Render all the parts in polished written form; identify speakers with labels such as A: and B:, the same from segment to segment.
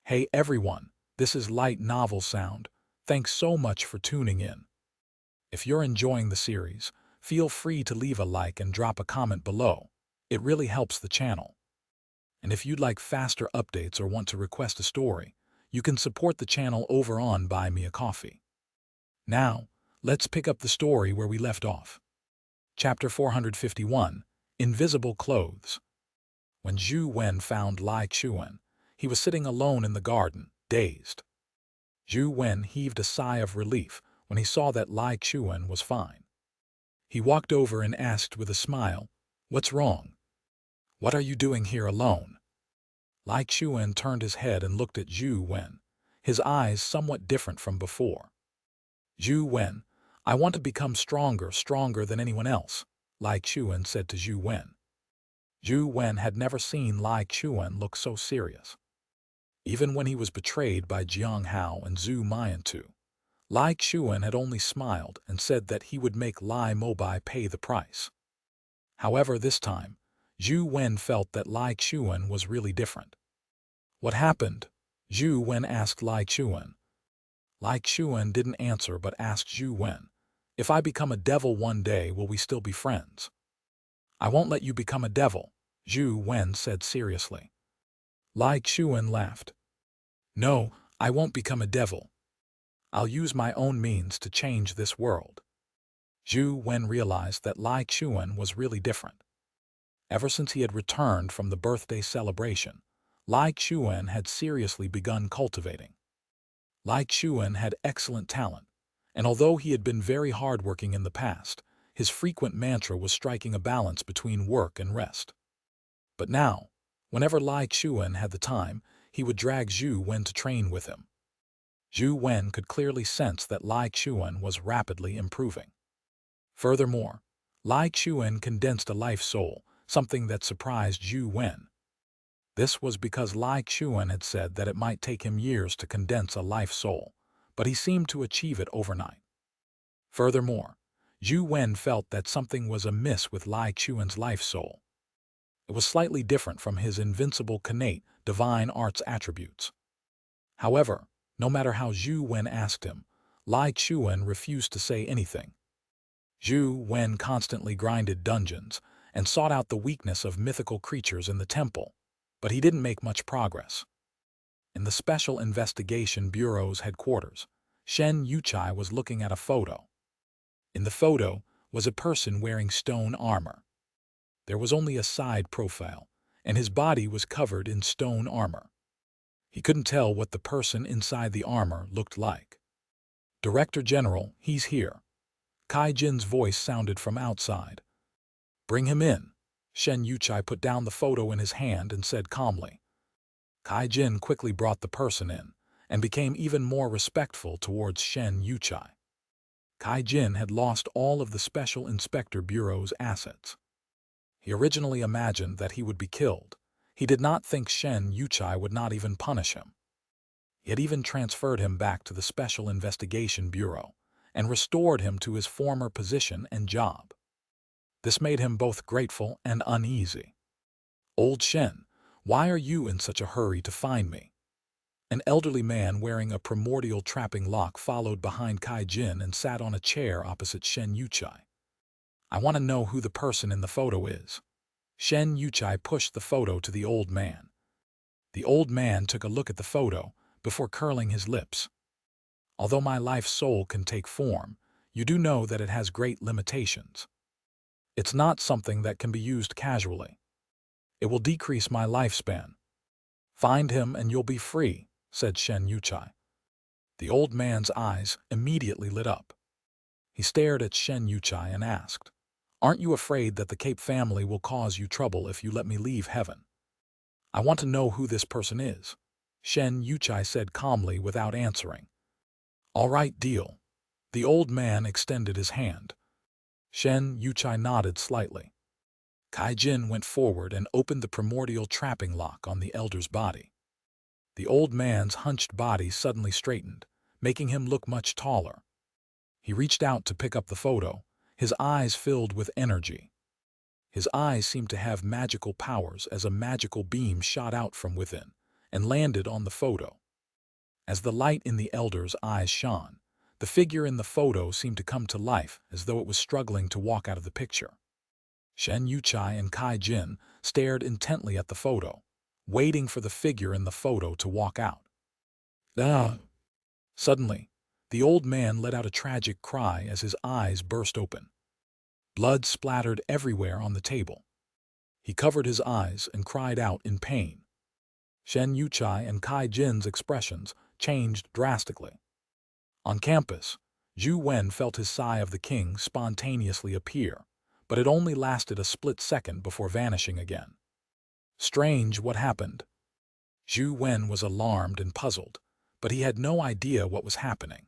A: Hey everyone, this is Light Novel Sound. Thanks so much for tuning in. If you're enjoying the series, feel free to leave a like and drop a comment below. It really helps the channel. And if you'd like faster updates or want to request a story, you can support the channel over on Buy Me a Coffee. Now, let's pick up the story where we left off. Chapter 451, Invisible Clothes. When Zhou Wen found Lai Xuan, he was sitting alone in the garden, dazed. Zhou Wen heaved a sigh of relief when he saw that Lai Xuan was fine. He walked over and asked with a smile, "What's wrong? What are you doing here alone?" Lai Xuan turned his head and looked at Zhou Wen, his eyes somewhat different from before. "Zhou Wen, I want to become stronger than anyone else," Lai Xuan said to Zhou Wen. Zhou Wen had never seen Lai Xuan look so serious. Even when he was betrayed by Jiang Hao and Zhu Miantu, Lai Xuan had only smiled and said that he would make Lai Mobai pay the price. However, this time, Zhou Wen felt that Lai Xuan was really different. "What happened?" Zhou Wen asked Lai Xuan. Lai Xuan didn't answer but asked Zhou Wen, "If I become a devil one day, will we still be friends?" "I won't let you become a devil," Zhou Wen said seriously. Lai Xuan laughed. "No, I won't become a devil. I'll use my own means to change this world." Zhou Wen realized that Lai Xuan was really different. Ever since he had returned from the birthday celebration, Lai Xuan had seriously begun cultivating. Lai Xuan had excellent talent, and although he had been very hardworking in the past, his frequent mantra was striking a balance between work and rest. But now, whenever Lai Xuan had the time, he would drag Zhou Wen to train with him. Zhou Wen could clearly sense that Lai Xuan was rapidly improving. Furthermore, Lai Xuan condensed a life soul, something that surprised Zhou Wen. This was because Lai Xuan had said that it might take him years to condense a life soul, but he seemed to achieve it overnight. Furthermore, Zhou Wen felt that something was amiss with Lai Xuan's life soul. It was slightly different from his invincible connate divine arts attributes. However, no matter how Zhou Wen asked him, Lai Xuan refused to say anything. Zhou Wen constantly grinded dungeons and sought out the weakness of mythical creatures in the temple, but he didn't make much progress. In the Special Investigation Bureau's headquarters, Xianxia was looking at a photo. In the photo was a person wearing stone armor. There was only a side profile, and his body was covered in stone armor. He couldn't tell what the person inside the armor looked like. "Director General, he's here." Kai Jin's voice sounded from outside. "Bring him in." Xianxia put down the photo in his hand and said calmly. Kai Jin quickly brought the person in and became even more respectful towards Xianxia. Kai Jin had lost all of the Special Inspector Bureau's assets. He originally imagined that he would be killed. He did not think Xianxia would not even punish him. He had even transferred him back to the Special Investigation Bureau and restored him to his former position and job. This made him both grateful and uneasy. "Old Shen, why are you in such a hurry to find me?" An elderly man wearing a primordial trapping lock followed behind Kai Jin and sat on a chair opposite Xianxia. "I want to know who the person in the photo is." Xianxia pushed the photo to the old man. The old man took a look at the photo before curling his lips. "Although my life soul can take form, you do know that it has great limitations. It's not something that can be used casually. It will decrease my lifespan. Find him and you'll be free," said Xianxia. The old man's eyes immediately lit up. He stared at Xianxia and asked, "Aren't you afraid that the Cape family will cause you trouble if you let me leave heaven?" "I want to know who this person is," Xianxia said calmly without answering. "All right, deal." The old man extended his hand. Xianxia nodded slightly. Kai Jin went forward and opened the primordial trapping lock on the elder's body. The old man's hunched body suddenly straightened, making him look much taller. He reached out to pick up the photo, his eyes filled with energy. His eyes seemed to have magical powers as a magical beam shot out from within, and landed on the photo. As the light in the elder's eyes shone, the figure in the photo seemed to come to life as though it was struggling to walk out of the picture. Xianxia and Kai Jin stared intently at the photo, waiting for the figure in the photo to walk out. Ah! Suddenly, the old man let out a tragic cry as his eyes burst open. Blood splattered everywhere on the table. He covered his eyes and cried out in pain. Xianxia and Kai Jin's expressions changed drastically. On campus, Zhou Wen felt his sigh of the king spontaneously appear, but it only lasted a split second before vanishing again. Strange, what happened? Zhou Wen was alarmed and puzzled, but he had no idea what was happening.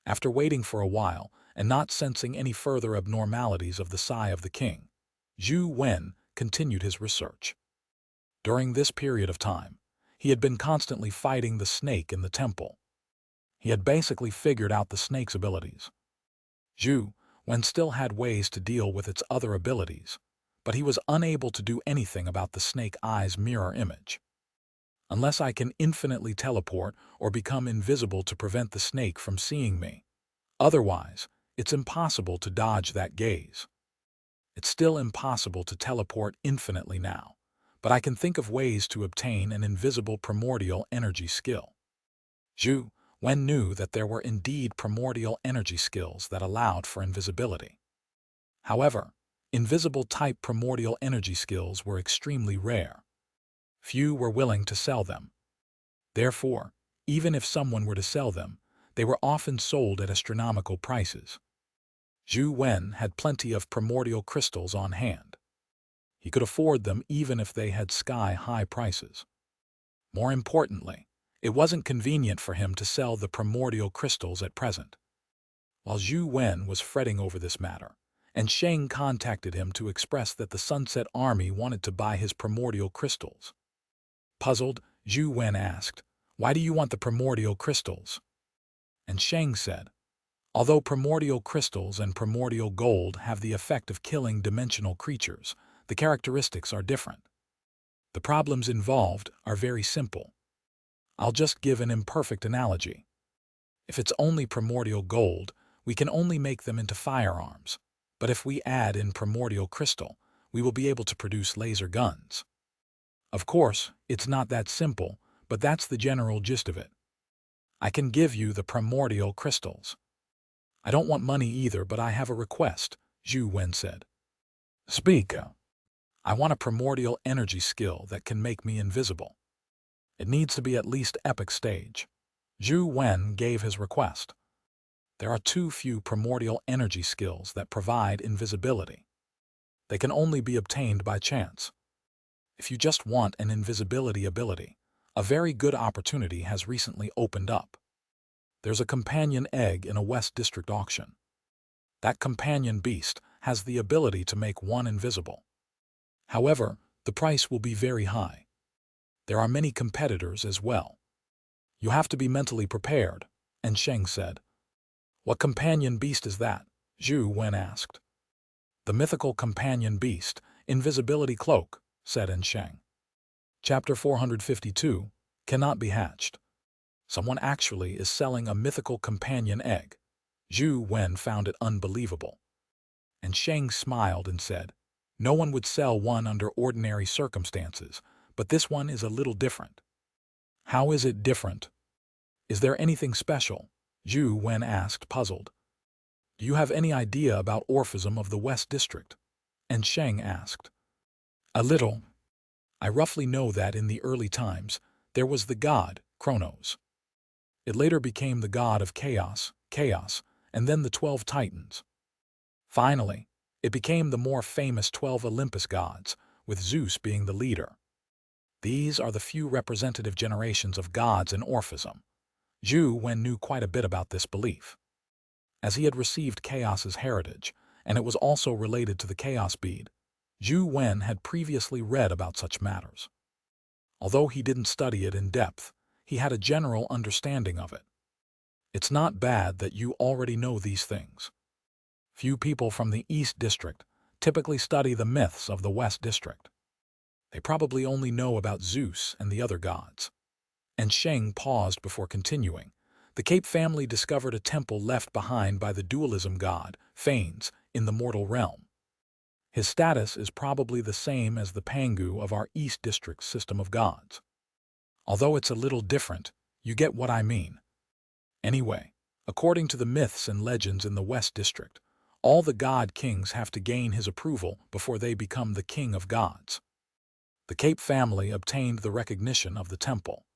A: After waiting for a while and not sensing any further abnormalities of the sigh of the king, Zhou Wen continued his research. During this period of time, he had been constantly fighting the snake in the temple. He had basically figured out the snake's abilities. Zhou Wen still had ways to deal with its other abilities, but he was unable to do anything about the snake eye's mirror image. Unless I can infinitely teleport or become invisible to prevent the snake from seeing me. Otherwise, it's impossible to dodge that gaze. It's still impossible to teleport infinitely now, but I can think of ways to obtain an invisible primordial energy skill. Zhou Wen knew that there were indeed primordial energy skills that allowed for invisibility. However, invisible-type primordial energy skills were extremely rare. Few were willing to sell them. Therefore, even if someone were to sell them, they were often sold at astronomical prices. Zhou Wen had plenty of primordial crystals on hand. He could afford them even if they had sky-high prices. More importantly, it wasn't convenient for him to sell the primordial crystals at present. While Zhou Wen was fretting over this matter, and Sheng contacted him to express that the Sunset Army wanted to buy his primordial crystals. Puzzled, Zhou Wen asked, "Why do you want the primordial crystals?" And Sheng said, "Although primordial crystals and primordial gold have the effect of killing dimensional creatures, the characteristics are different. The problems involved are very simple. I'll just give an imperfect analogy. If it's only primordial gold, we can only make them into firearms. But if we add in primordial crystal, we will be able to produce laser guns. Of course, it's not that simple, but that's the general gist of it. I can give you the primordial crystals. I don't want money either, but I have a request," Zhou Wen said. "Speak." "I want a primordial energy skill that can make me invisible. It needs to be at least epic stage." Zhou Wen gave his request. There are too few primordial energy skills that provide invisibility. They can only be obtained by chance. If you just want an invisibility ability, a very good opportunity has recently opened up. There's a companion egg in a West District auction. That companion beast has the ability to make one invisible. However, the price will be very high. There are many competitors as well. You have to be mentally prepared," and Sheng said. "What companion beast is that?" Zhou Wen asked. "The mythical companion beast, Invisibility Cloak," said Sheng. Chapter 452, Cannot be Hatched. Someone actually is selling a mythical companion egg. Zhou Wen found it unbelievable. And Sheng smiled and said, "No one would sell one under ordinary circumstances, but this one is a little different." "How is it different? Is there anything special?" Zhou Wen asked, puzzled. "Do you have any idea about Orphism of the West District?" And Sheng asked. "A little. I roughly know that in the early times, there was the god, Kronos. It later became the god of chaos, and then the 12 Titans. Finally, it became the more famous 12 Olympus gods, with Zeus being the leader. These are the few representative generations of gods in Orphism." Zhou Wen knew quite a bit about this belief, as he had received Chaos's heritage, and it was also related to the Chaos bead. Zhou Wen had previously read about such matters. Although he didn't study it in depth, he had a general understanding of it. It's not bad that you already know these things. Few people from the East District typically study the myths of the West District. They probably only know about Zeus and the other gods. And Sheng paused before continuing. The Cape family discovered a temple left behind by the dualism god, Phanes, in the mortal realm. His status is probably the same as the Pangu of our East District's system of gods. Although it's a little different, you get what I mean. Anyway, according to the myths and legends in the West District, all the god kings have to gain his approval before they become the king of gods. The Cape family obtained the recognition of the temple.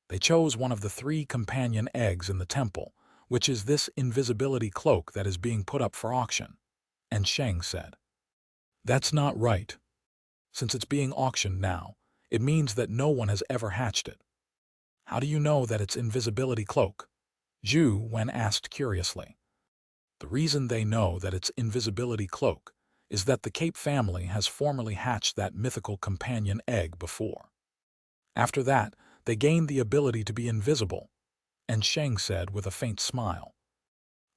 A: They chose one of the 3 companion eggs in the temple, which is this invisibility cloak that is being put up for auction. And Sheng said, "That's not right. Since it's being auctioned now, it means that no one has ever hatched it." "How do you know that it's invisibility cloak?" Zhou Wen asked curiously. The reason they know that it's invisibility cloak is that the Cape family has formerly hatched that mythical companion egg before. After that, they gained the ability to be invisible, and Sheng said with a faint smile.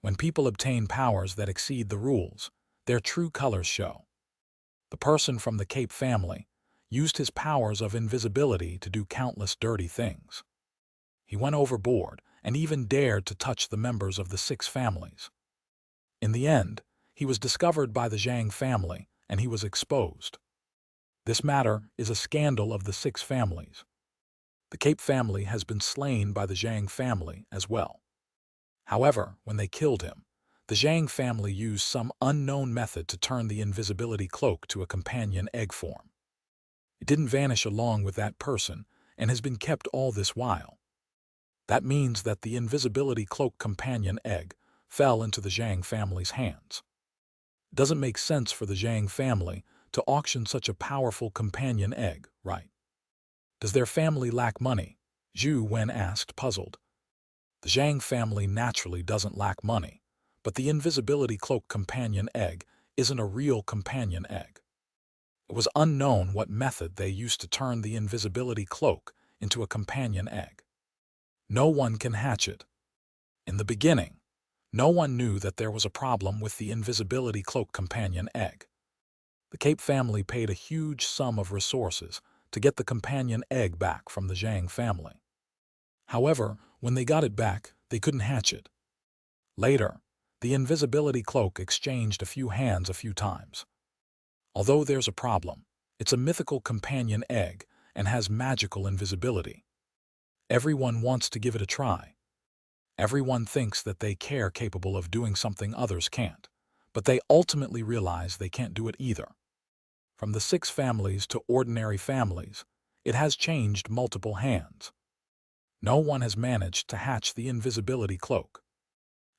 A: When people obtain powers that exceed the rules, their true colors show. The person from the Cape family used his powers of invisibility to do countless dirty things. He went overboard and even dared to touch the members of the 6 families. In the end, he was discovered by the Zhang family and he was exposed. This matter is a scandal of the 6 families. The Cape family has been slain by the Zhang family as well. However, when they killed him, the Zhang family used some unknown method to turn the invisibility cloak to a companion egg form. It didn't vanish along with that person and has been kept all this while. That means that the invisibility cloak companion egg fell into the Zhang family's hands. It doesn't make sense for the Zhang family to auction such a powerful companion egg, right? Does their family lack money? Zhou Wen asked, puzzled. The Zhang family naturally doesn't lack money, but the invisibility cloak companion egg isn't a real companion egg. It was unknown what method they used to turn the invisibility cloak into a companion egg. No one can hatch it. In the beginning, no one knew that there was a problem with the invisibility cloak companion egg. The Cape family paid a huge sum of resources to get the companion egg back from the Zhang family. However, when they got it back, they couldn't hatch it. Later, the invisibility cloak exchanged a few hands a few times. Although there's a problem, it's a mythical companion egg and has magical invisibility. Everyone wants to give it a try. Everyone thinks that they are capable of doing something others can't, but they ultimately realize they can't do it either. From the 6 families to ordinary families, it has changed multiple hands. No one has managed to hatch the invisibility cloak.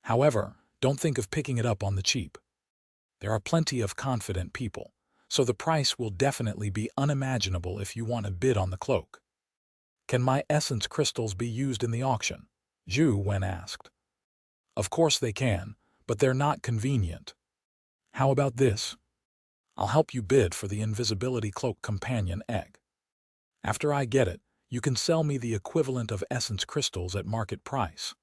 A: However, don't think of picking it up on the cheap. There are plenty of confident people, so the price will definitely be unimaginable if you want a bid on the cloak. Can my essence crystals be used in the auction? Zhou Wen asked. Of course they can, but they're not convenient. How about this? I'll help you bid for the invisibility cloak companion egg. After I get it, you can sell me the equivalent of essence crystals at market price.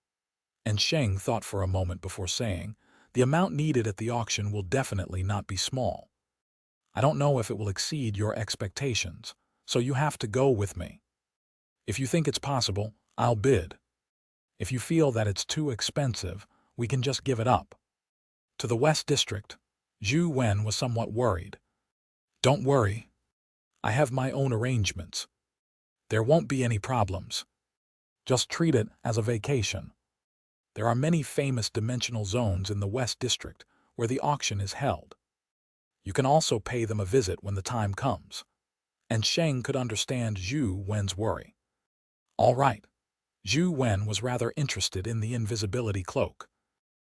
A: And Sheng thought for a moment before saying, the amount needed at the auction will definitely not be small. I don't know if it will exceed your expectations, so you have to go with me. If you think it's possible, I'll bid. If you feel that it's too expensive, we can just give it up. To the West District, Zhou Wen was somewhat worried. Don't worry. I have my own arrangements. There won't be any problems. Just treat it as a vacation. There are many famous dimensional zones in the West District where the auction is held. You can also pay them a visit when the time comes. And Sheng could understand Zhou Wen's worry. All right. Zhou Wen was rather interested in the invisibility cloak.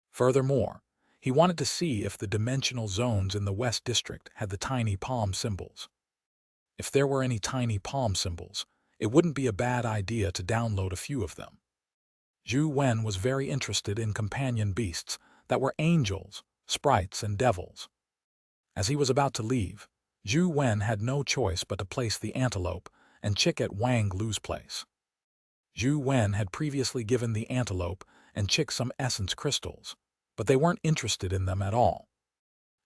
A: Furthermore, he wanted to see if the dimensional zones in the West District had the tiny palm symbols. If there were any tiny palm symbols, it wouldn't be a bad idea to download a few of them. Zhou Wen was very interested in companion beasts that were angels, sprites, and devils. As he was about to leave, Zhou Wen had no choice but to place the antelope and chick at Wang Lu's place. Zhou Wen had previously given the antelope and chick some essence crystals, but they weren't interested in them at all.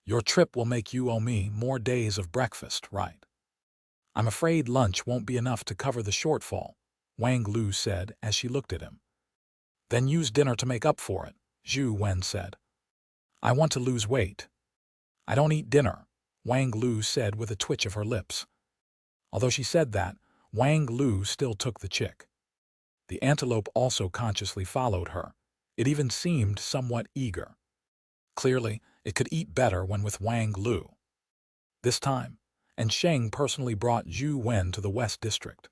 A: Your trip will make you owe me more days of breakfast, right? I'm afraid lunch won't be enough to cover the shortfall, Wang Lu said as she looked at him. Then use dinner to make up for it, Zhou Wen said. I want to lose weight. I don't eat dinner, Wang Lu said with a twitch of her lips. Although she said that, Wang Lu still took the chick. The antelope also consciously followed her. It even seemed somewhat eager. Clearly, it could eat better when with Wang Lu. This time, and Sheng personally brought Zhou Wen to the West District.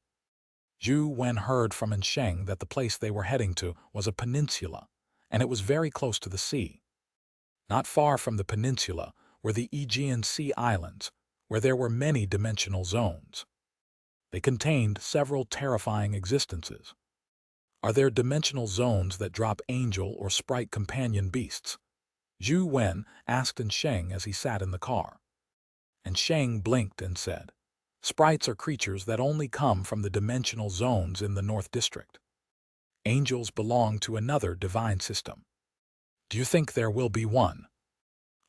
A: Zhou Wen heard from Sheng that the place they were heading to was a peninsula, and it was very close to the sea. Not far from the peninsula were the Aegean Sea Islands, where there were many dimensional zones. They contained several terrifying existences. Are there dimensional zones that drop angel or sprite companion beasts? Zhou Wen asked Sheng as he sat in the car. And Sheng blinked and said, Sprites are creatures that only come from the dimensional zones in the North District. Angels belong to another divine system. Do you think there will be one?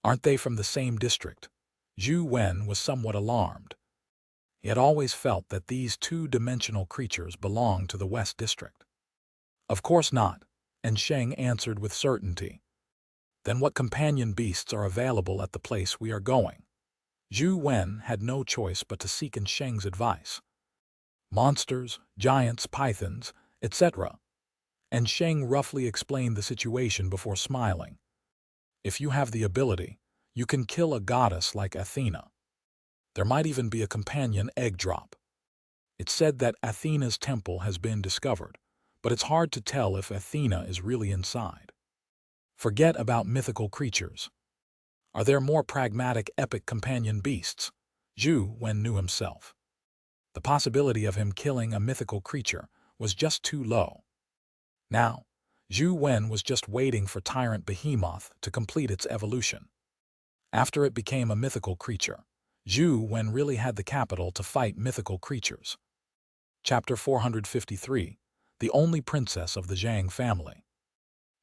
A: Aren't they from the same district? Zhou Wen was somewhat alarmed. He had always felt that these two-dimensional creatures belonged to the West District. Of course not, and Sheng answered with certainty. Then what companion beasts are available at the place we are going? Zhou Wen had no choice but to seek Sheng's advice. Monsters, giants, pythons, etc. And Sheng roughly explained the situation before smiling. If you have the ability, you can kill a goddess like Athena. There might even be a companion egg drop. It's said that Athena's temple has been discovered, but it's hard to tell if Athena is really inside. Forget about mythical creatures. Are there more pragmatic epic companion beasts? Zhou Wen knew himself. The possibility of him killing a mythical creature was just too low. Now, Zhou Wen was just waiting for Tyrant Behemoth to complete its evolution. After it became a mythical creature, Zhou Wen really had the capital to fight mythical creatures. Chapter 453, The Only Princess of the Zhang Family.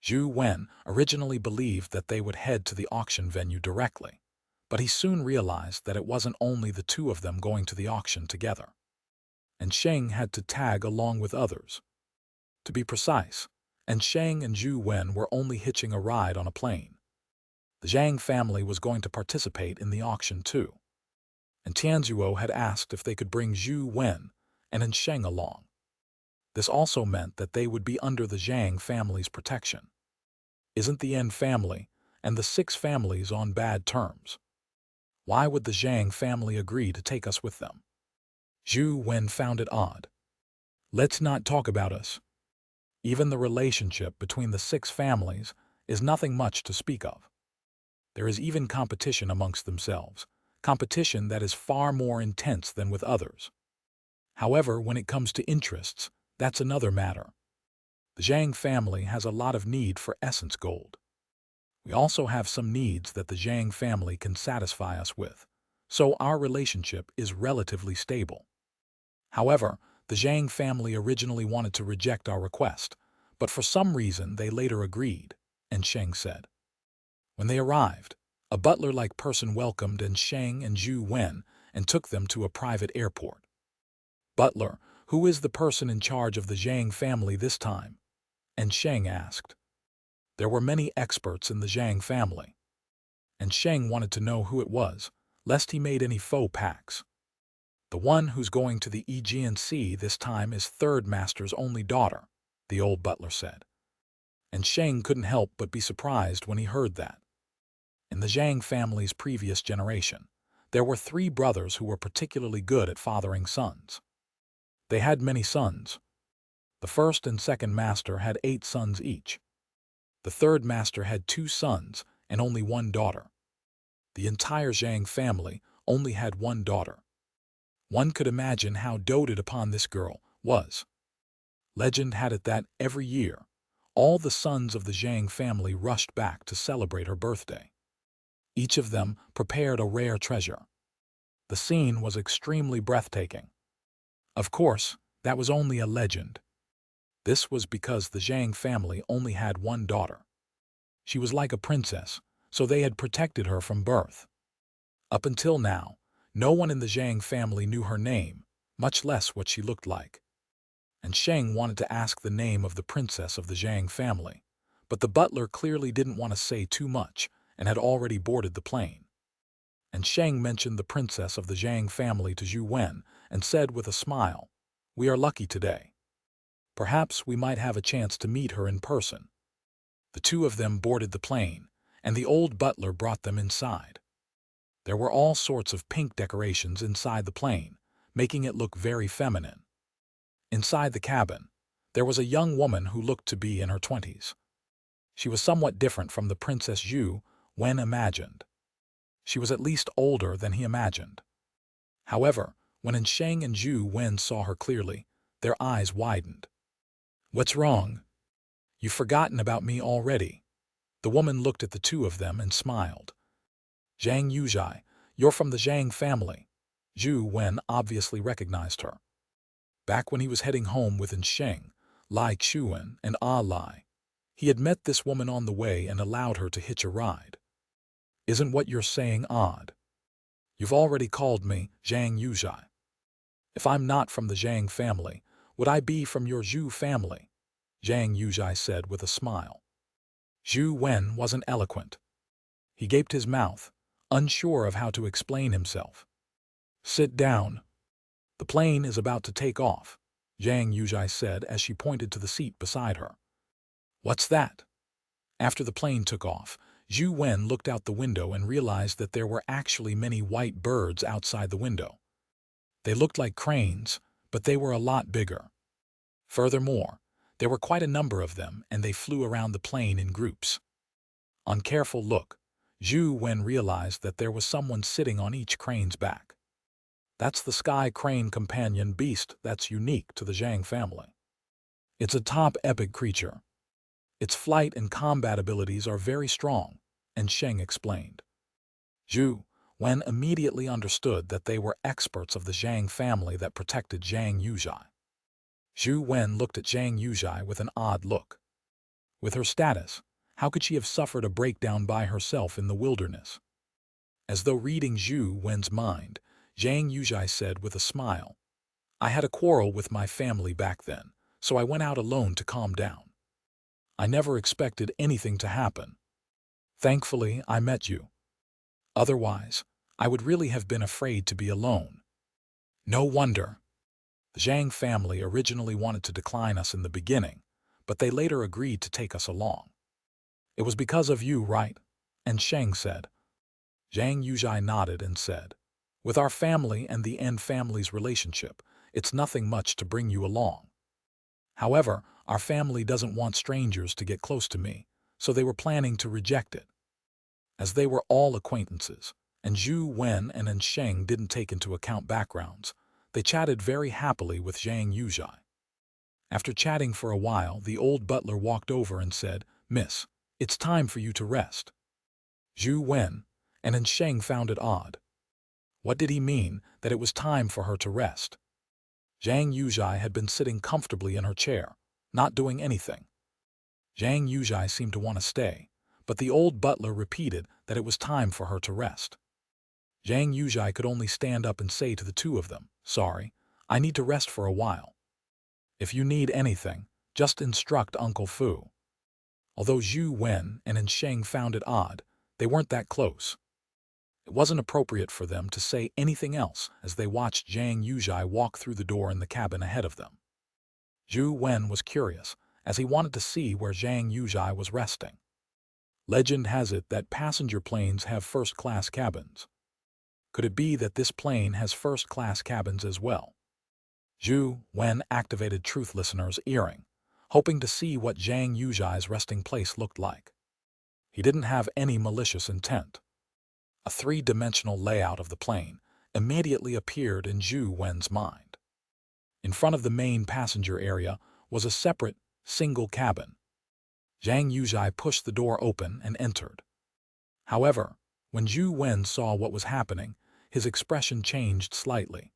A: Zhou Wen originally believed that they would head to the auction venue directly, but he soon realized that it wasn't only the two of them going to the auction together. And Sheng had to tag along with others. To be precise, and Sheng and Zhou Wen were only hitching a ride on a plane. The Zhang family was going to participate in the auction too. And Tianzuo had asked if they could bring Zhou Wen and Sheng along. This also meant that they would be under the Zhang family's protection. Isn't the N family and the 6 families on bad terms? Why would the Zhang family agree to take us with them? Zhou Wen found it odd. Let's not talk about us. Even the relationship between the 6 families is nothing much to speak of. There is even competition amongst themselves, competition that is far more intense than with others. However, when it comes to interests, that's another matter. The Zhang family has a lot of need for essence gold. We also have some needs that the Zhang family can satisfy us with, so our relationship is relatively stable. However, the Zhang family originally wanted to reject our request, but for some reason they later agreed, and Sheng said. When they arrived, a butler-like person welcomed Sheng and Zhou Wen and took them to a private airport. Butler, who is the person in charge of the Zhang family this time? And Sheng asked. There were many experts in the Zhang family. And Sheng wanted to know who it was, lest he made any faux pas. The one who's going to the Aegean Sea this time is Third Master's only daughter, the old butler said. And Sheng couldn't help but be surprised when he heard that. In the Zhang family's previous generation, there were 3 brothers who were particularly good at fathering sons. They had many sons. The first and second master had 8 sons each. The third master had 2 sons and only 1 daughter. The entire Zhang family only had 1 daughter. One could imagine how doted upon this girl was. Legend had it that every year, all the sons of the Zhang family rushed back to celebrate her birthday. Each of them prepared a rare treasure. The scene was extremely breathtaking. Of course, that was only a legend. This was because the Zhang family only had 1 daughter. She was like a princess, so they had protected her from birth. Up until now, No one in the Zhang family knew her name, much less what she looked like. And Sheng wanted to ask the name of the princess of the Zhang family, but the butler clearly didn't want to say too much and had already boarded the plane. And Sheng mentioned the princess of the Zhang family to Zhou Wen and said with a smile, "We are lucky today. Perhaps we might have a chance to meet her in person." The two of them boarded the plane, and the old butler brought them inside. There were all sorts of pink decorations inside the plane, making it look very feminine. Inside the cabin, there was a young woman who looked to be in her 20s. She was somewhat different from the Princess Zhou Wen imagined. She was at least older than he imagined. However, when Sheng and Zhou Wen saw her clearly, their eyes widened. "What's wrong? You've forgotten about me already." The woman looked at the two of them and smiled. "Zhang Yuzhai, you're from the Zhang family." Zhou Wen obviously recognized her. Back when he was heading home with Sheng, Lai Chuan, and Lai, he had met this woman on the way and allowed her to hitch a ride. "Isn't what you're saying odd? You've already called me Zhang Yuzhai. If I'm not from the Zhang family, would I be from your Zhou family?" Zhang Yuzhai said with a smile. Zhou Wen wasn't eloquent. He gaped his mouth, unsure of how to explain himself. "Sit down. The plane is about to take off," Zhang Yuzhai said as she pointed to the seat beside her. "What's that?" After the plane took off, Zhou Wen looked out the window and realized that there were actually many white birds outside the window. They looked like cranes, but they were a lot bigger. Furthermore, there were quite a number of them, and they flew around the plane in groups. On careful look, Zhou Wen realized that there was someone sitting on each crane's back. That's the sky crane companion beast that's unique to the Zhang family. It's a top epic creature. Its flight and combat abilities are very strong, and Sheng explained. Zhou Wen immediately understood that they were experts of the Zhang family that protected Zhang Yuzhai. Zhou Wen looked at Zhang Yuzhai with an odd look. With her status, how could she have suffered a breakdown by herself in the wilderness? As though reading Zhou Wen's mind, Zhang Yuzhai said with a smile, "I had a quarrel with my family back then, so I went out alone to calm down. I never expected anything to happen. Thankfully, I met you. Otherwise, I would really have been afraid to be alone." No wonder. The Zhang family originally wanted to decline us in the beginning, but they later agreed to take us along. "It was because of you, right?" And Sheng said. Zhang Yuzhai nodded and said, "With our family and the N family's relationship, it's nothing much to bring you along. However, our family doesn't want strangers to get close to me, so they were planning to reject it." As they were all acquaintances, and Zhou Wen and Sheng didn't take into account backgrounds, they chatted very happily with Zhang Yuzhai. After chatting for a while, the old butler walked over and said, "Miss, it's time for you to rest." Zhou Wen and Sheng found it odd. What did he mean that it was time for her to rest? Zhang Yuzhai had been sitting comfortably in her chair, not doing anything. Zhang Yuzhai seemed to want to stay, but the old butler repeated that it was time for her to rest. Zhang Yuzhai could only stand up and say to the two of them, "Sorry, I need to rest for a while. If you need anything, just instruct Uncle Fu." Although Zhou Wen and Sheng found it odd, they weren't that close. It wasn't appropriate for them to say anything else as they watched Zhang Yuzhai walk through the door in the cabin ahead of them. Zhou Wen was curious, as he wanted to see where Zhang Yuzhai was resting. Legend has it that passenger planes have first-class cabins. Could it be that this plane has first-class cabins as well? Zhou Wen activated Truth Listener's earring, hoping to see what Zhang Yuzhai's resting place looked like. He didn't have any malicious intent. A three-dimensional layout of the plane immediately appeared in Zhou Wen's mind. In front of the main passenger area was a separate, single cabin. Zhang Yuzhai pushed the door open and entered. However, when Zhou Wen saw what was happening, his expression changed slightly.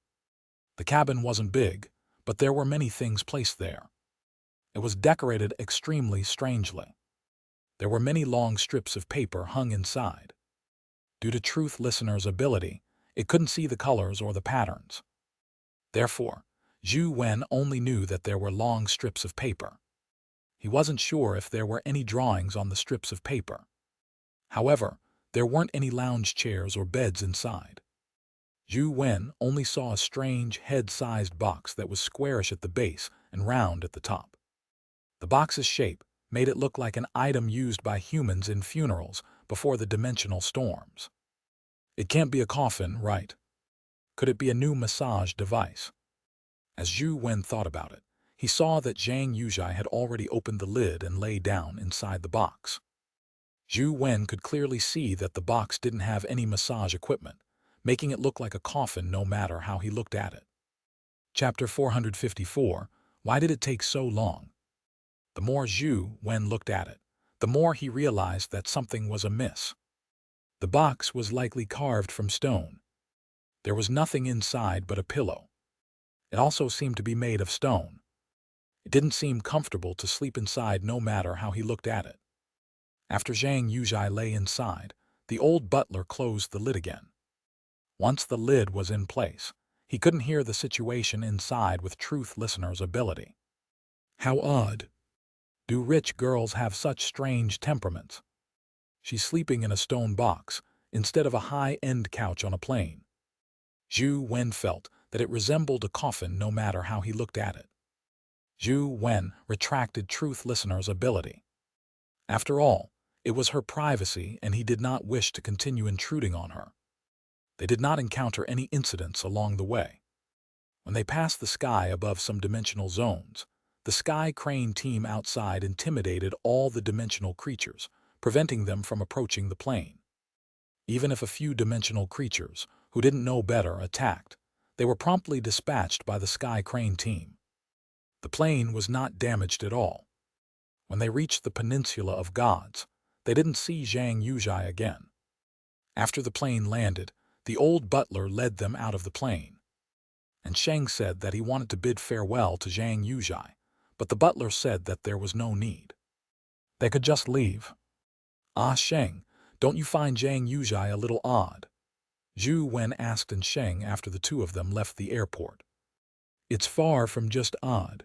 A: The cabin wasn't big, but there were many things placed there. It was decorated extremely strangely. There were many long strips of paper hung inside. Due to Truth Listener's ability, It couldn't see the colors or the patterns. Therefore, Zhou Wen only knew that there were long strips of paper. He wasn't sure if there were any drawings on the strips of paper. However, there weren't any lounge chairs or beds inside. Zhou Wen only saw a strange, head-sized box that was squarish at the base and round at the top. The box's shape made it look like an item used by humans in funerals before the dimensional storms. It can't be a coffin, right? Could it be a new massage device? As Zhou Wen thought about it, he saw that Xianxia had already opened the lid and lay down inside the box. Zhou Wen could clearly see that the box didn't have any massage equipment, making it look like a coffin no matter how he looked at it. Chapter 454, Why did it take so long? The more Zhou Wen looked at it, the more he realized that something was amiss. The box was likely carved from stone. There was nothing inside but a pillow. It also seemed to be made of stone. It didn't seem comfortable to sleep inside no matter how he looked at it. After Xianxia lay inside, the old butler closed the lid again. Once the lid was in place, he couldn't hear the situation inside with truth listener's ability. How odd. Do rich girls have such strange temperaments? She's sleeping in a stone box instead of a high-end couch on a plane. Zhou Wen felt that it resembled a coffin no matter how he looked at it. Zhou Wen retracted truth listener's ability. After all, it was her privacy and he did not wish to continue intruding on her. They did not encounter any incidents along the way. When they passed the sky above some dimensional zones, the Sky Crane team outside intimidated all the dimensional creatures, preventing them from approaching the plane. Even if a few dimensional creatures, who didn't know better, attacked, they were promptly dispatched by the Sky Crane team. The plane was not damaged at all. When they reached the Peninsula of Gods, they didn't see Xianxia again. After the plane landed, the old butler led them out of the plane. And Sheng said that he wanted to bid farewell to Xianxia, but the butler said that there was no need. They could just leave. Ah, Sheng, don't you find Xianxia a little odd? Zhou Wen asked in Sheng after the two of them left the airport. It's far from just odd.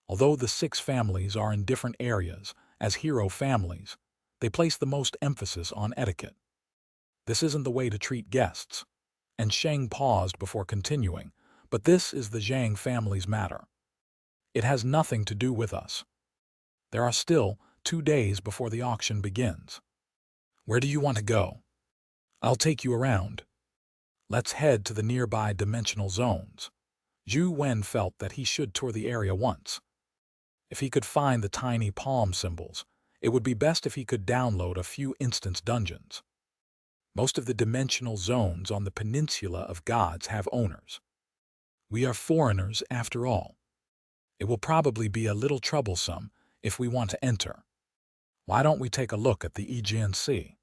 A: Although the 6 families are in different areas, as hero families, they place the most emphasis on etiquette. This isn't the way to treat guests. And Sheng paused before continuing, but this is the Zhang family's matter. It has nothing to do with us. There are still 2 days before the auction begins. Where do you want to go? I'll take you around. Let's head to the nearby dimensional zones. Zhou Wen felt that he should tour the area once. If he could find the tiny palm symbols, it would be best if he could download a few instance dungeons. Most of the dimensional zones on the Peninsula of Gods have owners. We are foreigners after all. It will probably be a little troublesome if we want to enter. Why don't we take a look at the Aegean Sea?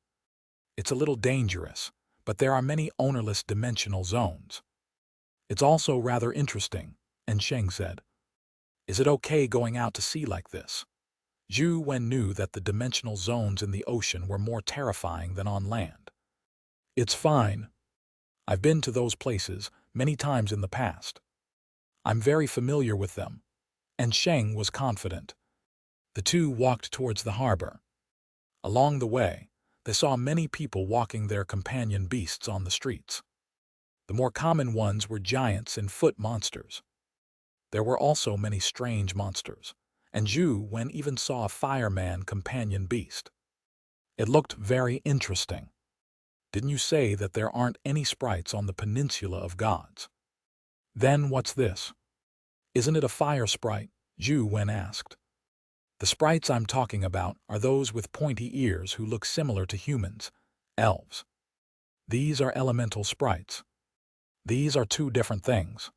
A: It's a little dangerous, but there are many ownerless dimensional zones. It's also rather interesting, and Sheng said. Is it okay going out to sea like this? Zhou Wen knew that the dimensional zones in the ocean were more terrifying than on land. It's fine. I've been to those places many times in the past. I'm very familiar with them. And Sheng was confident. The two walked towards the harbor. Along the way, they saw many people walking their companion beasts on the streets. The more common ones were giants and foot monsters. There were also many strange monsters, and Zhou Wen even saw a fireman companion beast. It looked very interesting. Didn't you say that there aren't any sprites on the Peninsula of Gods? Then what's this? Isn't it a fire sprite? Zhou Wen asked. The sprites I'm talking about are those with pointy ears who look similar to humans, elves. These are elemental sprites. These are 2 different things.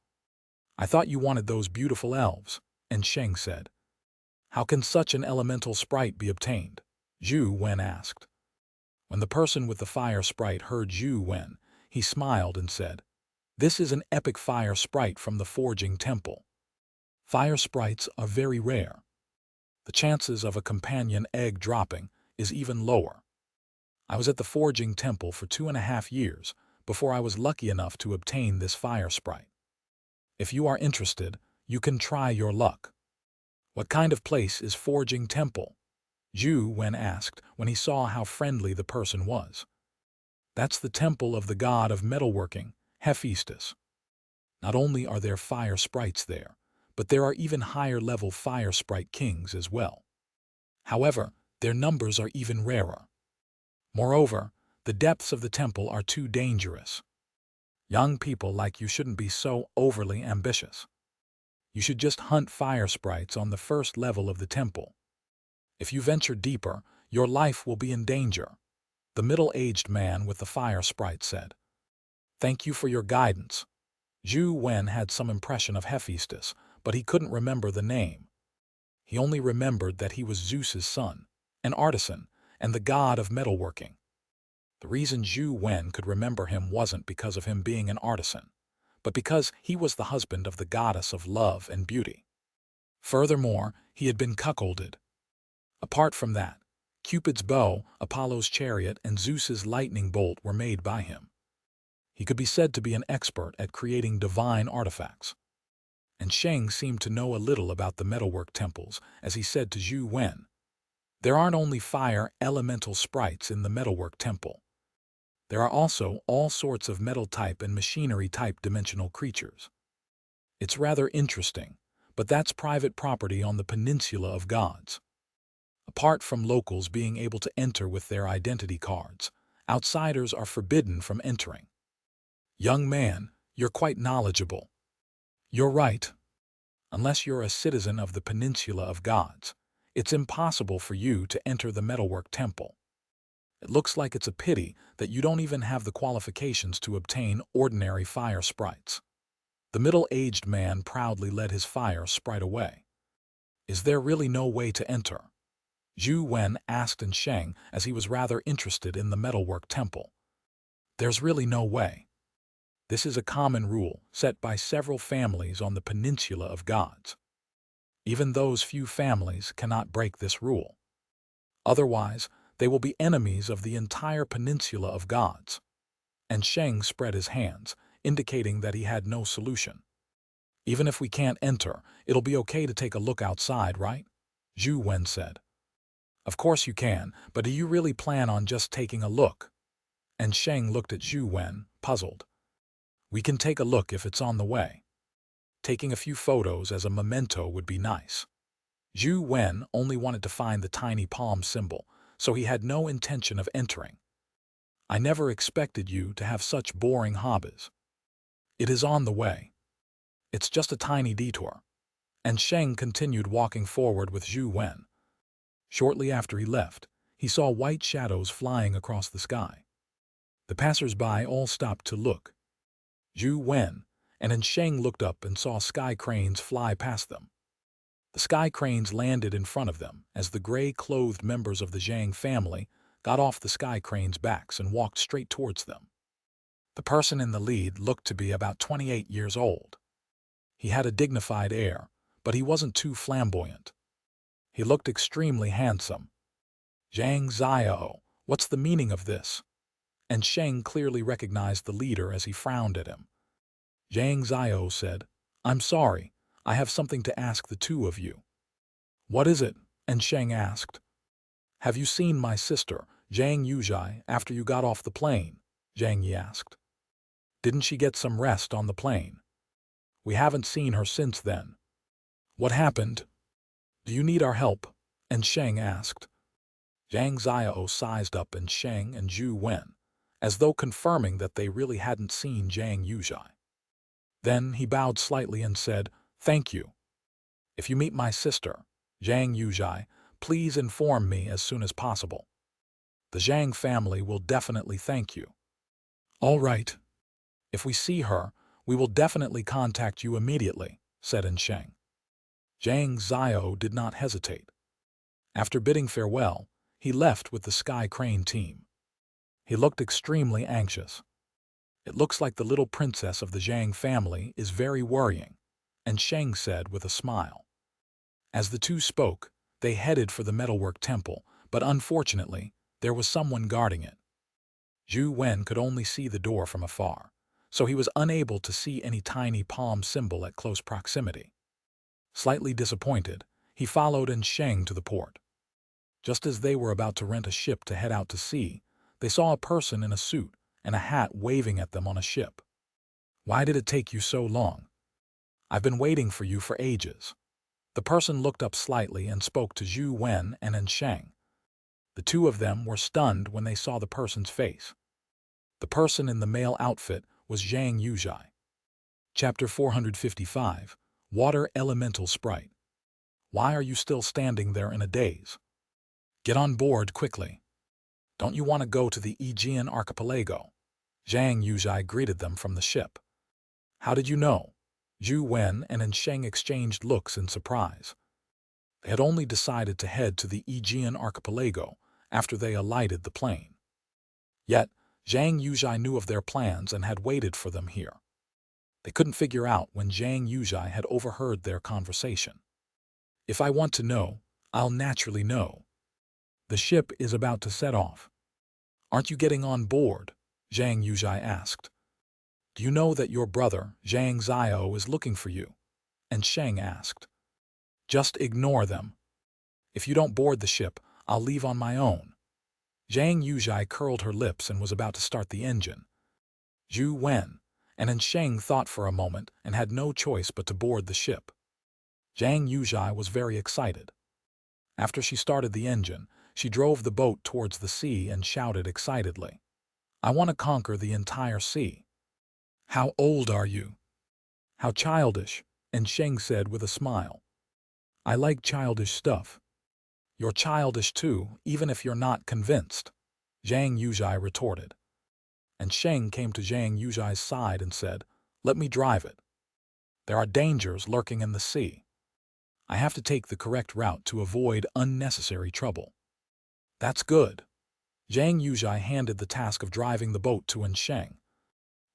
A: I thought you wanted those beautiful elves, and Sheng said. How can such an elemental sprite be obtained? Zhou Wen asked. When the person with the fire sprite heard Zhou Wen, he smiled and said, This is an epic fire sprite from the Forging Temple. Fire sprites are very rare. The chances of a companion egg dropping is even lower. I was at the Forging Temple for 2.5 years, before I was lucky enough to obtain this fire sprite. If you are interested, you can try your luck. What kind of place is Forging Temple? Zhou Wen asked when he saw how friendly the person was. That's the temple of the god of metalworking, Hephaestus. Not only are there fire sprites there, but there are even higher-level fire sprite kings as well. However, their numbers are even rarer. Moreover, the depths of the temple are too dangerous. Young people like you shouldn't be so overly ambitious. You should just hunt fire sprites on the first level of the temple. If you venture deeper, your life will be in danger, the middle-aged man with the fire sprite said. Thank you for your guidance. Zhou Wen had some impression of Hephaestus, but he couldn't remember the name. He only remembered that he was Zeus's son, an artisan, and the god of metalworking. The reason Zhou Wen could remember him wasn't because of him being an artisan, but because he was the husband of the goddess of love and beauty. Furthermore, he had been cuckolded. Apart from that, Cupid's bow, Apollo's chariot, and Zeus's lightning bolt were made by him. He could be said to be an expert at creating divine artifacts. And Sheng seemed to know a little about the metalwork temples, as he said to Zhou Wen. There aren't only fire elemental sprites in the metalwork temple. There are also all sorts of metal-type and machinery-type dimensional creatures. It's rather interesting, but that's private property on the Peninsula of Gods. Apart from locals being able to enter with their identity cards, outsiders are forbidden from entering. Young man, you're quite knowledgeable. You're right. Unless you're a citizen of the Peninsula of Gods, it's impossible for you to enter the metalwork temple. It looks like it's a pity that you don't even have the qualifications to obtain ordinary fire sprites. The middle-aged man proudly led his fire sprite away. Is there really no way to enter? Zhou Wen asked in Sheng as he was rather interested in the metalwork temple. There's really no way. This is a common rule set by several families on the Peninsula of Gods. Even those few families cannot break this rule. Otherwise, they will be enemies of the entire Peninsula of Gods. And Sheng spread his hands, indicating that he had no solution. Even if we can't enter, it'll be okay to take a look outside, right? Zhou Wen said. Of course you can, but do you really plan on just taking a look? And Sheng looked at Zhou Wen, puzzled. We can take a look if it's on the way. Taking a few photos as a memento would be nice. Zhou Wen only wanted to find the tiny palm symbol, so he had no intention of entering. I never expected you to have such boring hobbies. It is on the way. It's just a tiny detour. And Sheng continued walking forward with Zhou Wen. Shortly after he left, he saw white shadows flying across the sky. The passers-by all stopped to look. Zhou Wen and Sheng looked up and saw sky cranes fly past them. The sky cranes landed in front of them as the gray-clothed members of the Zhang family got off the sky cranes' backs and walked straight towards them. The person in the lead looked to be about 28 years old. He had a dignified air, but he wasn't too flamboyant. He looked extremely handsome. Xianxia, what's the meaning of this? And Sheng clearly recognized the leader as he frowned at him. Xianxia said, I'm sorry, I have something to ask the two of you. What is it? And Sheng asked. Have you seen my sister, Zhang Yuzhai, after you got off the plane? Zhang Yi asked. Didn't she get some rest on the plane? We haven't seen her since then. What happened? Do you need our help? And Sheng asked. Zhang Xiao sized up and Sheng and Zhou Wen, as though confirming that they really hadn't seen Zhang Yuzhai. Then he bowed slightly and said, Thank you. If you meet my sister, Zhang Yuzhai, please inform me as soon as possible. The Zhang family will definitely thank you. All right. If we see her, we will definitely contact you immediately, said Sheng. Zhang Xiao did not hesitate. After bidding farewell, he left with the Sky Crane team. He looked extremely anxious. It looks like the little princess of the Zhang family is very worrying, and Sheng said with a smile. As the two spoke, they headed for the metalwork temple, but unfortunately, there was someone guarding it. Zhou Wen could only see the door from afar, so he was unable to see any tiny palm symbol at close proximity. Slightly disappointed, he followed Sheng to the port. Just as they were about to rent a ship to head out to sea, they saw a person in a suit and a hat waving at them on a ship. "Why did it take you so long? I've been waiting for you for ages." The person looked up slightly and spoke to Zhou Wen and Sheng. The two of them were stunned when they saw the person's face. The person in the male outfit was Zhang Yuzhai. Chapter 455, Water Elemental Sprite. "Why are you still standing there in a daze? Get on board quickly. Don't you want to go to the Aegean archipelago?" Zhang Yuzhai greeted them from the ship. "How did you know?" Zhou Wen and Sheng exchanged looks in surprise. They had only decided to head to the Aegean archipelago after they alighted the plane. Yet, Zhang Yuzhai knew of their plans and had waited for them here. They couldn't figure out when Zhang Yuzhai had overheard their conversation. "If I want to know, I'll naturally know. The ship is about to set off. Aren't you getting on board?" Zhang Yuzhai asked. "Do you know that your brother, Zhang Zio, is looking for you?" And Sheng asked. "Just ignore them. If you don't board the ship, I'll leave on my own." Zhang Yuzhai curled her lips and was about to start the engine. Zhou Wen and Sheng thought for a moment and had no choice but to board the ship. Zhang Yuzhai was very excited. After she started the engine, she drove the boat towards the sea and shouted excitedly, "I want to conquer the entire sea." "How old are you?" "How childish," and Sheng said with a smile. "I like childish stuff." "You're childish too, even if you're not convinced," Zhang Yuzhai retorted. And Sheng came to Zhang Yuzhai's side and said, "Let me drive it. There are dangers lurking in the sea. I have to take the correct route to avoid unnecessary trouble." "That's good." Zhang Yuzhai handed the task of driving the boat to Sheng.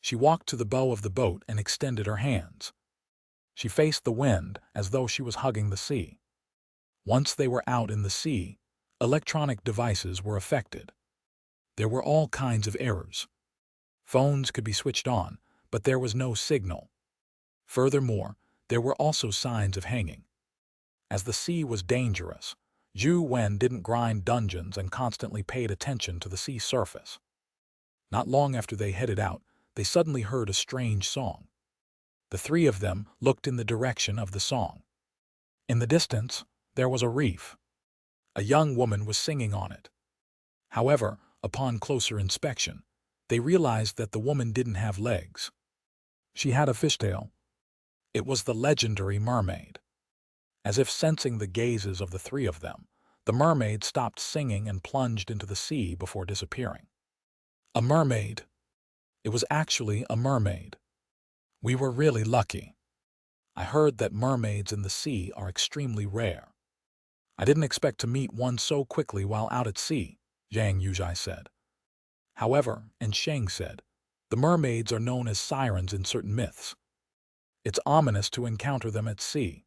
A: She walked to the bow of the boat and extended her hands. She faced the wind as though she was hugging the sea. Once they were out in the sea, electronic devices were affected. There were all kinds of errors. Phones could be switched on, but there was no signal. Furthermore, there were also signs of hanging. As the sea was dangerous, Zhou Wen didn't grind dungeons and constantly paid attention to the sea surface. Not long after they headed out, they suddenly heard a strange song. The three of them looked in the direction of the song. In the distance, there was a reef. A young woman was singing on it. However, upon closer inspection, they realized that the woman didn't have legs. She had a fishtail. It was the legendary mermaid. As if sensing the gazes of the three of them, the mermaid stopped singing and plunged into the sea before disappearing. A mermaid. It was actually a mermaid. "We were really lucky. I heard that mermaids in the sea are extremely rare. I didn't expect to meet one so quickly while out at sea," Zhang Yuzhai said. However, and Sheng said, the mermaids are known as sirens in certain myths. It's ominous to encounter them at sea.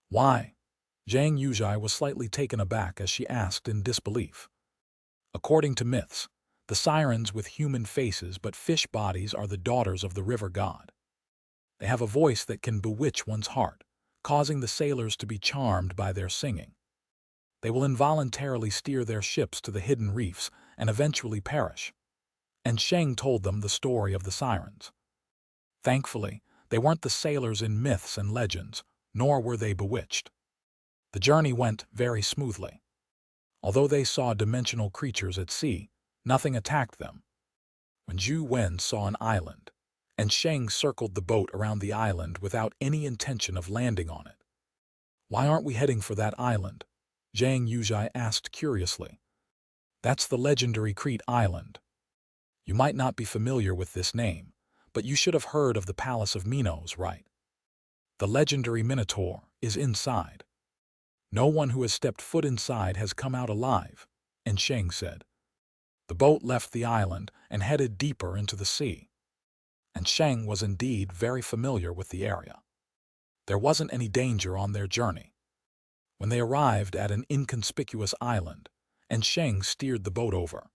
A: "Why?" Zhang Yuzhai was slightly taken aback as she asked in disbelief. According to myths, the sirens with human faces but fish bodies are the daughters of the river god. They have a voice that can bewitch one's heart, causing the sailors to be charmed by their singing. They will involuntarily steer their ships to the hidden reefs and eventually perish. And Sheng told them the story of the sirens. Thankfully, they weren't the sailors in myths and legends, nor were they bewitched. The journey went very smoothly. Although they saw dimensional creatures at sea, nothing attacked them. When Zhou Wen saw an island, and Sheng circled the boat around the island without any intention of landing on it. "Why aren't we heading for that island?" Zhang Yuzhai asked curiously. "That's the legendary Crete Island. You might not be familiar with this name, but you should have heard of the Palace of Minos, right? The legendary Minotaur is inside. No one who has stepped foot inside has come out alive," and Sheng said. The boat left the island and headed deeper into the sea. And Sheng was indeed very familiar with the area. There wasn't any danger on their journey. When they arrived at an inconspicuous island, and Sheng steered the boat over.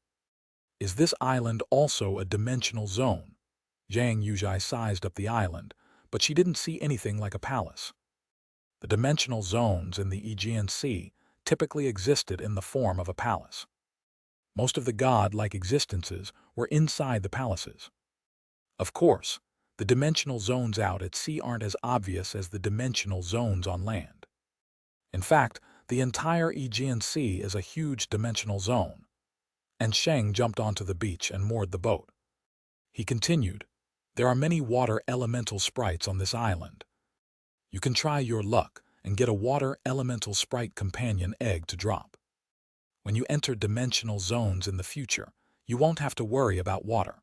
A: Is this island also a dimensional zone? Xianxia sized up the island, but she didn't see anything like a palace. The dimensional zones in the Aegean Sea typically existed in the form of a palace. Most of the god-like existences were inside the palaces. Of course, the dimensional zones out at sea aren't as obvious as the dimensional zones on land. In fact, the entire Aegean Sea is a huge dimensional zone. And Sheng jumped onto the beach and moored the boat. He continued, "There are many water elemental sprites on this island. You can try your luck and get a water elemental sprite companion egg to drop. When you enter dimensional zones in the future, you won't have to worry about water."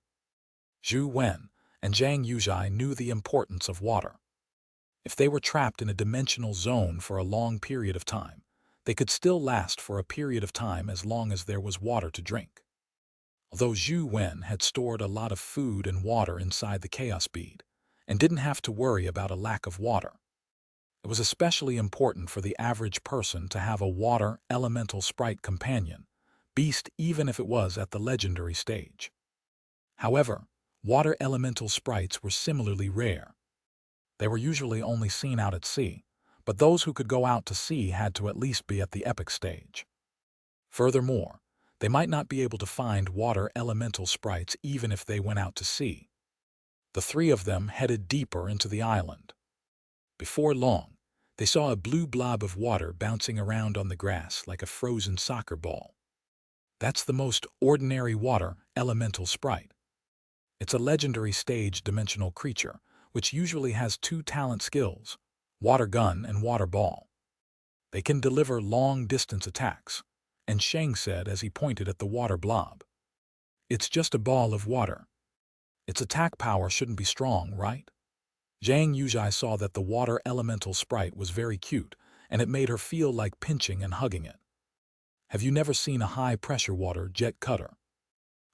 A: Zhou Wen and Zhang Yuzhai knew the importance of water. If they were trapped in a dimensional zone for a long period of time, they could still last for a period of time as long as there was water to drink. Although Zhou Wen had stored a lot of food and water inside the chaos bead and didn't have to worry about a lack of water, it was especially important for the average person to have a water elemental sprite companion, beast even if it was at the legendary stage. However, water elemental sprites were similarly rare. They were usually only seen out at sea, but those who could go out to sea had to at least be at the epic stage. Furthermore, they might not be able to find water elemental sprites even if they went out to sea. The three of them headed deeper into the island. Before long, they saw a blue blob of water bouncing around on the grass like a frozen soccer ball. That's the most ordinary water elemental sprite. It's a legendary stage dimensional creature, which usually has two talent skills, water gun and water ball. They can deliver long-distance attacks, and Sheng said as he pointed at the water blob. "It's just a ball of water. Its attack power shouldn't be strong, right?" Zhang Yuzhai saw that the water elemental sprite was very cute, and it made her feel like pinching and hugging it. Have you never seen a high-pressure water jet cutter?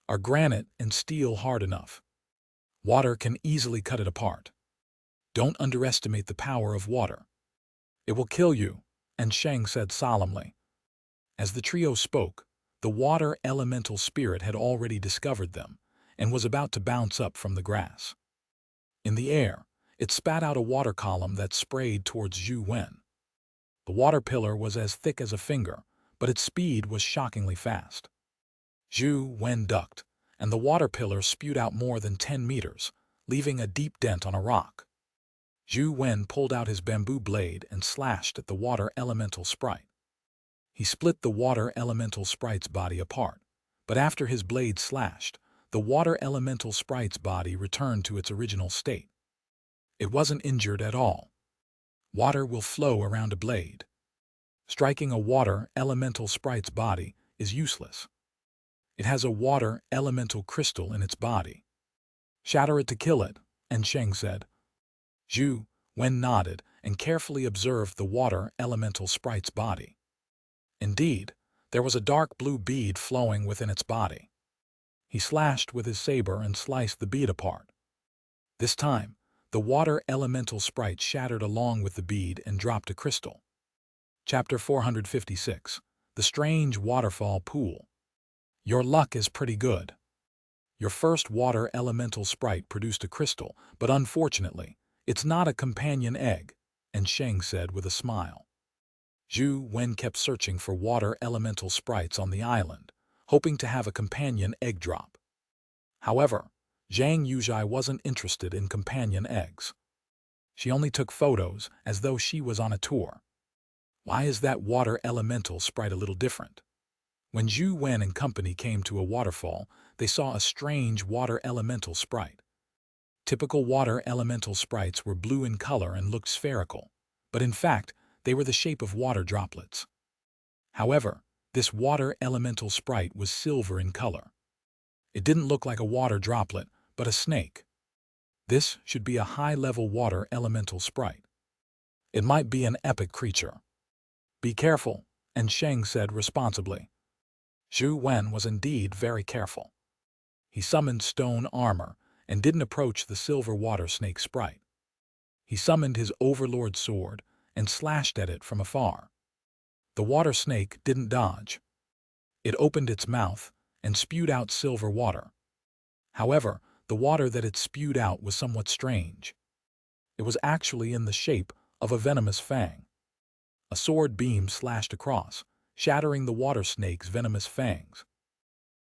A: Are granite and steel hard enough? Water can easily cut it apart. Don't underestimate the power of water. It will kill you, and Sheng said solemnly. As the trio spoke, the water elemental spirit had already discovered them and was about to bounce up from the grass. In the air, it spat out a water column that sprayed towards Zhou Wen. The water pillar was as thick as a finger, but its speed was shockingly fast. Zhou Wen ducked, and the water pillar spewed out more than 10 meters, leaving a deep dent on a rock. Zhou Wen pulled out his bamboo blade and slashed at the water elemental sprite. He split the water elemental sprite's body apart, but after his blade slashed, the water elemental sprite's body returned to its original state. It wasn't injured at all. Water will flow around a blade. Striking a water elemental sprite's body is useless. It has a water elemental crystal in its body. Shatter it to kill it, and Sheng said. Zhou Wen nodded and carefully observed the water elemental sprite's body. Indeed, there was a dark blue bead flowing within its body. He slashed with his saber and sliced the bead apart. This time, the water elemental sprite shattered along with the bead and dropped a crystal. Chapter 456. The Strange Waterfall Pool. Your luck is pretty good. Your first water elemental sprite produced a crystal, but unfortunately, it's not a companion egg, and Sheng said with a smile. Zhou Wen kept searching for water elemental sprites on the island, hoping to have a companion egg drop. However, Zhang Yuzhai wasn't interested in companion eggs. She only took photos as though she was on a tour. Why is that water elemental sprite a little different? When Zhou Wen and company came to a waterfall, they saw a strange water elemental sprite. Typical water elemental sprites were blue in color and looked spherical, but in fact, they were the shape of water droplets. However, this water elemental sprite was silver in color. It didn't look like a water droplet, but a snake. This should be a high-level water elemental sprite. It might be an epic creature. Be careful, and Sheng said responsibly. Zhou Wen was indeed very careful. He summoned stone armor and didn't approach the silver water snake sprite. He summoned his overlord sword and slashed at it from afar. The water snake didn't dodge. It opened its mouth and spewed out silver water. However, the water that it spewed out was somewhat strange. It was actually in the shape of a venomous fang. A sword beam slashed across, shattering the water snake's venomous fangs.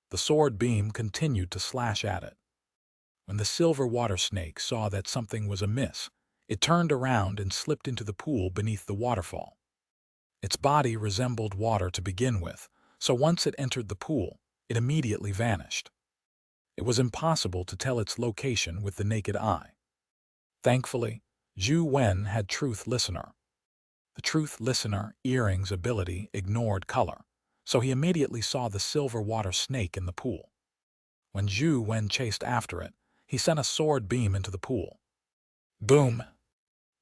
A: The sword beam continued to slash at it. When the silver water snake saw that something was amiss, it turned around and slipped into the pool beneath the waterfall. Its body resembled water to begin with, so once it entered the pool, it immediately vanished. It was impossible to tell its location with the naked eye. Thankfully, Zhou Wen had Truth Listener. The Truth Listener earring's ability ignored color, so he immediately saw the silver water snake in the pool. When Zhou Wen chased after it, he sent a sword beam into the pool. Boom!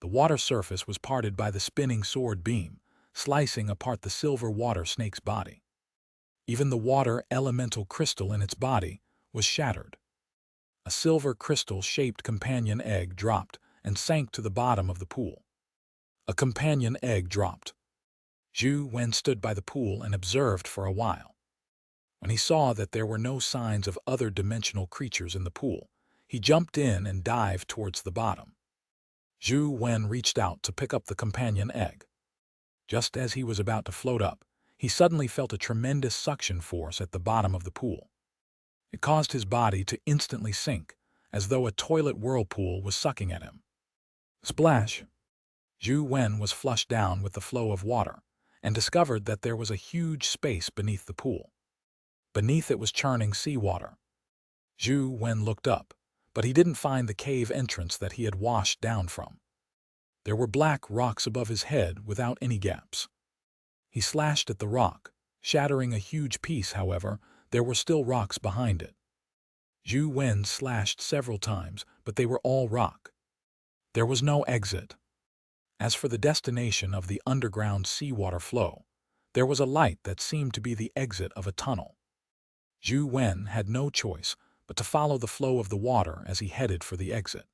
A: The water surface was parted by the spinning sword beam, slicing apart the silver water snake's body. Even the water elemental crystal in its body was shattered. A silver crystal-shaped companion egg dropped and sank to the bottom of the pool. A companion egg dropped. Zhou Wen stood by the pool and observed for a while. When he saw that there were no signs of other dimensional creatures in the pool, he jumped in and dived towards the bottom. Zhou Wen reached out to pick up the companion egg. Just as he was about to float up, he suddenly felt a tremendous suction force at the bottom of the pool. It caused his body to instantly sink, as though a toilet whirlpool was sucking at him. Splash! Zhou Wen was flushed down with the flow of water and discovered that there was a huge space beneath the pool. Beneath it was churning seawater. Zhou Wen looked up, but he didn't find the cave entrance that he had washed down from. There were black rocks above his head without any gaps. He slashed at the rock, shattering a huge piece. However, there were still rocks behind it. Zhou Wen slashed several times, but they were all rock. There was no exit. As for the destination of the underground seawater flow, there was a light that seemed to be the exit of a tunnel. Zhou Wen had no choice but to follow the flow of the water as he headed for the exit.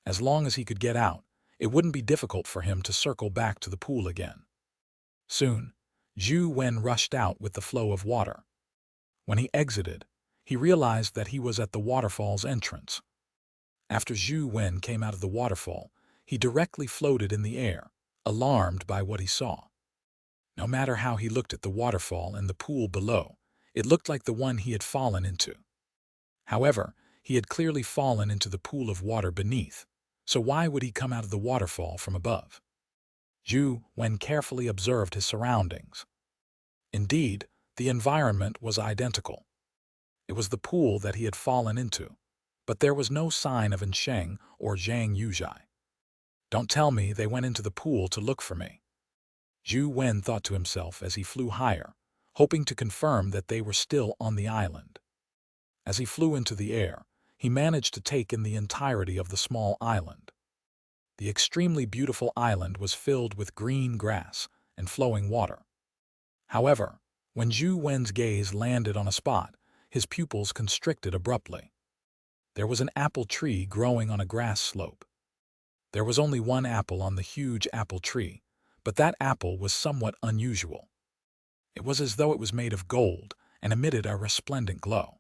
A: As long as he could get out, it wouldn't be difficult for him to circle back to the pool again. Soon, Zhou Wen rushed out with the flow of water. When he exited, he realized that he was at the waterfall's entrance. After Zhou Wen came out of the waterfall, he directly floated in the air, alarmed by what he saw. No matter how he looked at the waterfall and the pool below, it looked like the one he had fallen into. However, he had clearly fallen into the pool of water beneath, so why would he come out of the waterfall from above? Zhou Wen carefully observed his surroundings. Indeed, the environment was identical. It was the pool that he had fallen into, but there was no sign of Sheng or Zhang Yuzhai. Don't tell me they went into the pool to look for me. Zhou Wen thought to himself as he flew higher, hoping to confirm that they were still on the island. As he flew into the air, he managed to take in the entirety of the small island. The extremely beautiful island was filled with green grass and flowing water. However, when Zhou Wen's gaze landed on a spot, his pupils constricted abruptly. There was an apple tree growing on a grass slope. There was only one apple on the huge apple tree, but that apple was somewhat unusual. It was as though it was made of gold and emitted a resplendent glow.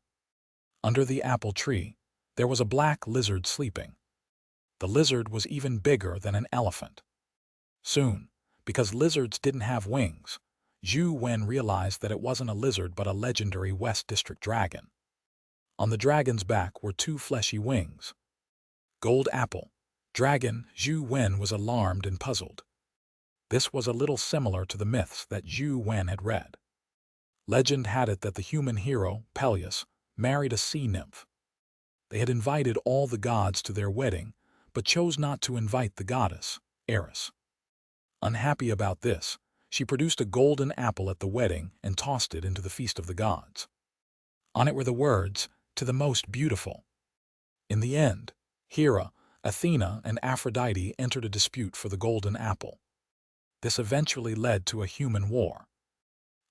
A: Under the apple tree, there was a black lizard sleeping. The lizard was even bigger than an elephant. Soon, because lizards didn't have wings, Zhou Wen realized that it wasn't a lizard but a legendary West District dragon. On the dragon's back were two fleshy wings. Gold apple. Dragon. Zhou Wen was alarmed and puzzled. This was a little similar to the myths that Zhou Wen had read. Legend had it that the human hero, Peleus, married a sea nymph. They had invited all the gods to their wedding, but chose not to invite the goddess, Eris. Unhappy about this, she produced a golden apple at the wedding and tossed it into the feast of the gods. On it were the words, "To the most beautiful." In the end, Hera, Athena, and Aphrodite entered a dispute for the golden apple. This eventually led to a human war.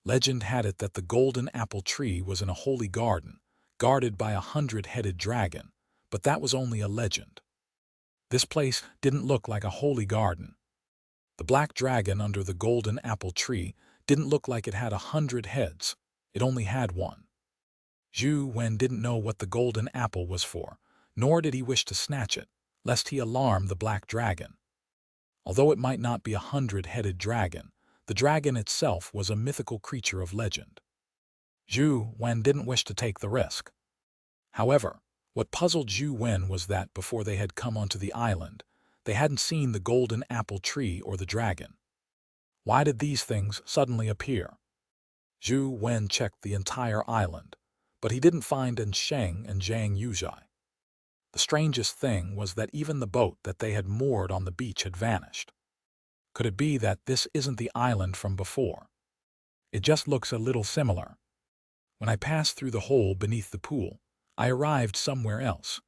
A: Legend had it that the golden apple tree was in a holy garden, guarded by a 100-headed dragon, but that was only a legend. This place didn't look like a holy garden. The black dragon under the golden apple tree didn't look like it had 100 heads, it only had one. Zhou Wen didn't know what the golden apple was for, nor did he wish to snatch it, lest he alarm the black dragon. Although it might not be a 100-headed dragon, the dragon itself was a mythical creature of legend. Zhou Wen didn't wish to take the risk. However, what puzzled Zhou Wen was that before they had come onto the island, they hadn't seen the golden apple tree or the dragon. Why did these things suddenly appear? Zhou Wen checked the entire island, but he didn't find Sheng and Zhang Yuzhai. The strangest thing was that even the boat that they had moored on the beach had vanished. Could it be that this isn't the island from before? It just looks a little similar. When I passed through the hole beneath the pool, I arrived somewhere else.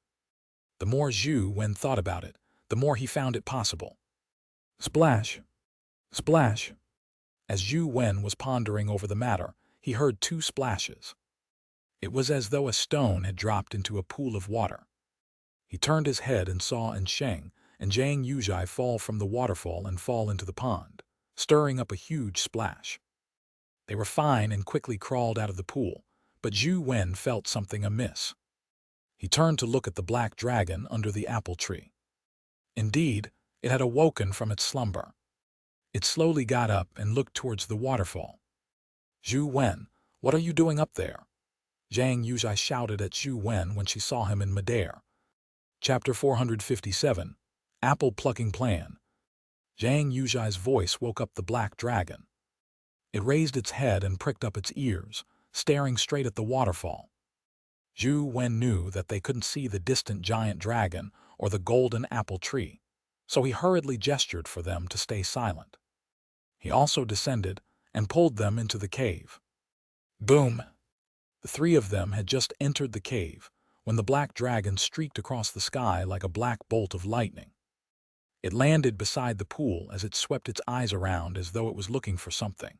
A: The more Zhou Wen thought about it, the more he found it possible. Splash! Splash! As Zhou Wen was pondering over the matter, he heard 2 splashes. It was as though a stone had dropped into a pool of water. He turned his head and saw Sheng and Zhang Yuzhai fall from the waterfall and fall into the pond, stirring up a huge splash. They were fine and quickly crawled out of the pool, but Zhou Wen felt something amiss. He turned to look at the black dragon under the apple tree. Indeed, it had awoken from its slumber. It slowly got up and looked towards the waterfall. Zhou Wen, what are you doing up there? Zhang Yuzhai shouted at Zhou Wen when she saw him in midair. Chapter 457, Apple Plucking Plan. Zhang Yuzhai's voice woke up the black dragon. It raised its head and pricked up its ears, staring straight at the waterfall. Zhou Wen knew that they couldn't see the distant giant dragon or the golden apple tree, so he hurriedly gestured for them to stay silent. He also descended and pulled them into the cave. Boom! The 3 of them had just entered the cave when the black dragon streaked across the sky like a black bolt of lightning. It landed beside the pool as it swept its eyes around as though it was looking for something.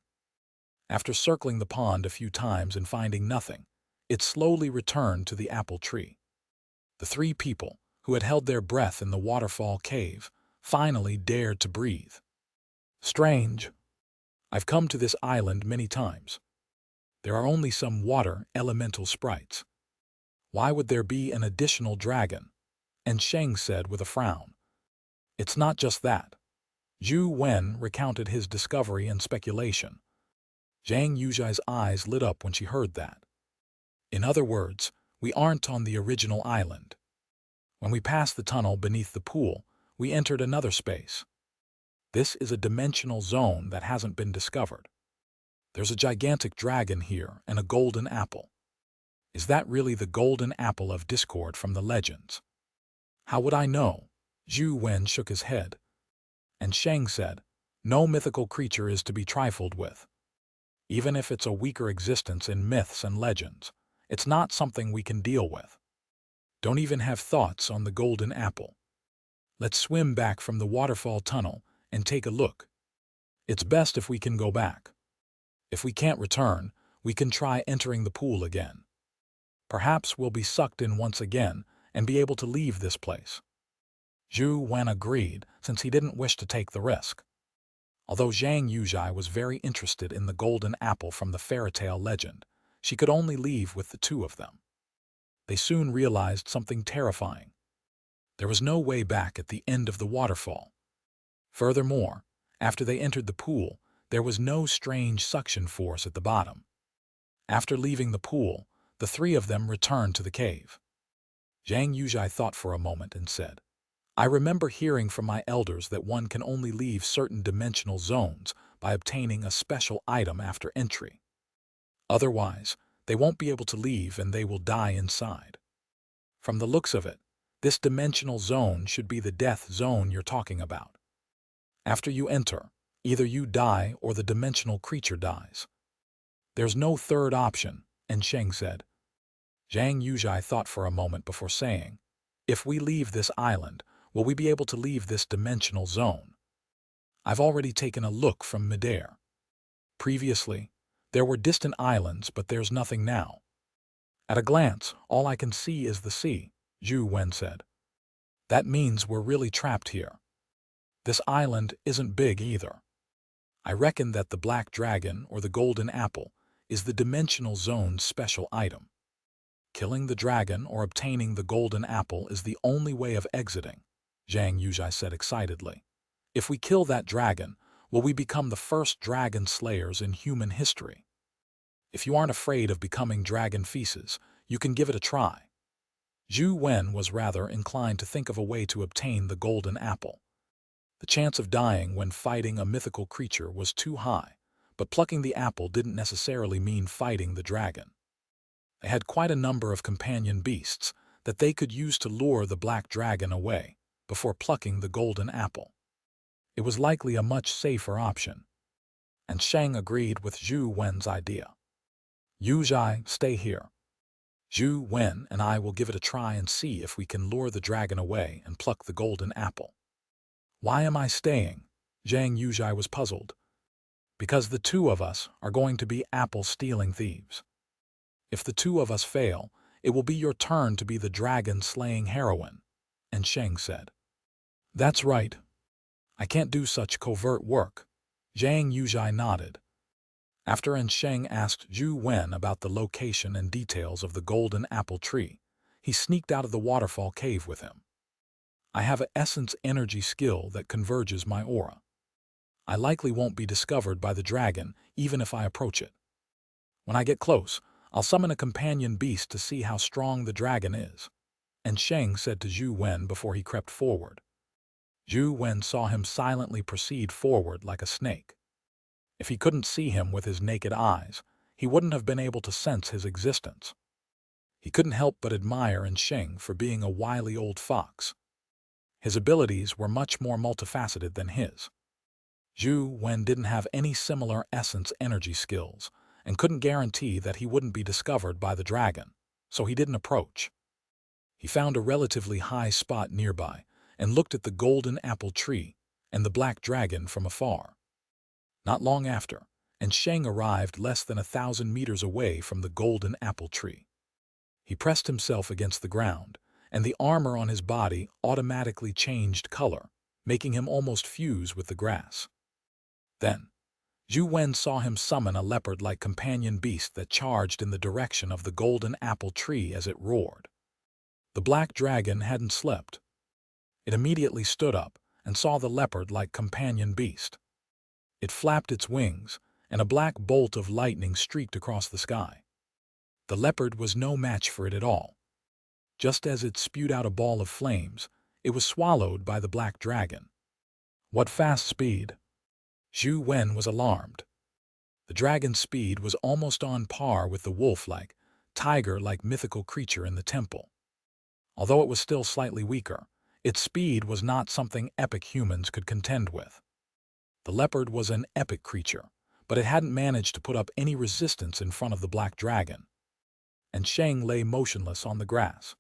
A: After circling the pond a few times and finding nothing, it slowly returned to the apple tree. The 3 people, who had held their breath in the waterfall cave, finally dared to breathe. Strange. I've come to this island many times. There are only some water elemental sprites. Why would there be an additional dragon? Sheng said with a frown. It's not just that. Zhou Wen recounted his discovery and speculation. Zhang Yuzhai's eyes lit up when she heard that. In other words, we aren't on the original island. When we passed the tunnel beneath the pool, we entered another space. This is a dimensional zone that hasn't been discovered. There's a gigantic dragon here and a golden apple. Is that really the golden apple of discord from the legends? How would I know? Zhou Wen shook his head. Sheng said, no mythical creature is to be trifled with. Even if it's a weaker existence in myths and legends, it's not something we can deal with. Don't even have thoughts on the golden apple. Let's swim back from the waterfall tunnel and take a look. It's best if we can go back. If we can't return, we can try entering the pool again. Perhaps we'll be sucked in once again and be able to leave this place. Zhou Wen agreed, since he didn't wish to take the risk. Although Zhang Yuzhai was very interested in the golden apple from the fairy tale legend, she could only leave with the 2 of them. They soon realized something terrifying. There was no way back at the end of the waterfall. Furthermore, after they entered the pool, there was no strange suction force at the bottom. After leaving the pool, the 3 of them returned to the cave. Zhang Yuzhai thought for a moment and said, I remember hearing from my elders that one can only leave certain dimensional zones by obtaining a special item after entry. Otherwise, they won't be able to leave and they will die inside. From the looks of it, this dimensional zone should be the death zone you're talking about. After you enter, either you die or the dimensional creature dies. There's no third option, Sheng said. Zhang Yuzhai thought for a moment before saying, if we leave this island, will we be able to leave this dimensional zone? I've already taken a look from midair. Previously, there were distant islands, but there's nothing now. At a glance, all I can see is the sea, Zhou Wen said. That means we're really trapped here. This island isn't big either. I reckon that the black dragon or the golden apple is the dimensional zone's special item. Killing the dragon or obtaining the golden apple is the only way of exiting, Xianxia said excitedly. If we kill that dragon, will we become the first dragon slayers in human history? If you aren't afraid of becoming dragon feces, you can give it a try. Zhou Wen was rather inclined to think of a way to obtain the golden apple. The chance of dying when fighting a mythical creature was too high, but plucking the apple didn't necessarily mean fighting the dragon. They had quite a number of companion beasts that they could use to lure the black dragon away before plucking the golden apple. It was likely a much safer option, and Sheng agreed with Zhou Wen's idea. "You, Zhai, stay here. Zhou Wen and I will give it a try and see if we can lure the dragon away and pluck the golden apple." "Why am I staying?" Zhang Yuzhai was puzzled. "Because the two of us are going to be apple-stealing thieves. If the two of us fail, it will be your turn to be the dragon-slaying heroine," and Sheng said. "That's right. I can't do such covert work." Zhang Yuzhai nodded. After Sheng asked Zhou Wen about the location and details of the golden apple tree, he sneaked out of the waterfall cave with him. "I have an essence energy skill that converges my aura. I likely won't be discovered by the dragon even if I approach it. When I get close, I'll summon a companion beast to see how strong the dragon is," and Sheng said to Zhou Wen before he crept forward. Zhou Wen saw him silently proceed forward like a snake. If he couldn't see him with his naked eyes, he wouldn't have been able to sense his existence. He couldn't help but admire Sheng for being a wily old fox. His abilities were much more multifaceted than his. Zhou Wen didn't have any similar essence energy skills and couldn't guarantee that he wouldn't be discovered by the dragon, so he didn't approach. He found a relatively high spot nearby and looked at the golden apple tree and the black dragon from afar. Not long after, Sheng arrived less than 1,000 meters away from the golden apple tree. He pressed himself against the ground, and the armor on his body automatically changed color, making him almost fuse with the grass. Then, Zhou Wen saw him summon a leopard-like companion beast that charged in the direction of the golden apple tree as it roared. The black dragon hadn't slept. It immediately stood up and saw the leopard-like companion beast. It flapped its wings, and a black bolt of lightning streaked across the sky. The leopard was no match for it at all. Just as it spewed out a ball of flames, it was swallowed by the black dragon. "What fast speed!" Zhou Wen was alarmed. The dragon's speed was almost on par with the wolf-like, tiger-like mythical creature in the temple. Although it was still slightly weaker, its speed was not something epic humans could contend with. The leopard was an epic creature, but it hadn't managed to put up any resistance in front of the black dragon. Sheng lay motionless on the grass.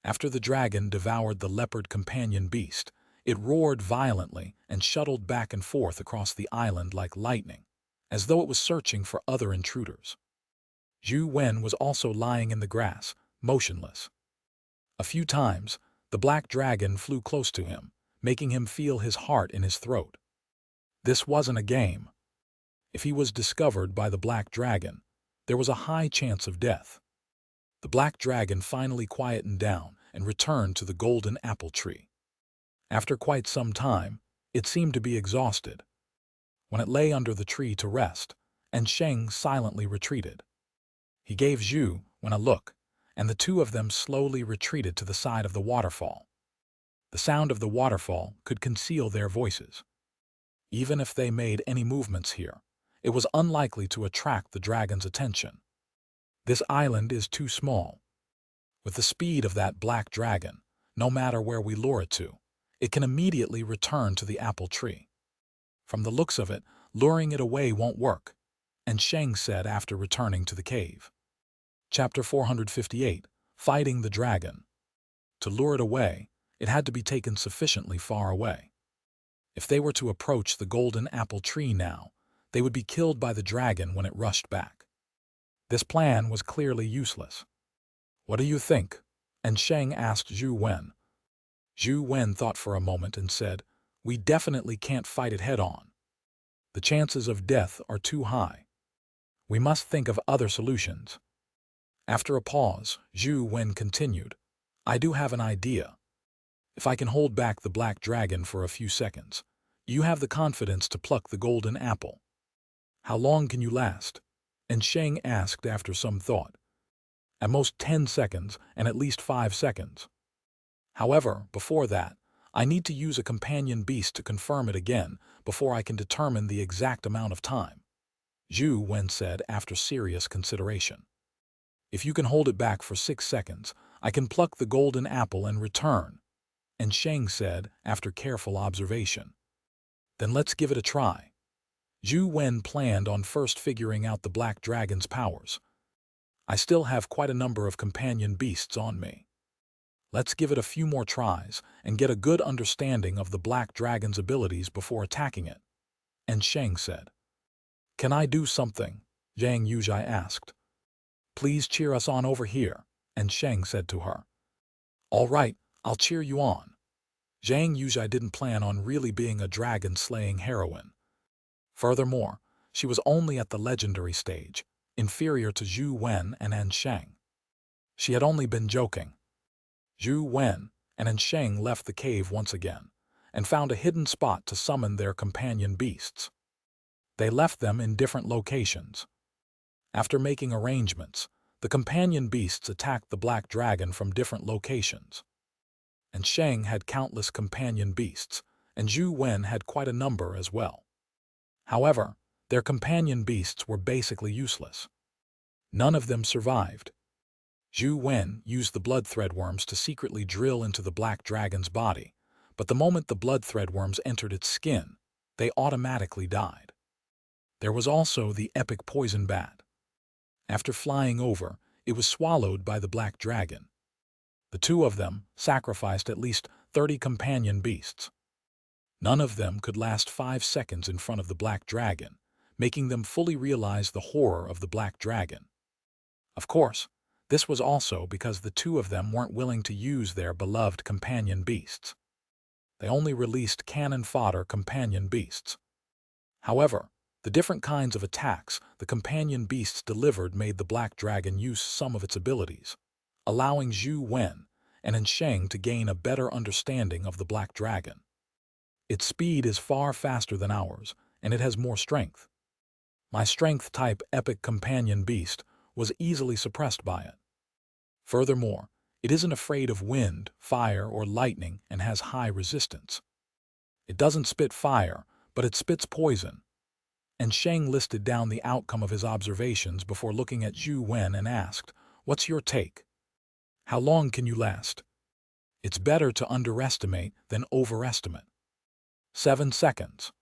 A: After the dragon devoured the leopard companion beast, it roared violently and shuttled back and forth across the island like lightning, as though it was searching for other intruders. Zhou Wen was also lying in the grass, motionless. A few times, the black dragon flew close to him, making him feel his heart in his throat. This wasn't a game. If he was discovered by the black dragon, there was a high chance of death. The black dragon finally quietened down and returned to the golden apple tree. After quite some time, it seemed to be exhausted. When it lay under the tree to rest, Sheng silently retreated. He gave Zhou Wen a look, and the two of them slowly retreated to the side of the waterfall. The sound of the waterfall could conceal their voices. Even if they made any movements here, it was unlikely to attract the dragon's attention. This island is too small. With the speed of that black dragon, no matter where we lure it to, it can immediately return to the apple tree. From the looks of it, luring it away won't work, Sheng said after returning to the cave. Chapter 458, Fighting the Dragon. To lure it away, it had to be taken sufficiently far away. If they were to approach the golden apple tree now, they would be killed by the dragon when it rushed back. This plan was clearly useless. "What do you think?" Sheng asked Zhou Wen. Zhou Wen thought for a moment and said, "We definitely can't fight it head-on. The chances of death are too high. We must think of other solutions." After a pause, Zhou Wen continued, I do have an idea. If I can hold back the black dragon for a few seconds, you have the confidence to pluck the golden apple. How long can you last? And Sheng asked after some thought. At most 10 seconds and at least 5 seconds. However, before that, I need to use a companion beast to confirm it again before I can determine the exact amount of time, Zhou Wen said after serious consideration. If you can hold it back for 6 seconds, I can pluck the golden apple and return, and Sheng said after careful observation. Then let's give it a try. Zhou Wen planned on first figuring out the black dragon's powers. I still have quite a number of companion beasts on me. Let's give it a few more tries and get a good understanding of the black dragon's abilities before attacking it, and Sheng said. Can I do something? Zhang Yuzhai asked. Please cheer us on over here, and Sheng said to her. All right, I'll cheer you on. Zhang Yuzhai didn't plan on really being a dragon-slaying heroine. Furthermore, she was only at the legendary stage, inferior to Zhou Wen and An Sheng. She had only been joking. Zhou Wen and An Sheng left the cave once again and found a hidden spot to summon their companion beasts. They left them in different locations. After making arrangements, the companion beasts attacked the black dragon from different locations. And Sheng had countless companion beasts, and Zhou Wen had quite a number as well. However, their companion beasts were basically useless. None of them survived. Zhou Wen used the blood threadworms to secretly drill into the black dragon's body, but the moment the blood threadworms entered its skin, they automatically died. There was also the epic poison bat. After flying over, it was swallowed by the black dragon. The two of them sacrificed at least 30 companion beasts. None of them could last 5 seconds in front of the black dragon, making them fully realize the horror of the black dragon. Of course, this was also because the two of them weren't willing to use their beloved companion beasts. They only released cannon fodder companion beasts. However, the different kinds of attacks the companion beasts delivered made the black dragon use some of its abilities, allowing Zhou Wen and An Sheng to gain a better understanding of the black dragon. Its speed is far faster than ours, and it has more strength. My strength-type epic companion beast was easily suppressed by it. Furthermore, it isn't afraid of wind, fire, or lightning and has high resistance. It doesn't spit fire, but it spits poison. And Sheng listed down the outcome of his observations before looking at Zhou Wen and asked, What's your take? How long can you last? It's better to underestimate than overestimate. 7 seconds.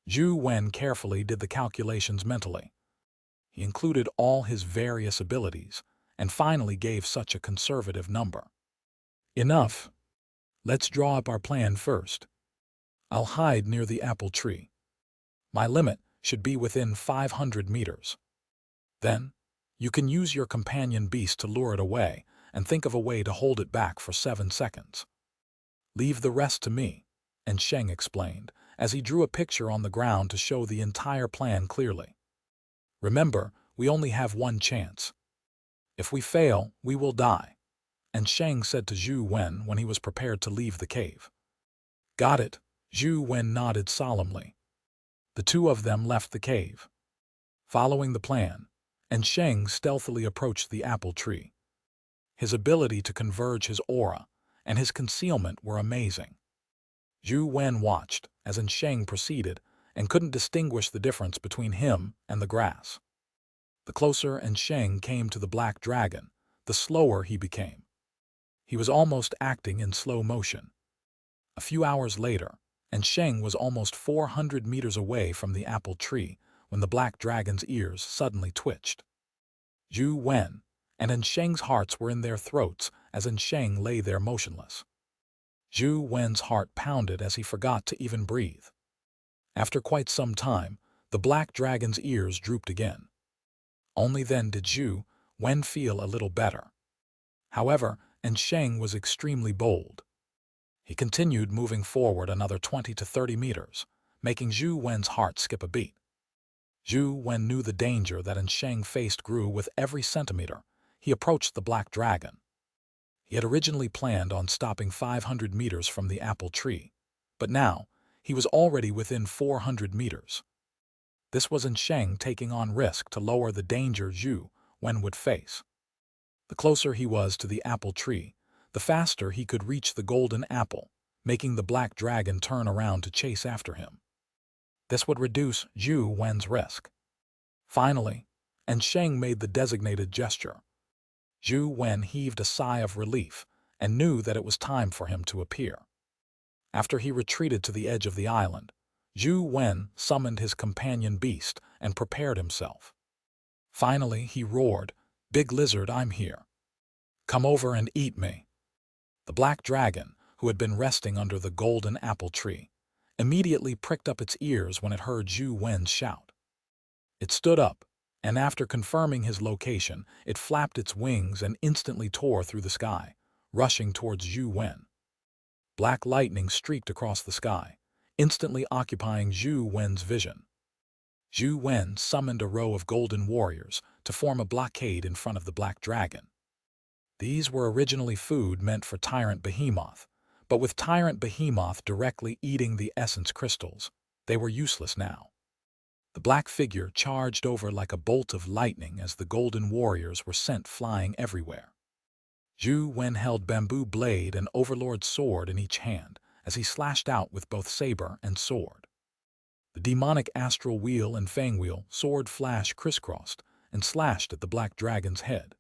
A: Zhou Wen carefully did the calculations mentally. He included all his various abilities, and finally gave such a conservative number. Enough. Let's draw up our plan first. I'll hide near the apple tree. My limit should be within 500 meters. Then, you can use your companion beast to lure it away and think of a way to hold it back for 7 seconds. Leave the rest to me, and Sheng explained, as he drew a picture on the ground to show the entire plan clearly. Remember, we only have one chance. If we fail, we will die, and Sheng said to Zhou Wen when he was prepared to leave the cave. Got it, Zhou Wen nodded solemnly. The two of them left the cave. Following the plan, and Sheng stealthily approached the apple tree. His ability to converge his aura and his concealment were amazing. Zhou Wen watched as An Sheng proceeded and couldn't distinguish the difference between him and the grass. The closer An Sheng came to the black dragon, the slower he became. He was almost acting in slow motion. A few hours later, An Sheng was almost 400 meters away from the apple tree when the black dragon's ears suddenly twitched. Zhou Wen and An Sheng's hearts were in their throats as An Sheng lay there motionless. Zhou Wen's heart pounded as he forgot to even breathe. After quite some time, the black dragon's ears drooped again. Only then did Zhou Wen feel a little better. However, An Sheng was extremely bold. He continued moving forward another 20 to 30 meters, making Zhou Wen's heart skip a beat. Zhou Wen knew the danger that An Sheng faced grew with every centimeter he approached the black dragon. He had originally planned on stopping 500 meters from the apple tree, but now he was already within 400 meters. This was Xianxia taking on risk to lower the danger Zhou Wen would face. The closer he was to the apple tree, the faster he could reach the golden apple, making the black dragon turn around to chase after him. This would reduce Zhou Wen's risk. Finally, Xianxia made the designated gesture. Zhou Wen heaved a sigh of relief and knew that it was time for him to appear. After he retreated to the edge of the island, Zhou Wen summoned his companion beast and prepared himself. Finally, he roared, "Big lizard, I'm here. Come over and eat me." The black dragon, who had been resting under the golden apple tree, immediately pricked up its ears when it heard Zhou Wen's shout. It stood up, and after confirming his location, it flapped its wings and instantly tore through the sky, rushing towards Zhou Wen. Black lightning streaked across the sky, instantly occupying Zhou Wen's vision. Zhou Wen summoned a row of golden warriors to form a blockade in front of the black dragon. These were originally food meant for Tyrant Behemoth, but with Tyrant Behemoth directly eating the essence crystals, they were useless now. The black figure charged over like a bolt of lightning as the golden warriors were sent flying everywhere. Zhou Wen held bamboo blade and Overlord's sword in each hand as he slashed out with both saber and sword. The demonic astral wheel and fang wheel sword flash crisscrossed and slashed at the black dragon's head.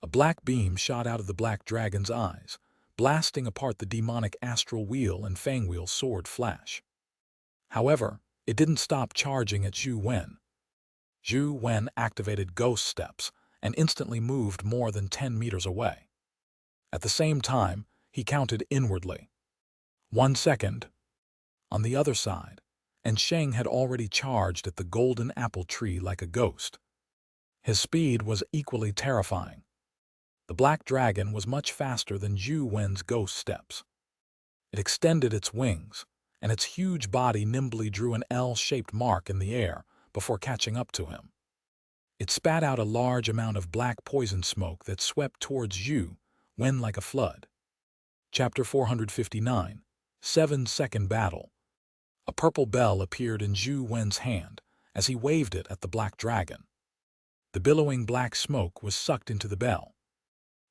A: A black beam shot out of the black dragon's eyes, blasting apart the demonic astral wheel and fang wheel sword flash. However, it didn't stop charging at Zhou Wen. Zhou Wen activated ghost steps and instantly moved more than 10 meters away. At the same time, he counted inwardly. 1 second. On the other side, Xianxia had already charged at the golden apple tree like a ghost. His speed was equally terrifying. The black dragon was much faster than Zhou Wen's ghost steps. It extended its wings, and its huge body nimbly drew an L-shaped mark in the air before catching up to him. It spat out a large amount of black poison smoke that swept towards Zhou Wen like a flood. Chapter 459, 7-Second Battle. A purple bell appeared in Zhou Wen's hand as he waved it at the black dragon. The billowing black smoke was sucked into the bell.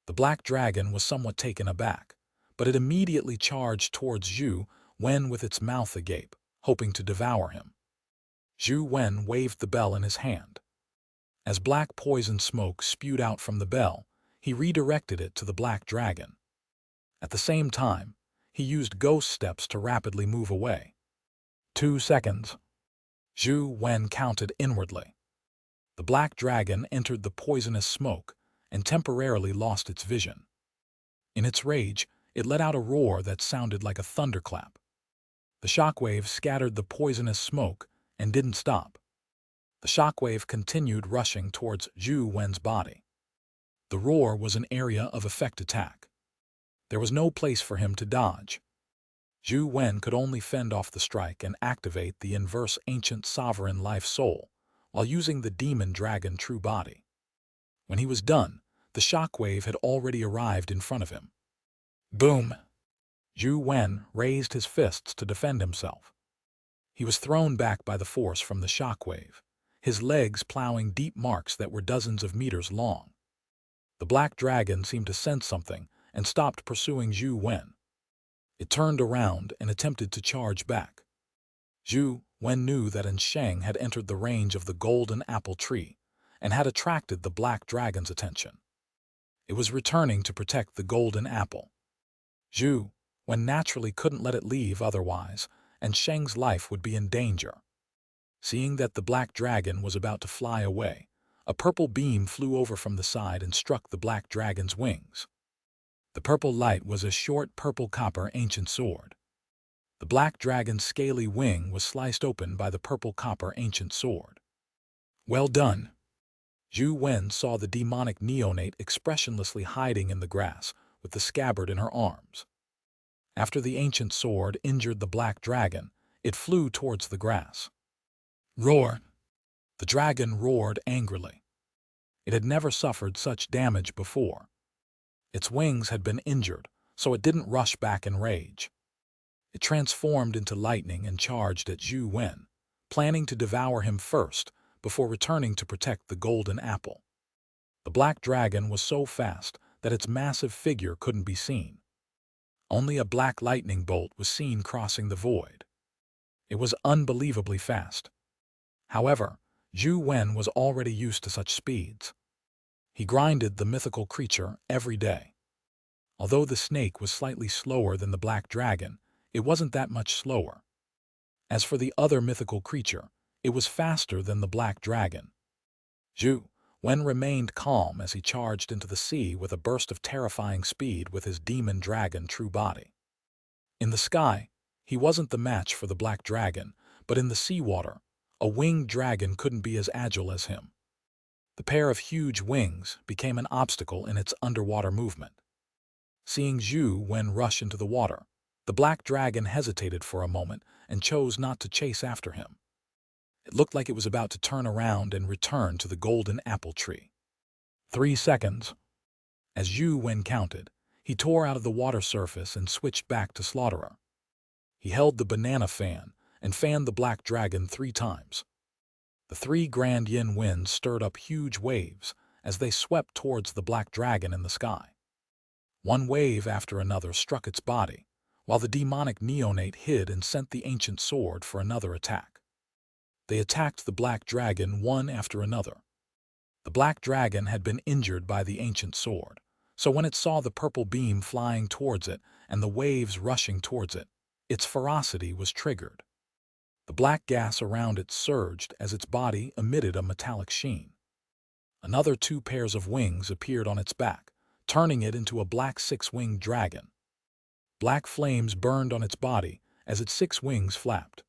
A: The black dragon was somewhat taken aback, but it immediately charged towards Zhou Wen with its mouth agape, hoping to devour him. Zhou Wen waved the bell in his hand. As black poison smoke spewed out from the bell, he redirected it to the black dragon. At the same time, he used ghost steps to rapidly move away. 2 seconds. Zhou Wen counted inwardly. The black dragon entered the poisonous smoke and temporarily lost its vision. In its rage, it let out a roar that sounded like a thunderclap. The shockwave scattered the poisonous smoke and didn't stop. The shockwave continued rushing towards Zhou Wen's body. The roar was an area of effect attack. There was no place for him to dodge. Zhou Wen could only fend off the strike and activate the inverse ancient sovereign life soul while using the demon dragon true body. When he was done, the shockwave had already arrived in front of him. Boom! Zhou Wen raised his fists to defend himself. He was thrown back by the force from the shockwave, his legs plowing deep marks that were dozens of meters long. The black dragon seemed to sense something and stopped pursuing Zhou Wen. It turned around and attempted to charge back. Zhou Wen knew that Xianxia had entered the range of the golden apple tree and had attracted the black dragon's attention. It was returning to protect the golden apple. Zhou Wen naturally couldn't let it leave otherwise, and Xianxia's life would be in danger. Seeing that the black dragon was about to fly away, a purple beam flew over from the side and struck the black dragon's wings. The purple light was a short purple copper ancient sword. The black dragon's scaly wing was sliced open by the purple copper ancient sword. Well done! Zhou Wen saw the demonic neonate expressionlessly hiding in the grass with the scabbard in her arms. After the ancient sword injured the black dragon, it flew towards the grass. Roar! The dragon roared angrily. It had never suffered such damage before. Its wings had been injured, so it didn't rush back in rage. It transformed into lightning and charged at Zhou Wen, planning to devour him first before returning to protect the golden apple. The black dragon was so fast that its massive figure couldn't be seen. Only a black lightning bolt was seen crossing the void. It was unbelievably fast. However, Zhou Wen was already used to such speeds. He grinded the mythical creature every day. Although the snake was slightly slower than the black dragon, it wasn't that much slower. As for the other mythical creature, it was faster than the black dragon. Zhou Wen remained calm as he charged into the sea with a burst of terrifying speed with his demon dragon true body. In the sky, he wasn't the match for the black dragon, but in the seawater, a winged dragon couldn't be as agile as him. The pair of huge wings became an obstacle in its underwater movement. Seeing Zhou Wen rush into the water, the black dragon hesitated for a moment and chose not to chase after him. It looked like it was about to turn around and return to the golden apple tree. 3 seconds. As Zhou Wen counted, he tore out of the water surface and switched back to Slaughterer. He held the banana fan and fanned the black dragon 3 times. The 3 grand yin winds stirred up huge waves as they swept towards the black dragon in the sky. One wave after another struck its body, while the demonic neonate hid and sent the ancient sword for another attack. They attacked the black dragon one after another. The black dragon had been injured by the ancient sword, so when it saw the purple beam flying towards it and the waves rushing towards it, its ferocity was triggered. The black gas around it surged as its body emitted a metallic sheen. Another 2 pairs of wings appeared on its back, turning it into a black 6-winged dragon. Black flames burned on its body as its 6 wings flapped.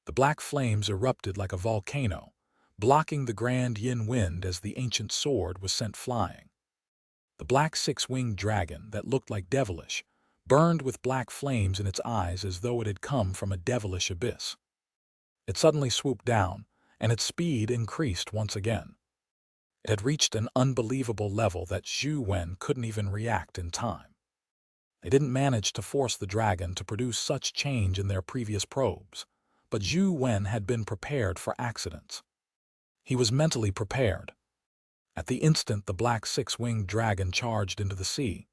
A: The black flames erupted like a volcano, blocking the grand yin wind as the ancient sword was sent flying. The black 6-winged dragon that looked like devilish burned with black flames in its eyes as though it had come from a devilish abyss. It suddenly swooped down, and its speed increased once again. It had reached an unbelievable level that Zhou Wen couldn't even react in time. They didn't manage to force the dragon to produce such change in their previous probes, but Zhou Wen had been prepared for accidents. He was mentally prepared. At the instant the black 6-winged dragon charged into the sea,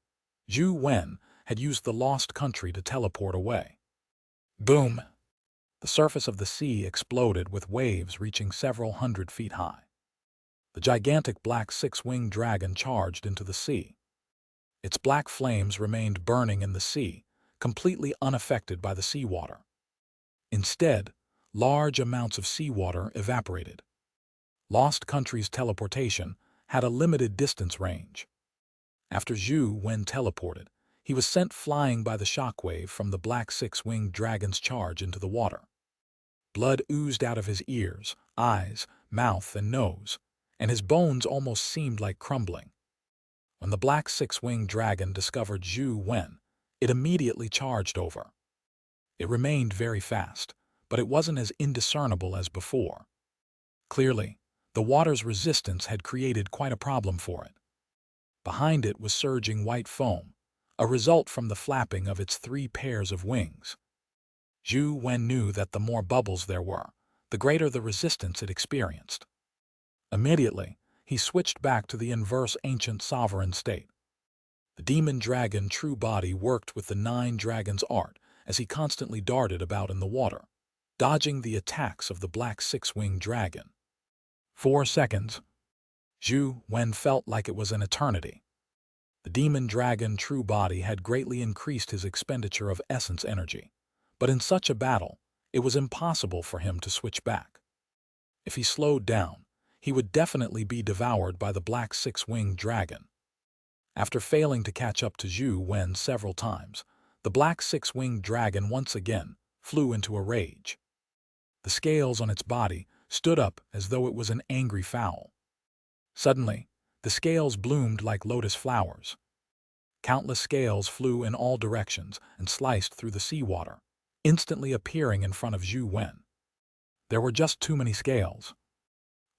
A: Zhou Wen had used the lost country to teleport away. Boom! The surface of the sea exploded with waves reaching several hundred feet high. The gigantic black 6-winged dragon charged into the sea. Its black flames remained burning in the sea, completely unaffected by the seawater. Instead, large amounts of seawater evaporated. Lost Country's teleportation had a limited distance range. After Zhou Wen teleported, he was sent flying by the shockwave from the black 6-winged dragon's charge into the water. Blood oozed out of his ears, eyes, mouth, and nose, and his bones almost seemed like crumbling. When the black 6-winged dragon discovered Zhou Wen, it immediately charged over. It remained very fast, but it wasn't as indiscernible as before. Clearly, the water's resistance had created quite a problem for it. Behind it was surging white foam, a result from the flapping of its 3 pairs of wings. Zhou Wen knew that the more bubbles there were, the greater the resistance it experienced. Immediately, he switched back to the inverse ancient sovereign state. The demon dragon true body worked with the 9 dragons art as he constantly darted about in the water, dodging the attacks of the black 6-winged dragon. 4 seconds. Zhou Wen felt like it was an eternity. The demon dragon true body had greatly increased his expenditure of essence energy, but in such a battle, it was impossible for him to switch back. If he slowed down, he would definitely be devoured by the black 6-winged dragon. After failing to catch up to Zhou Wen several times, the black 6-winged dragon once again flew into a rage. The scales on its body stood up as though it was an angry fowl. Suddenly, the scales bloomed like lotus flowers. Countless scales flew in all directions and sliced through the seawater, instantly appearing in front of Zhou Wen. There were just too many scales.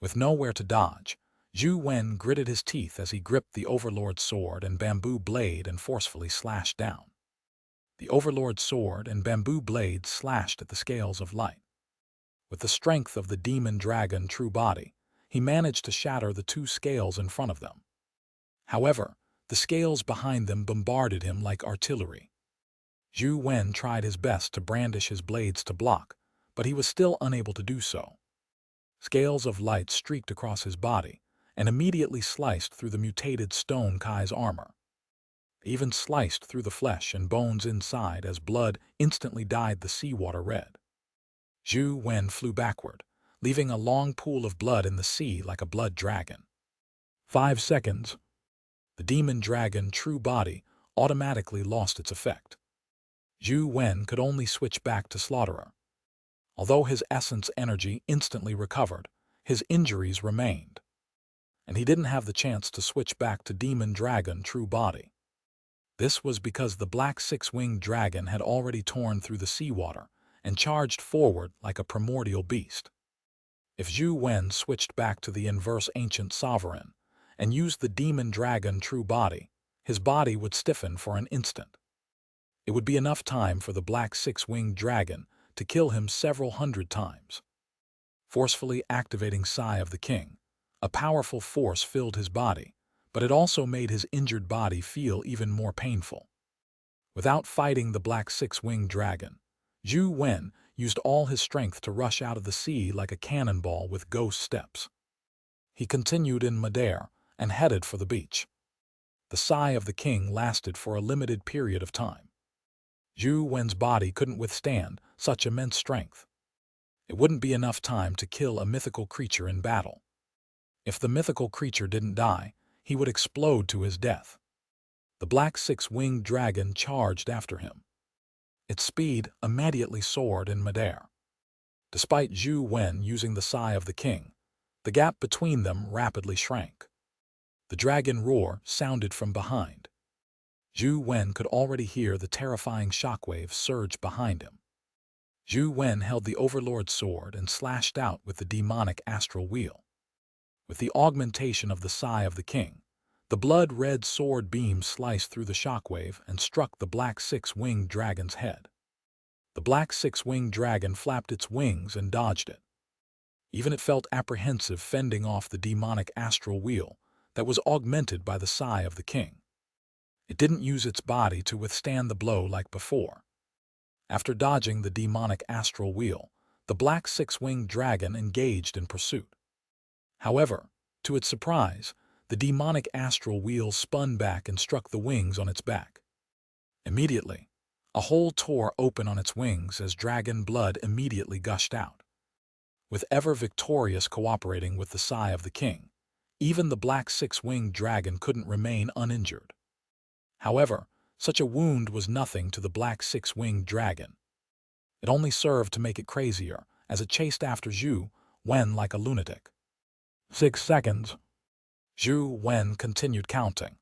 A: With nowhere to dodge, Zhou Wen gritted his teeth as he gripped the Overlord's sword and bamboo blade and forcefully slashed down. The Overlord's sword and bamboo blade slashed at the scales of light. With the strength of the demon dragon true body, he managed to shatter the two scales in front of them. However, the scales behind them bombarded him like artillery. Zhou Wen tried his best to brandish his blades to block, but he was still unable to do so. Scales of light streaked across his body and immediately sliced through the mutated stone Kai's armor. They even sliced through the flesh and bones inside as blood instantly dyed the seawater red. Zhou Wen flew backward, leaving a long pool of blood in the sea like a blood dragon. 5 seconds. The demon dragon true body automatically lost its effect. Zhou Wen could only switch back to Slaughterer. Although his essence energy instantly recovered, his injuries remained, and he didn't have the chance to switch back to demon dragon true body. This was because the black six-winged dragon had already torn through the seawater and charged forward like a primordial beast. If Zhou Wen switched back to the inverse ancient sovereign and used the demon dragon true body, his body would stiffen for an instant. It would be enough time for the black six-winged dragon to kill him several hundred times. Forcefully activating Sigh of the King, a powerful force filled his body, but it also made his injured body feel even more painful. Without fighting the black six-winged dragon, Zhou Wen used all his strength to rush out of the sea like a cannonball with ghost steps. He continued in midair and headed for the beach. The Sigh of the King lasted for a limited period of time. Zhou Wen's body couldn't withstand such immense strength. It wouldn't be enough time to kill a mythical creature in battle. If the mythical creature didn't die, he would explode to his death. The black six-winged dragon charged after him. Its speed immediately soared in midair. Despite Zhou Wen using the Sigh of the King, the gap between them rapidly shrank. The dragon roar sounded from behind. Zhou Wen could already hear the terrifying shockwave surge behind him. Zhou Wen held the Overlord's sword and slashed out with the demonic astral wheel. With the augmentation of the Sigh of the King, the blood-red sword beam sliced through the shockwave and struck the black six-winged dragon's head. The black six-winged dragon flapped its wings and dodged it. Even it felt apprehensive fending off the demonic astral wheel that was augmented by the Sigh of the King. It didn't use its body to withstand the blow like before. After dodging the demonic astral wheel, the black six-winged dragon engaged in pursuit. However, to its surprise, the demonic astral wheel spun back and struck the wings on its back. Immediately, a hole tore open on its wings as dragon blood immediately gushed out. With ever victorious cooperating with the Sigh of the King, even the black six-winged dragon couldn't remain uninjured. However, such a wound was nothing to the black six-winged dragon. It only served to make it crazier as it chased after Zhou Wen like a lunatic. 6 seconds. Zhou Wen continued counting.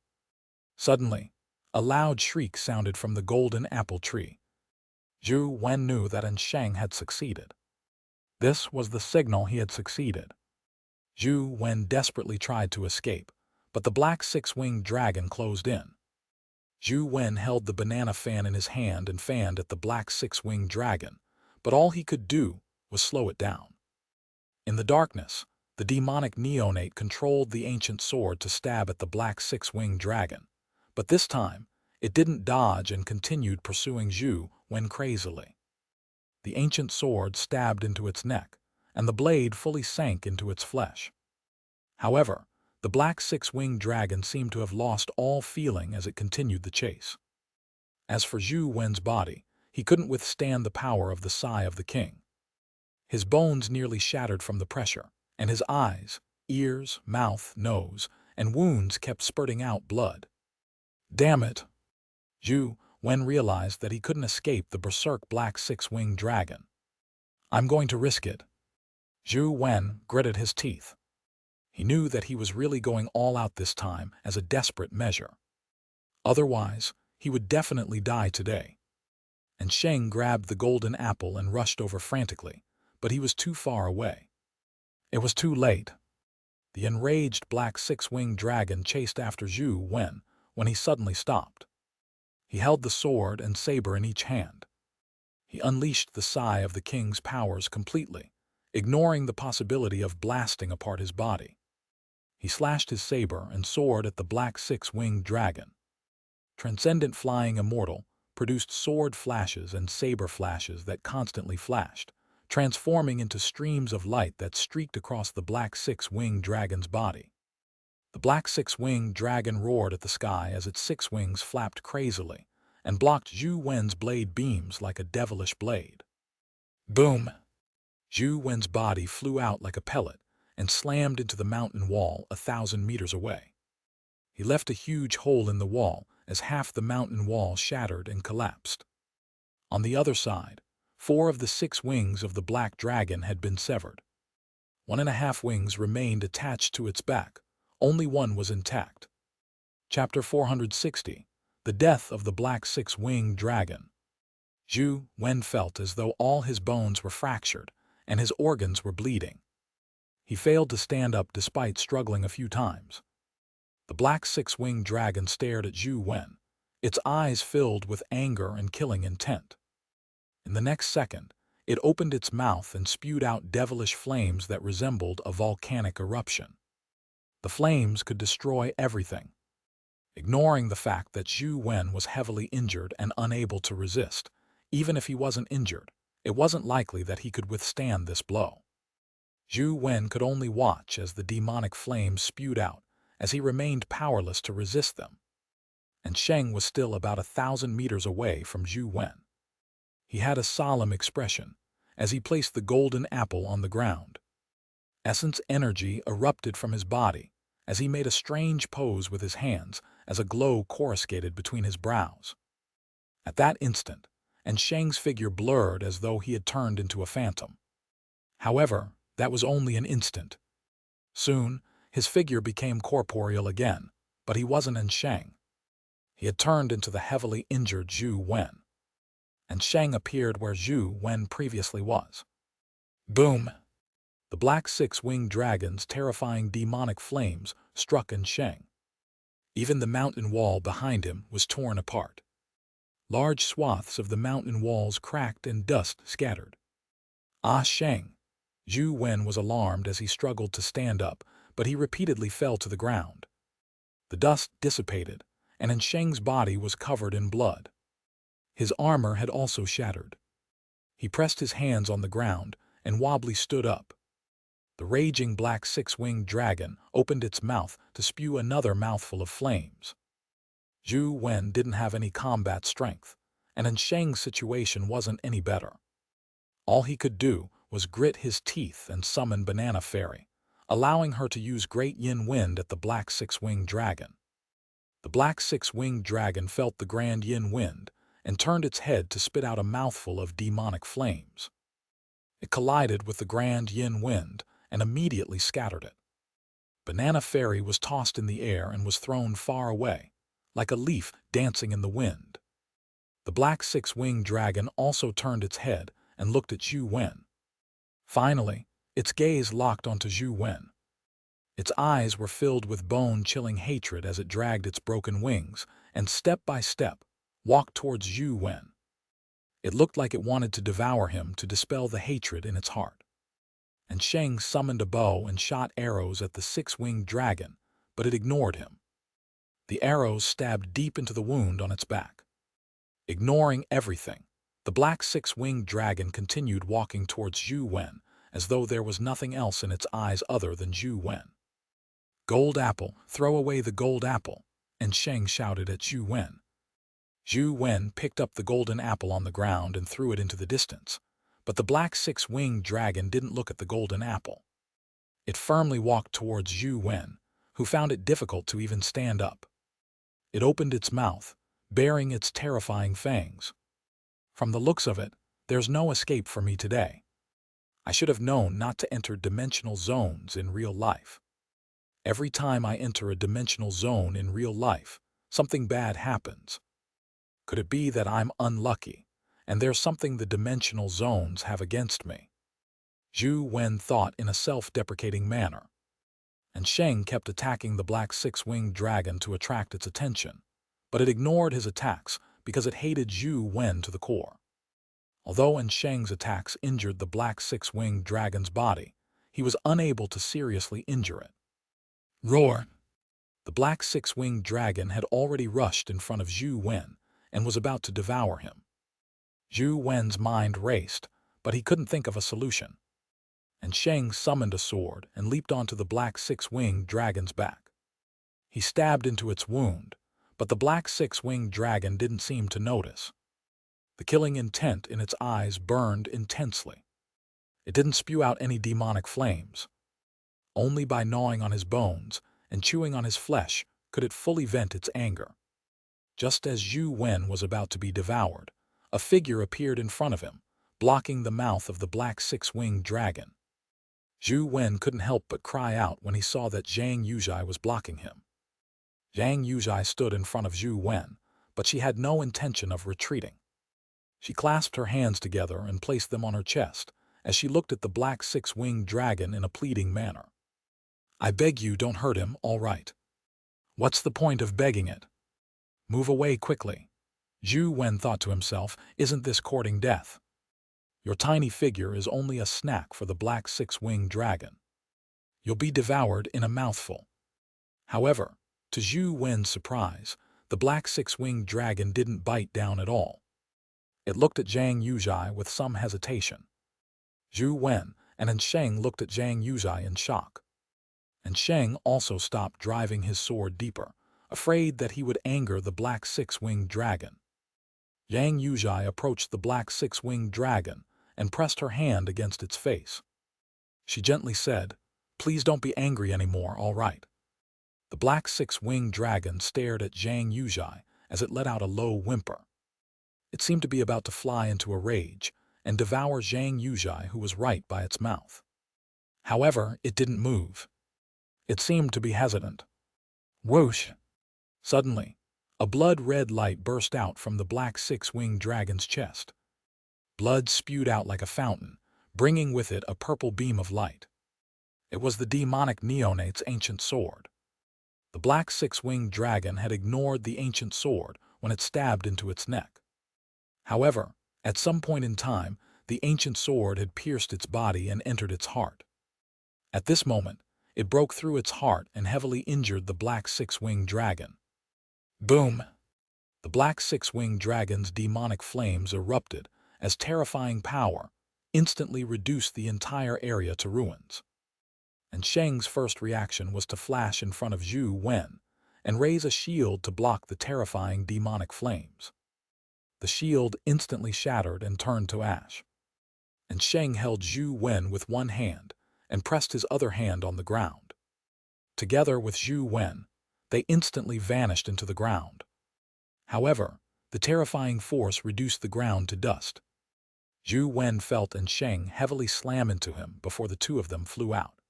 A: Suddenly, a loud shriek sounded from the golden apple tree. Zhou Wen knew that Xianxia had succeeded. This was the signal he had succeeded. Zhou Wen desperately tried to escape, but the black six-winged dragon closed in. Zhou Wen held the banana fan in his hand and fanned at the black six-winged dragon, but all he could do was slow it down. In the darkness, the demonic neonate controlled the ancient sword to stab at the black six-winged dragon, but this time, it didn't dodge and continued pursuing Zhou Wen crazily. The ancient sword stabbed into its neck, and the blade fully sank into its flesh. However, the black six-winged dragon seemed to have lost all feeling as it continued the chase. As for Zhou Wen's body, he couldn't withstand the power of the Sigh of the King. His bones nearly shattered from the pressure, and his eyes, ears, mouth, nose, and wounds kept spurting out blood. Damn it! Zhou Wen realized that he couldn't escape the berserk black six-winged dragon. I'm going to risk it. Zhou Wen gritted his teeth. He knew that he was really going all out this time as a desperate measure. Otherwise, he would definitely die today. And Sheng grabbed the golden apple and rushed over frantically, but he was too far away. It was too late. The enraged black six-winged dragon chased after Zhou Wen when he suddenly stopped. He held the sword and saber in each hand. He unleashed the sigh of the king's powers completely, ignoring the possibility of blasting apart his body. He slashed his saber and sword at the black six-winged dragon. Transcendent Flying Immortal produced sword flashes and saber flashes that constantly flashed, transforming into streams of light that streaked across the black six-winged dragon's body. The black six-winged dragon roared at the sky as its six wings flapped crazily and blocked Zhou Wen's blade beams like a devilish blade. Boom! Zhou Wen's body flew out like a pellet and slammed into the mountain wall 1,000 meters away. He left a huge hole in the wall as half the mountain wall shattered and collapsed. On the other side, 4 of the 6 wings of the black dragon had been severed. 1.5 wings remained attached to its back. Only one was intact. Chapter 460. The Death of the Black Six-Winged Dragon. Zhou Wen felt as though all his bones were fractured and his organs were bleeding. He failed to stand up despite struggling a few times. The black six-winged dragon stared at Zhou Wen, its eyes filled with anger and killing intent. In the next second, it opened its mouth and spewed out devilish flames that resembled a volcanic eruption. The flames could destroy everything. Ignoring the fact that Zhou Wen was heavily injured and unable to resist, even if he wasn't injured, it wasn't likely that he could withstand this blow. Zhou Wen could only watch as the demonic flames spewed out, as he remained powerless to resist them. And Sheng was still about 1,000 meters away from Zhou Wen. He had a solemn expression as he placed the golden apple on the ground. Essence energy erupted from his body as he made a strange pose with his hands as a glow coruscated between his brows. At that instant, and Sheng's figure blurred as though he had turned into a phantom. However, that was only an instant. Soon, his figure became corporeal again, but he wasn't in Sheng. He had turned into the heavily injured Zhou Wen. And Sheng appeared where Zhou Wen previously was. Boom! The black six-winged dragon's terrifying demonic flames struck in Sheng. Even the mountain wall behind him was torn apart. Large swaths of the mountain walls cracked and dust scattered. Ah, Sheng! Zhou Wen was alarmed as he struggled to stand up, but he repeatedly fell to the ground. The dust dissipated, and Sheng's body was covered in blood. His armor had also shattered. He pressed his hands on the ground and wobbly stood up. The raging black six-winged dragon opened its mouth to spew another mouthful of flames. Zhou Wen didn't have any combat strength, and Sheng's situation wasn't any better. All he could do was grit his teeth and summon Banana Fairy, allowing her to use Great Yin Wind at the black six-winged dragon. The black six-winged dragon felt the grand Yin Wind and turned its head to spit out a mouthful of demonic flames. It collided with the grand Yin Wind and immediately scattered it. Banana Fairy was tossed in the air and was thrown far away, like a leaf dancing in the wind. The black six-winged dragon also turned its head and looked at Zhou Wen. Finally, its gaze locked onto Zhou Wen. Its eyes were filled with bone-chilling hatred as it dragged its broken wings and, step by step, walked towards Zhou Wen. It looked like it wanted to devour him to dispel the hatred in its heart. And Sheng summoned a bow and shot arrows at the six-winged dragon, but it ignored him. The arrows stabbed deep into the wound on its back. Ignoring everything, the black six-winged dragon continued walking towards Zhou Wen as though there was nothing else in its eyes other than Zhou Wen. Gold apple, throw away the gold apple, and Sheng shouted at Zhou Wen. Zhou Wen picked up the golden apple on the ground and threw it into the distance, but the black six-winged dragon didn't look at the golden apple. It firmly walked towards Zhou Wen, who found it difficult to even stand up. It opened its mouth, baring its terrifying fangs. From the looks of it, there's no escape for me today. I should have known not to enter dimensional zones in real life. Every time I enter a dimensional zone in real life, something bad happens. Could it be that I'm unlucky, and there's something the dimensional zones have against me? Zhou Wen thought in a self-deprecating manner. and Sheng kept attacking the black six-winged dragon to attract its attention, but it ignored his attacks because it hated Zhou Wen to the core. Although Sheng's attacks injured the black six-winged dragon's body, he was unable to seriously injure it. Roar! The black six-winged dragon had already rushed in front of Zhou Wen and was about to devour him. Zhou Wen's mind raced, but he couldn't think of a solution. And Sheng summoned a sword and leaped onto the black six-winged dragon's back. He stabbed into its wound, but the black six-winged dragon didn't seem to notice. The killing intent in its eyes burned intensely. It didn't spew out any demonic flames. Only by gnawing on his bones and chewing on his flesh could it fully vent its anger. Just as Zhou Wen was about to be devoured, a figure appeared in front of him, blocking the mouth of the black six-winged dragon. Zhou Wen couldn't help but cry out when he saw that Zhang Yuzhai was blocking him. Zhang Yuzhai stood in front of Zhou Wen, but she had no intention of retreating. She clasped her hands together and placed them on her chest as she looked at the black six-winged dragon in a pleading manner. "I beg you, don't hurt him, all right? What's the point of begging it? Move away quickly." Zhou Wen thought to himself, "Isn't this courting death? Your tiny figure is only a snack for the black six-winged dragon. You'll be devoured in a mouthful." However, to Zhou Wen's surprise, the black six-winged dragon didn't bite down at all. It looked at Zhang Yuzhai with some hesitation. Zhou Wen and Sheng looked at Zhang Yuzhai in shock. And Sheng also stopped driving his sword deeper, afraid that he would anger the black six-winged dragon. Zhang Yuzhai approached the black six-winged dragon and pressed her hand against its face. She gently said, "Please don't be angry anymore, all right?" The black six-winged dragon stared at Zhang Yuzhai as it let out a low whimper. It seemed to be about to fly into a rage and devour Zhang Yuzhai, who was right by its mouth. However, it didn't move. It seemed to be hesitant. Whoosh! Suddenly, a blood-red light burst out from the black six-winged dragon's chest. Blood spewed out like a fountain, bringing with it a purple beam of light. It was the demonic neonate's ancient sword. The black six-winged dragon had ignored the ancient sword when it stabbed into its neck. However, at some point in time, the ancient sword had pierced its body and entered its heart. At this moment, it broke through its heart and heavily injured the black six-winged dragon. Boom! The black six-winged dragon's demonic flames erupted as terrifying power instantly reduced the entire area to ruins. And Sheng's first reaction was to flash in front of Zhou Wen and raise a shield to block the terrifying demonic flames. The shield instantly shattered and turned to ash. And Sheng held Zhou Wen with one hand and pressed his other hand on the ground. Together with Zhou Wen, they instantly vanished into the ground. However, the terrifying force reduced the ground to dust. Zhou Wen felt Sheng heavily slam into him before the two of them flew out.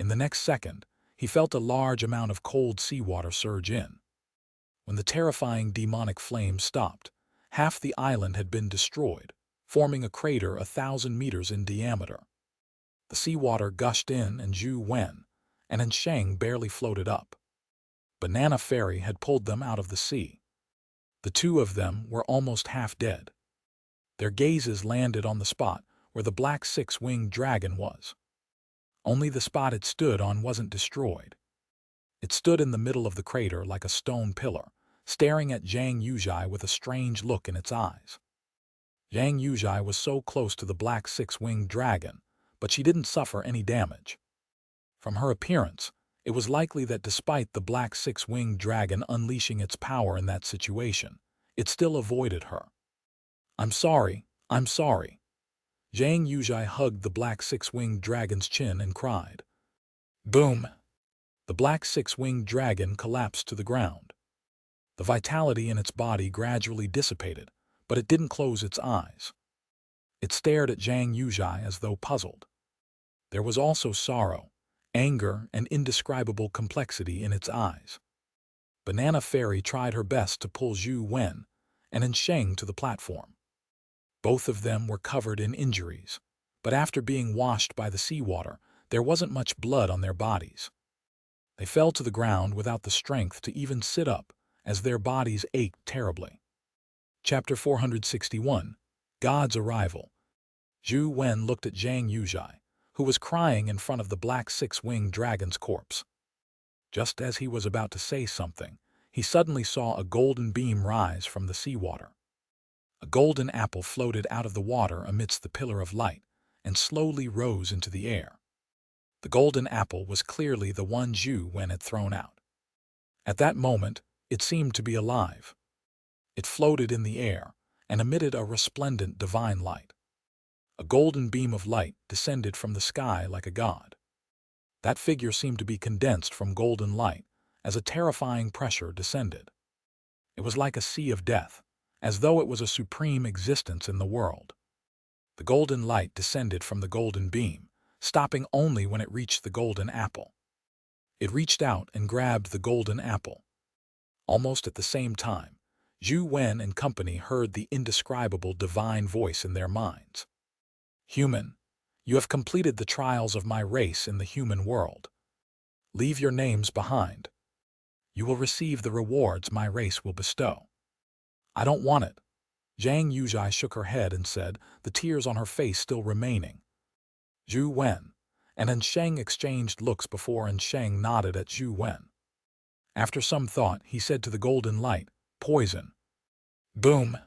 A: In the next second, he felt a large amount of cold seawater surge in. When the terrifying demonic flames stopped, half the island had been destroyed, forming a crater 1,000 meters in diameter. The seawater gushed in and Zhou Wen and Sheng barely floated up. Banana Fairy had pulled them out of the sea. The two of them were almost half dead. Their gazes landed on the spot where the black six-winged dragon was. Only the spot it stood on wasn't destroyed. It stood in the middle of the crater like a stone pillar, staring at Zhang Yuzhai with a strange look in its eyes. Zhang Yuzhai was so close to the black six-winged dragon, but she didn't suffer any damage. From her appearance, it was likely that despite the black six-winged dragon unleashing its power in that situation, it still avoided her. I'm sorry. Zhang Yuzhai hugged the black six-winged dragon's chin and cried. Boom! The black six-winged dragon collapsed to the ground. The vitality in its body gradually dissipated, but it didn't close its eyes. It stared at Zhang Yuzhai as though puzzled. There was also sorrow, anger, and indescribable complexity in its eyes. Banana Fairy tried her best to pull Zhou Wen and Sheng to the platform. Both of them were covered in injuries, but after being washed by the seawater, there wasn't much blood on their bodies. They fell to the ground without the strength to even sit up, as their bodies ached terribly. Chapter 461. God's Arrival. Zhou Wen looked at Zhang Yuzhai, who was crying in front of the black six-winged dragon's corpse. Just as he was about to say something, he suddenly saw a golden beam rise from the seawater. A golden apple floated out of the water amidst the pillar of light and slowly rose into the air. The golden apple was clearly the one Zhou Wen had thrown out. At that moment, it seemed to be alive. It floated in the air and emitted a resplendent divine light. A golden beam of light descended from the sky like a god. That figure seemed to be condensed from golden light as a terrifying pressure descended. It was like a sea of death, as though it was a supreme existence in the world. The golden light descended from the golden beam, stopping only when it reached the golden apple. It reached out and grabbed the golden apple. Almost at the same time, Zhou Wen and company heard the indescribable divine voice in their minds. "Human, you have completed the trials of my race in the human world. Leave your names behind. You will receive the rewards my race will bestow." "I don't want it." Zhang Yuzhai shook her head and said, the tears on her face still remaining. Zhou Wen and Ansheng exchanged looks before Ansheng nodded at Zhou Wen. After some thought, he said to the golden light, "Poison." Boom!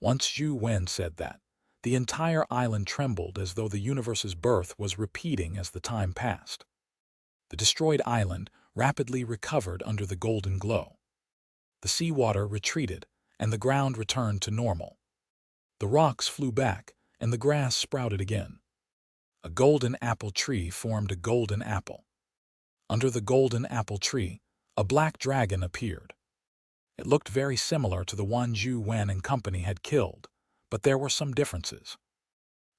A: Once Zhou Wen said that, the entire island trembled as though the universe's birth was repeating as the time passed. The destroyed island rapidly recovered under the golden glow. The seawater retreated, and the ground returned to normal. The rocks flew back, and the grass sprouted again. A golden apple tree formed a golden apple. Under the golden apple tree, a black dragon appeared. It looked very similar to the one Zhou Wen and company had killed, but there were some differences.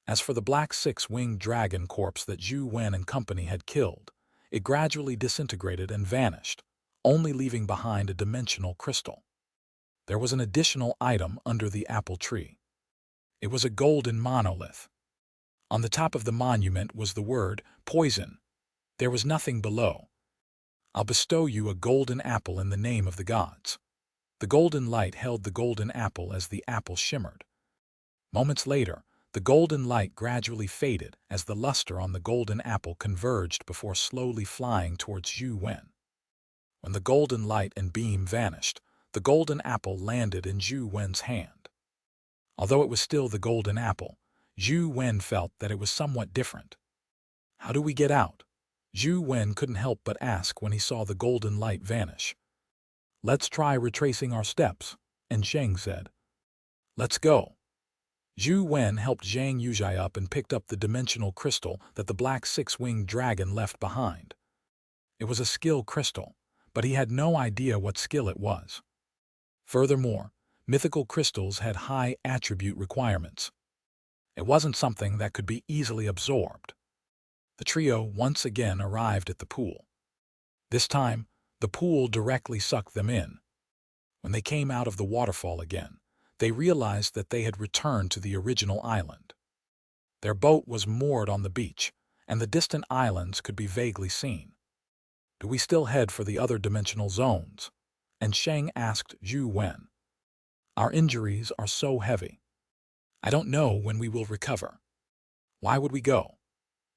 A: As for the black six-winged dragon corpse that Zhou Wen and company had killed, it gradually disintegrated and vanished, only leaving behind a dimensional crystal. There was an additional item under the apple tree. It was a golden monolith. On the top of the monument was the word, "Poison." There was nothing below. "I'll bestow you a golden apple in the name of the gods." The golden light held the golden apple as the apple shimmered. Moments later, the golden light gradually faded as the luster on the golden apple converged before slowly flying towards Zhou Wen. When the golden light and beam vanished, the golden apple landed in Zhou Wen's hand. Although it was still the golden apple, Zhou Wen felt that it was somewhat different. "How do we get out?" Zhou Wen couldn't help but ask when he saw the golden light vanish. "Let's try retracing our steps," Ansheng said. "Let's go." Zhou Wen helped Zhang Yuzhai up and picked up the dimensional crystal that the black six-winged dragon left behind. It was a skill crystal, but he had no idea what skill it was. Furthermore, mythical crystals had high attribute requirements. It wasn't something that could be easily absorbed. The trio once again arrived at the pool. This time, the pool directly sucked them in. When they came out of the waterfall again, they realized that they had returned to the original island. Their boat was moored on the beach, and the distant islands could be vaguely seen. "Do we still head for the other dimensional zones?" Ansheng asked Zhou Wen. "Our injuries are so heavy. I don't know when we will recover." "Why would we go?"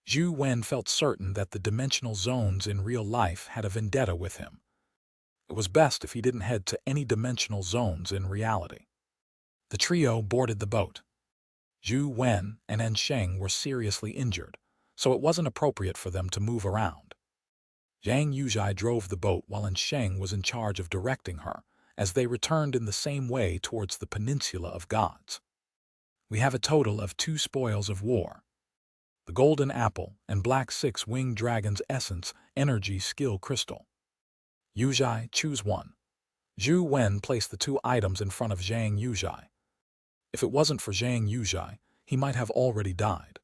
A: Zhou Wen felt certain that the dimensional zones in real life had a vendetta with him. It was best if he didn't head to any dimensional zones in reality. The trio boarded the boat. Zhou Wen and Ansheng were seriously injured, so it wasn't appropriate for them to move around. Zhang Yuzhai drove the boat while Ansheng was in charge of directing her, as they returned in the same way towards the Peninsula of Gods. "We have a total of 2 spoils of war. The golden apple and black six-winged dragon's essence energy skill crystal. Yuzhai, choose one." Zhou Wen placed the 2 items in front of Zhang Yuzhai. If it wasn't for Zhang Yuzhai, he might have already died.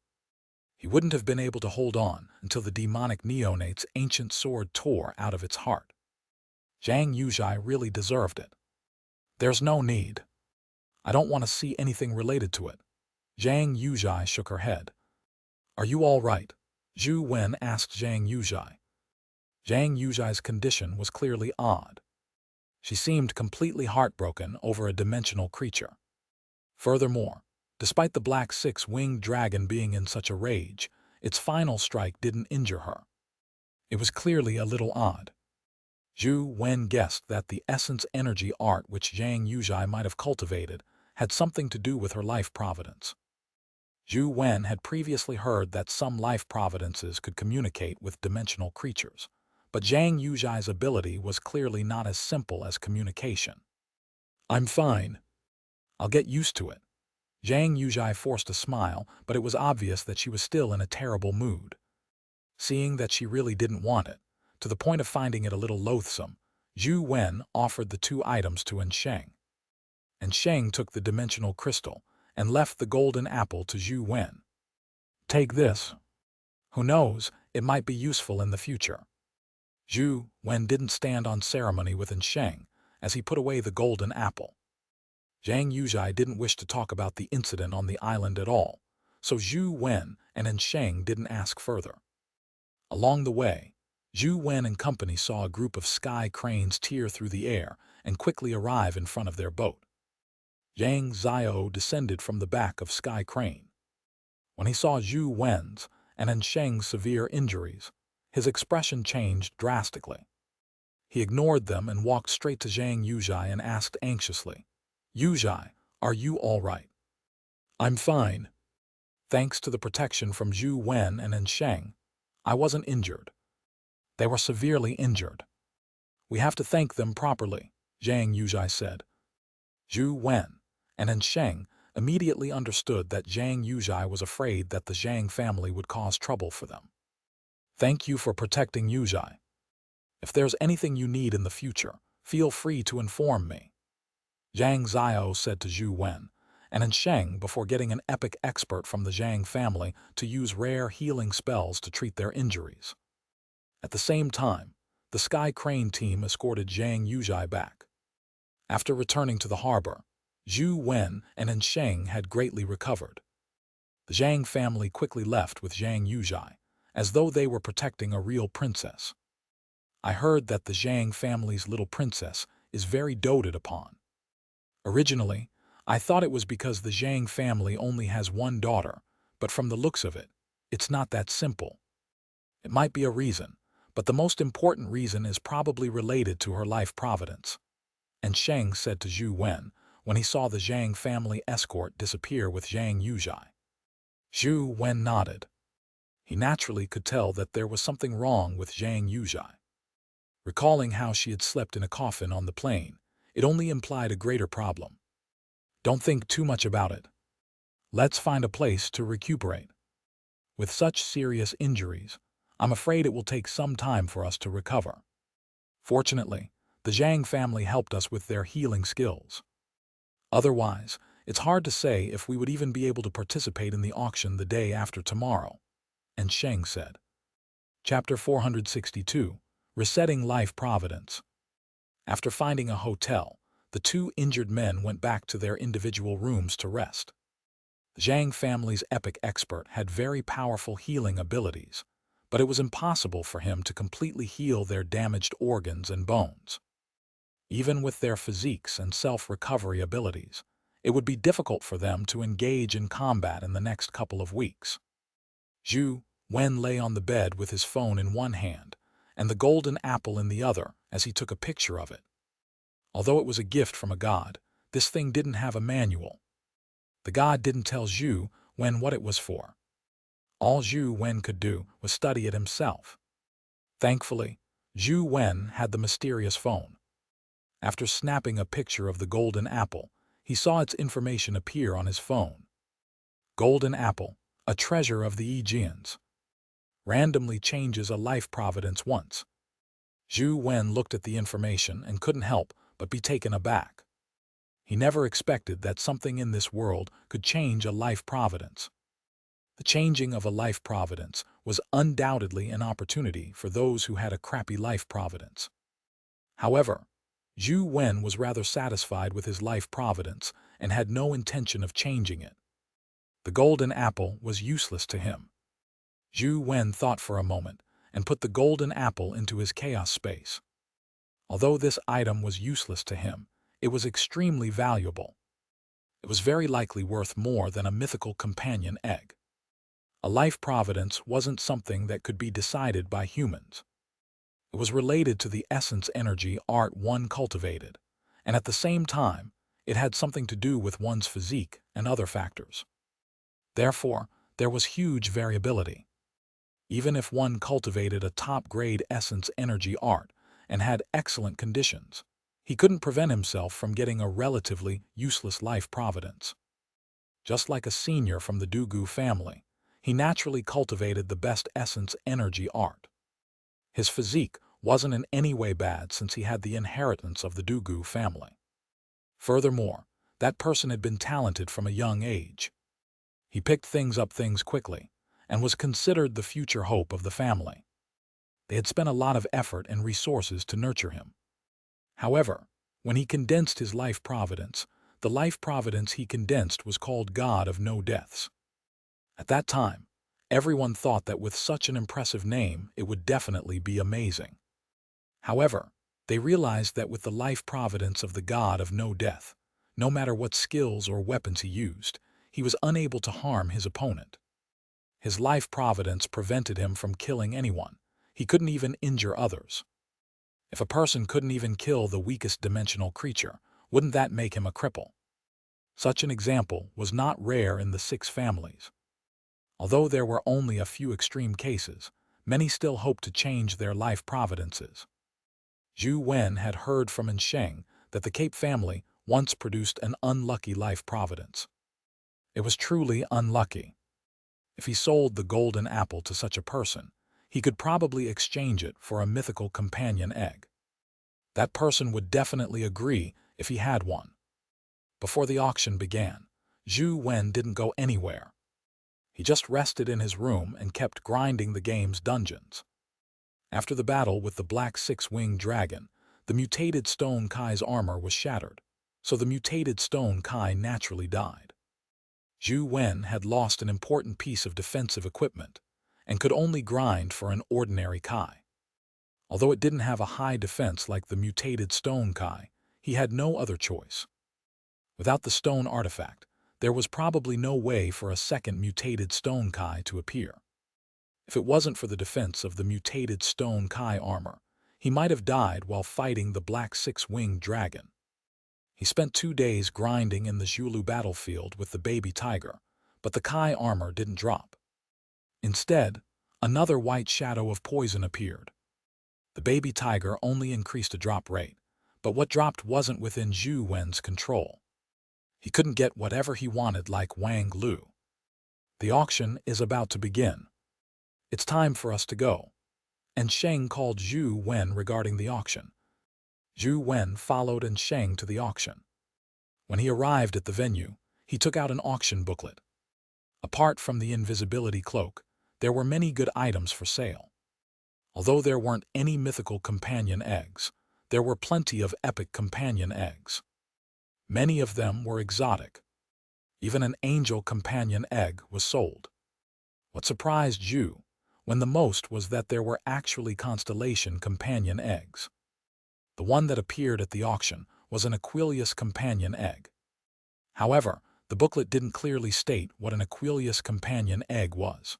A: He wouldn't have been able to hold on until the demonic neonate's ancient sword tore out of its heart. Zhang Yuzhai really deserved it. "There's no need. I don't want to see anything related to it." Zhang Yuzhai shook her head. "Are you all right?" Zhou Wen asked Zhang Yuzhai. Zhang Yuzhai's condition was clearly odd. She seemed completely heartbroken over a dimensional creature. Furthermore, despite the black six-winged dragon being in such a rage, its final strike didn't injure her. It was clearly a little odd. Zhou Wen guessed that the essence energy art which Zhang Yuzhai might have cultivated had something to do with her life providence. Zhou Wen had previously heard that some life providences could communicate with dimensional creatures, but Zhang Yuzhai's ability was clearly not as simple as communication. "I'm fine. I'll get used to it." Zhang Yuzhai forced a smile, but it was obvious that she was still in a terrible mood. Seeing that she really didn't want it, to the point of finding it a little loathsome, Zhou Wen offered the two items to Sheng. Sheng took the dimensional crystal and left the golden apple to Zhou Wen. "Take this. Who knows, it might be useful in the future." Zhou Wen didn't stand on ceremony with Sheng as he put away the golden apple. Zhang Yuzhai didn't wish to talk about the incident on the island at all, so Zhou Wen and Sheng didn't ask further. Along the way, Zhou Wen and company saw a group of sky cranes tear through the air and quickly arrive in front of their boat. Zhang Xiao descended from the back of Sky Crane. When he saw Zhou Wen's and Sheng's severe injuries, his expression changed drastically. He ignored them and walked straight to Zhang Yuzhai and asked anxiously, "Yuzhai, are you all right?" "I'm fine. Thanks to the protection from Zhou Wen and Sheng, I wasn't injured." "They were severely injured. We have to thank them properly," Zhang Yuzhai said. Zhou Wen and Sheng immediately understood that Zhang Yuzhai was afraid that the Zhang family would cause trouble for them. "Thank you for protecting Yuzhai. If there's anything you need in the future, feel free to inform me," Zhang Xiao said to Zhou Wen and Sheng before getting an epic expert from the Zhang family to use rare healing spells to treat their injuries. At the same time, the Sky Crane team escorted Zhang Yuzhai back. After returning to the harbor, Zhou Wen and Sheng had greatly recovered. The Zhang family quickly left with Zhang Yuzhai, as though they were protecting a real princess. "I heard that the Zhang family's little princess is very doted upon. Originally, I thought it was because the Zhang family only has one daughter, but from the looks of it, it's not that simple. It might be a reason, but the most important reason is probably related to her life providence," Sheng said to Zhou Wen when he saw the Zhang family escort disappear with Zhang Yuzhai. Zhou Wen nodded. He naturally could tell that there was something wrong with Zhang Yuzhai. Recalling how she had slept in a coffin on the plane, it only implied a greater problem. "Don't think too much about it. Let's find a place to recuperate. With such serious injuries, I'm afraid it will take some time for us to recover. Fortunately, the Zhang family helped us with their healing skills. Otherwise, it's hard to say if we would even be able to participate in the auction the day after tomorrow," Sheng said. Chapter 462, Resetting Life Providence. After finding a hotel, the two injured men went back to their individual rooms to rest. The Zhang family's epic expert had very powerful healing abilities, but it was impossible for him to completely heal their damaged organs and bones. Even with their physiques and self-recovery abilities, it would be difficult for them to engage in combat in the next couple of weeks. Zhou Wen lay on the bed with his phone in one hand and the golden apple in the other as he took a picture of it. Although it was a gift from a god, this thing didn't have a manual. The god didn't tell Zhou Wen what it was for. All Zhou Wen could do was study it himself. Thankfully, Zhou Wen had the mysterious phone. After snapping a picture of the golden apple, he saw its information appear on his phone. Golden apple, a treasure of the Aegeans. Randomly changes a life providence once. Zhou Wen looked at the information and couldn't help but be taken aback. He never expected that something in this world could change a life providence. The changing of a life providence was undoubtedly an opportunity for those who had a crappy life providence. However, Zhou Wen was rather satisfied with his life providence and had no intention of changing it. The golden apple was useless to him. Zhou Wen thought for a moment and put the golden apple into his chaos space. Although this item was useless to him, it was extremely valuable. It was very likely worth more than a mythical companion egg. A life providence wasn't something that could be decided by humans. It was related to the essence energy art one cultivated, and at the same time, it had something to do with one's physique and other factors. Therefore, there was huge variability. Even if one cultivated a top-grade essence energy art and had excellent conditions, he couldn't prevent himself from getting a relatively useless life providence. Just like a senior from the Dugu family, he naturally cultivated the best essence energy art. His physique wasn't in any way bad since he had the inheritance of the Dugu family. Furthermore, that person had been talented from a young age. He picked things up quickly and was considered the future hope of the family. They had spent a lot of effort and resources to nurture him. However, when he condensed his life providence, the life providence he condensed was called God of No Deaths. At that time, everyone thought that with such an impressive name, it would definitely be amazing. However, they realized that with the life providence of the God of No Death, no matter what skills or weapons he used, he was unable to harm his opponent. His life providence prevented him from killing anyone. He couldn't even injure others. If a person couldn't even kill the weakest dimensional creature, wouldn't that make him a cripple? Such an example was not rare in the 6 families. Although there were only a few extreme cases, many still hoped to change their life providences. Zhou Wen had heard from Sheng that the Cape family once produced an unlucky life providence. It was truly unlucky. If he sold the golden apple to such a person, he could probably exchange it for a mythical companion egg. That person would definitely agree if he had one. Before the auction began, Zhou Wen didn't go anywhere. He just rested in his room and kept grinding the game's dungeons. After the battle with the black 6-winged dragon, the mutated stone Kai's armor was shattered, so the mutated stone Kai naturally died. Zhou Wen had lost an important piece of defensive equipment and could only grind for an ordinary Kai. Although it didn't have a high defense like the mutated stone Kai, he had no other choice. Without the stone artifact, there was probably no way for a second mutated stone Kai to appear. If it wasn't for the defense of the mutated stone Kai armor, he might have died while fighting the black 6-winged dragon. He spent 2 days grinding in the Zhulu battlefield with the baby tiger, but the Kai armor didn't drop. Instead, another white shadow of poison appeared. The baby tiger only increased a drop rate, but what dropped wasn't within Zhou Wen's control. He couldn't get whatever he wanted like Wang Lu. The auction is about to begin. It's time for us to go. And Sheng called Zhou Wen regarding the auction. Zhou Wen followed Sheng to the auction. When he arrived at the venue, he took out an auction booklet. Apart from the invisibility cloak, there were many good items for sale. Although there weren't any mythical companion eggs, there were plenty of epic companion eggs. Many of them were exotic. Even an angel companion egg was sold. What surprised Zhou Wen the most was that there were actually constellation companion eggs. The one that appeared at the auction was an Aquilius companion egg. However, the booklet didn't clearly state what an Aquilius companion egg was.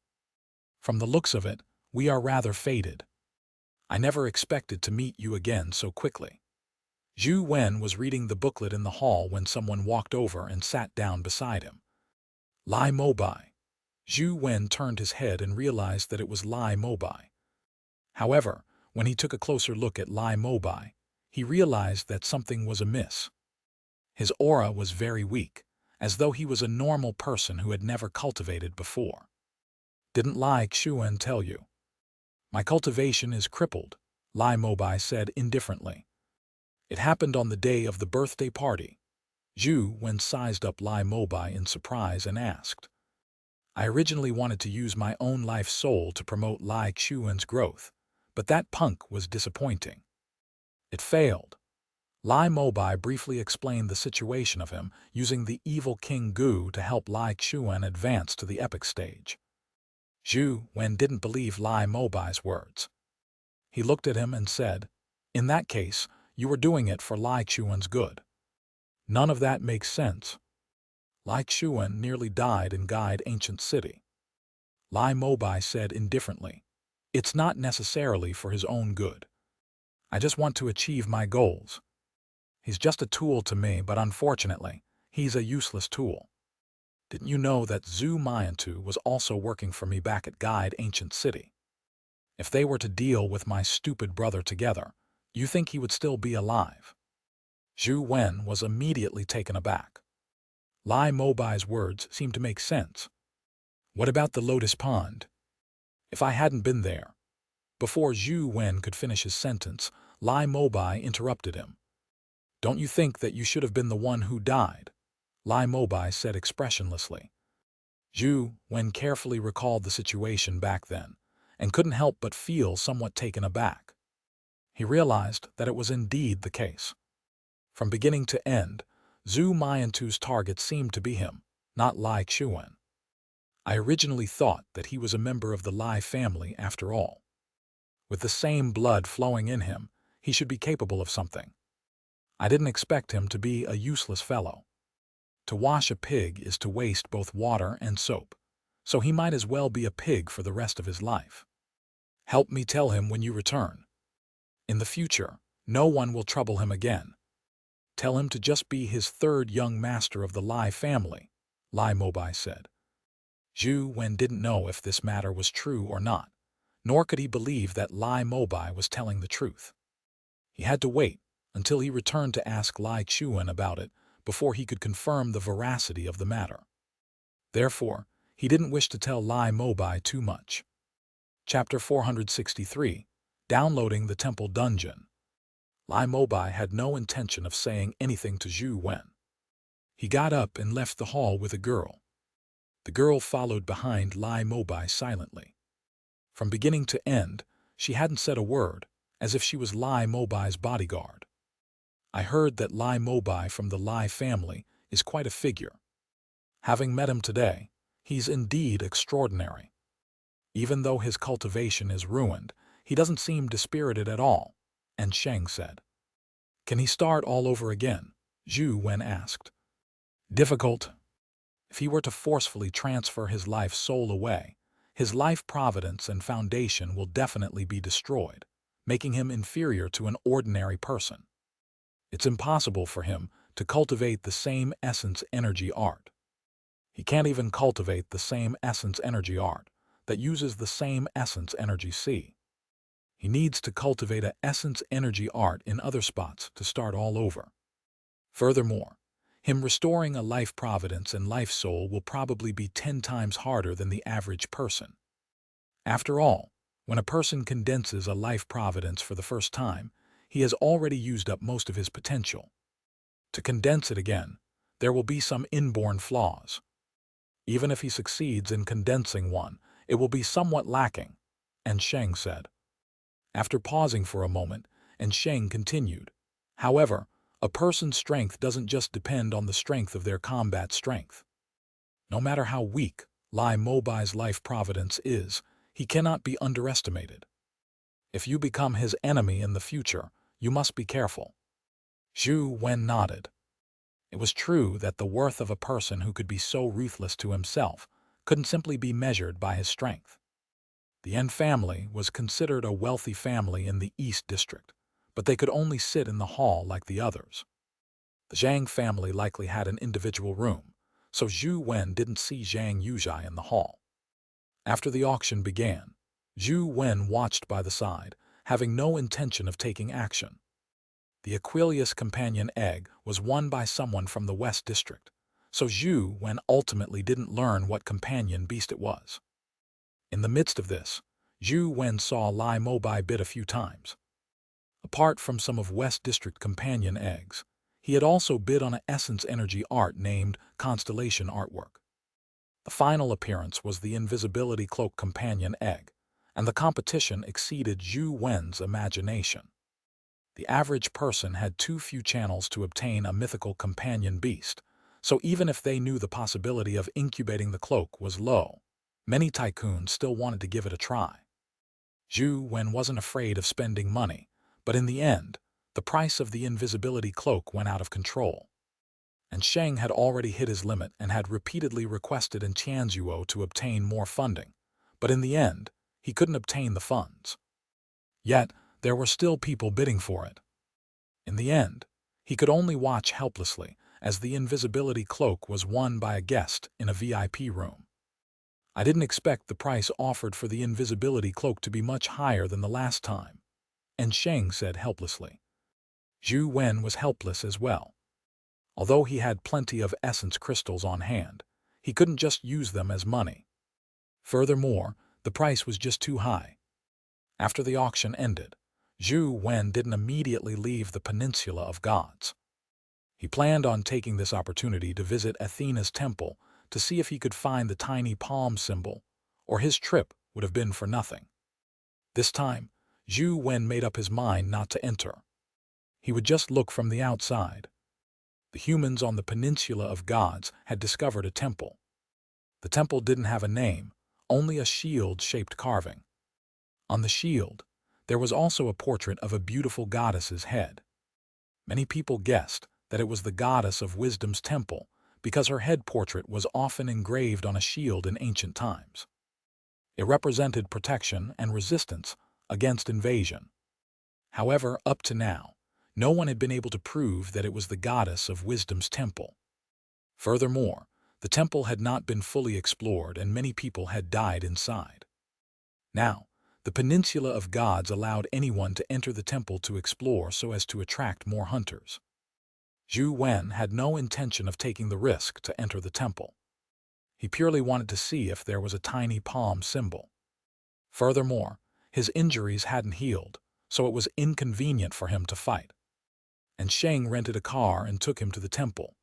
A: From the looks of it, we are rather fated. I never expected to meet you again so quickly. Zhou Wen was reading the booklet in the hall when someone walked over and sat down beside him. Lai Mobai. Zhou Wen turned his head and realized that it was Lai Mobai. However, when he took a closer look at Lai Mobai, he realized that something was amiss. His aura was very weak, as though he was a normal person who had never cultivated before. Didn't Lai Xuan tell you? My cultivation is crippled, Lai Mobai said indifferently. It happened on the day of the birthday party. Zhou Wen sized up Lai Mobai in surprise and asked. I originally wanted to use my own life soul to promote Lai Xuan's growth, but that punk was disappointing. It failed. Lai Mobai briefly explained the situation of him using the evil King Gu to help Lai Xuan advance to the epic stage. Zhou Wen didn't believe Lai Mobai's words. He looked at him and said, "In that case, you were doing it for Lai Chuan's good." "None of that makes sense. Lai Chuan nearly died in Guide Ancient City." Lai Mobai said indifferently, "It's not necessarily for his own good. I just want to achieve my goals. He's just a tool to me, but unfortunately, he's a useless tool. Didn't you know that Zhu Miantu was also working for me back at Guide Ancient City? If they were to deal with my stupid brother together, you think he would still be alive?" Zhou Wen was immediately taken aback. Lai Mobai's words seemed to make sense. "What about the Lotus Pond? If I hadn't been there—" Before Zhou Wen could finish his sentence, Lai Mobai interrupted him. "Don't you think that you should have been the one who died?" Lai Mobai said expressionlessly. Zhou Wen carefully recalled the situation back then, and couldn't help but feel somewhat taken aback. He realized that it was indeed the case. From beginning to end, Zhu Miantu's target seemed to be him, not Lai Chuan. "I originally thought that he was a member of the Lai family after all. With the same blood flowing in him, he should be capable of something. I didn't expect him to be a useless fellow. To wash a pig is to waste both water and soap, so he might as well be a pig for the rest of his life. Help me tell him when you return. In the future, no one will trouble him again. Tell him to just be his third young master of the Lai family," Lai Mobai said. Zhou Wen didn't know if this matter was true or not, nor could he believe that Lai Mobai was telling the truth. He had to wait until he returned to ask Lai Chuan about it before he could confirm the veracity of the matter. Therefore, he didn't wish to tell Lai Mobai too much. Chapter 463, Downloading the Temple Dungeon. Lai Mobai had no intention of saying anything to Zhou Wen. He got up and left the hall with a girl. The girl followed behind Lai Mobai silently. From beginning to end, she hadn't said a word, as if she was Lai Mobai's bodyguard. "I heard that Lai Mobai from the Lai family is quite a figure. Having met him today, he's indeed extraordinary. Even though his cultivation is ruined, he doesn't seem dispirited at all," and Sheng said. "Can he start all over again?" Zhou Wen asked. "Difficult. If he were to forcefully transfer his life soul away, his life providence and foundation will definitely be destroyed, making him inferior to an ordinary person. It's impossible for him to cultivate the same essence energy art. He can't even cultivate the same essence energy art that uses the same essence energy C. He needs to cultivate a essence energy art in other spots to start all over. Furthermore, him restoring a life providence and life soul will probably be 10 times harder than the average person. After all, when a person condenses a life providence for the first time, he has already used up most of his potential. To condense it again, there will be some inborn flaws. Even if he succeeds in condensing one, it will be somewhat lacking," and Sheng said. After pausing for a moment, and Sheng continued, "However, a person's strength doesn't just depend on the strength of their combat strength. No matter how weak Lai Mobai's life providence is, he cannot be underestimated. If you become his enemy in the future, you must be careful." Zhou Wen nodded. It was true that the worth of a person who could be so ruthless to himself couldn't simply be measured by his strength. The Yen family was considered a wealthy family in the East District, but they could only sit in the hall like the others. The Zhang family likely had an individual room, so Zhou Wen didn't see Zhang Yuzhai in the hall. After the auction began, Zhou Wen watched by the side, having no intention of taking action. The Aquilius companion egg was won by someone from the West District, so Zhou Wen ultimately didn't learn what companion beast it was. In the midst of this, Zhou Wen saw Lai Mobai bid a few times. Apart from some of West District companion eggs, he had also bid on an essence energy art named Constellation Artwork. The final appearance was the Invisibility Cloak companion egg, and the competition exceeded Zhou Wen's imagination. The average person had too few channels to obtain a mythical companion beast, so even if they knew the possibility of incubating the cloak was low, Many tycoons still wanted to give it a try. Zhou Wen wasn't afraid of spending money, but in the end, the price of the invisibility cloak went out of control. And Sheng had already hit his limit and had repeatedly requested Xianxia to obtain more funding, but in the end, he couldn't obtain the funds. Yet, there were still people bidding for it. In the end, he could only watch helplessly as the invisibility cloak was won by a guest in a VIP room. I didn't expect the price offered for the invisibility cloak to be much higher than the last time, and Sheng said helplessly. Zhou Wen was helpless as well. Although he had plenty of essence crystals on hand, he couldn't just use them as money. Furthermore, the price was just too high. After the auction ended, Zhou Wen didn't immediately leave the Peninsula of Gods. He planned on taking this opportunity to visit Athena's temple to see if he could find the tiny palm symbol, or his trip would have been for nothing. This time, Zhou Wen made up his mind not to enter. He would just look from the outside. The humans on the Peninsula of Gods had discovered a temple. The temple didn't have a name, only a shield-shaped carving. On the shield, there was also a portrait of a beautiful goddess's head. Many people guessed that it was the goddess of wisdom's temple because her head portrait was often engraved on a shield in ancient times. It represented protection and resistance against invasion. However, up to now, no one had been able to prove that it was the goddess of wisdom's temple. Furthermore, the temple had not been fully explored and many people had died inside. Now, the Peninsula of Gods allowed anyone to enter the temple to explore so as to attract more hunters. Zhou Wen had no intention of taking the risk to enter the temple. He purely wanted to see if there was a tiny palm symbol. Furthermore, his injuries hadn't healed, so it was inconvenient for him to fight. And Sheng rented a car and took him to the temple.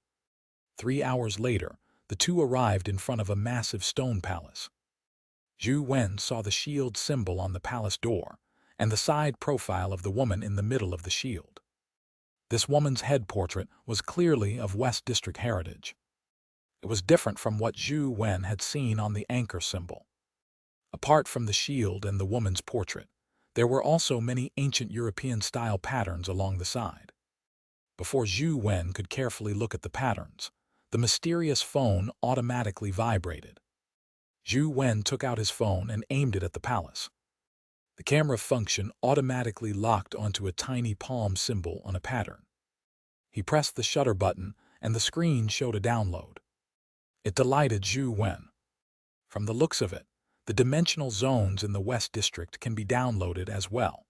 A: 3 hours later, the two arrived in front of a massive stone palace. Zhou Wen saw the shield symbol on the palace door and the side profile of the woman in the middle of the shield. This woman's head portrait was clearly of West District heritage. It was different from what Zhou Wen had seen on the anchor symbol. Apart from the shield and the woman's portrait, there were also many ancient European-style patterns along the side. Before Zhou Wen could carefully look at the patterns, the mysterious phone automatically vibrated. Zhou Wen took out his phone and aimed it at the palace. The camera function automatically locked onto a tiny palm symbol on a pattern. He pressed the shutter button and the screen showed a download. It delighted Zhou Wen. From the looks of it, the dimensional zones in the West District can be downloaded as well.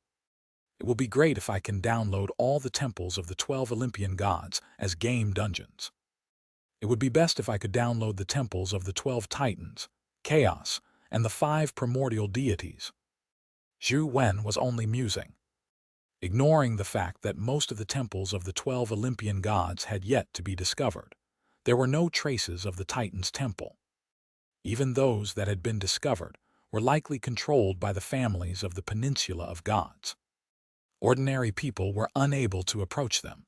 A: It will be great if I can download all the temples of the 12 Olympian gods as game dungeons. It would be best if I could download the temples of the 12 titans, chaos, and the 5 primordial deities. Zhou Wen was only musing, ignoring the fact that most of the temples of the 12 Olympian gods had yet to be discovered. There were no traces of the Titan's temple. Even those that had been discovered were likely controlled by the families of the Peninsula of Gods. Ordinary people were unable to approach them.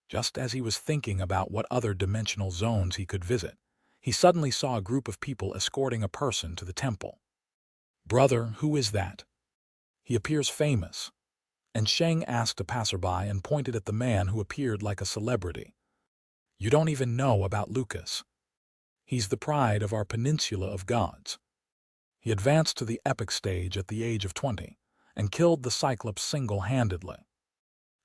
A: Just as he was thinking about what other dimensional zones he could visit, he suddenly saw a group of people escorting a person to the temple. "Brother, who is that? He appears famous." And Sheng asked a passerby and pointed at the man who appeared like a celebrity. "You don't even know about Lucas. He's the pride of our Peninsula of Gods. He advanced to the epic stage at the age of 20 and killed the Cyclops single-handedly.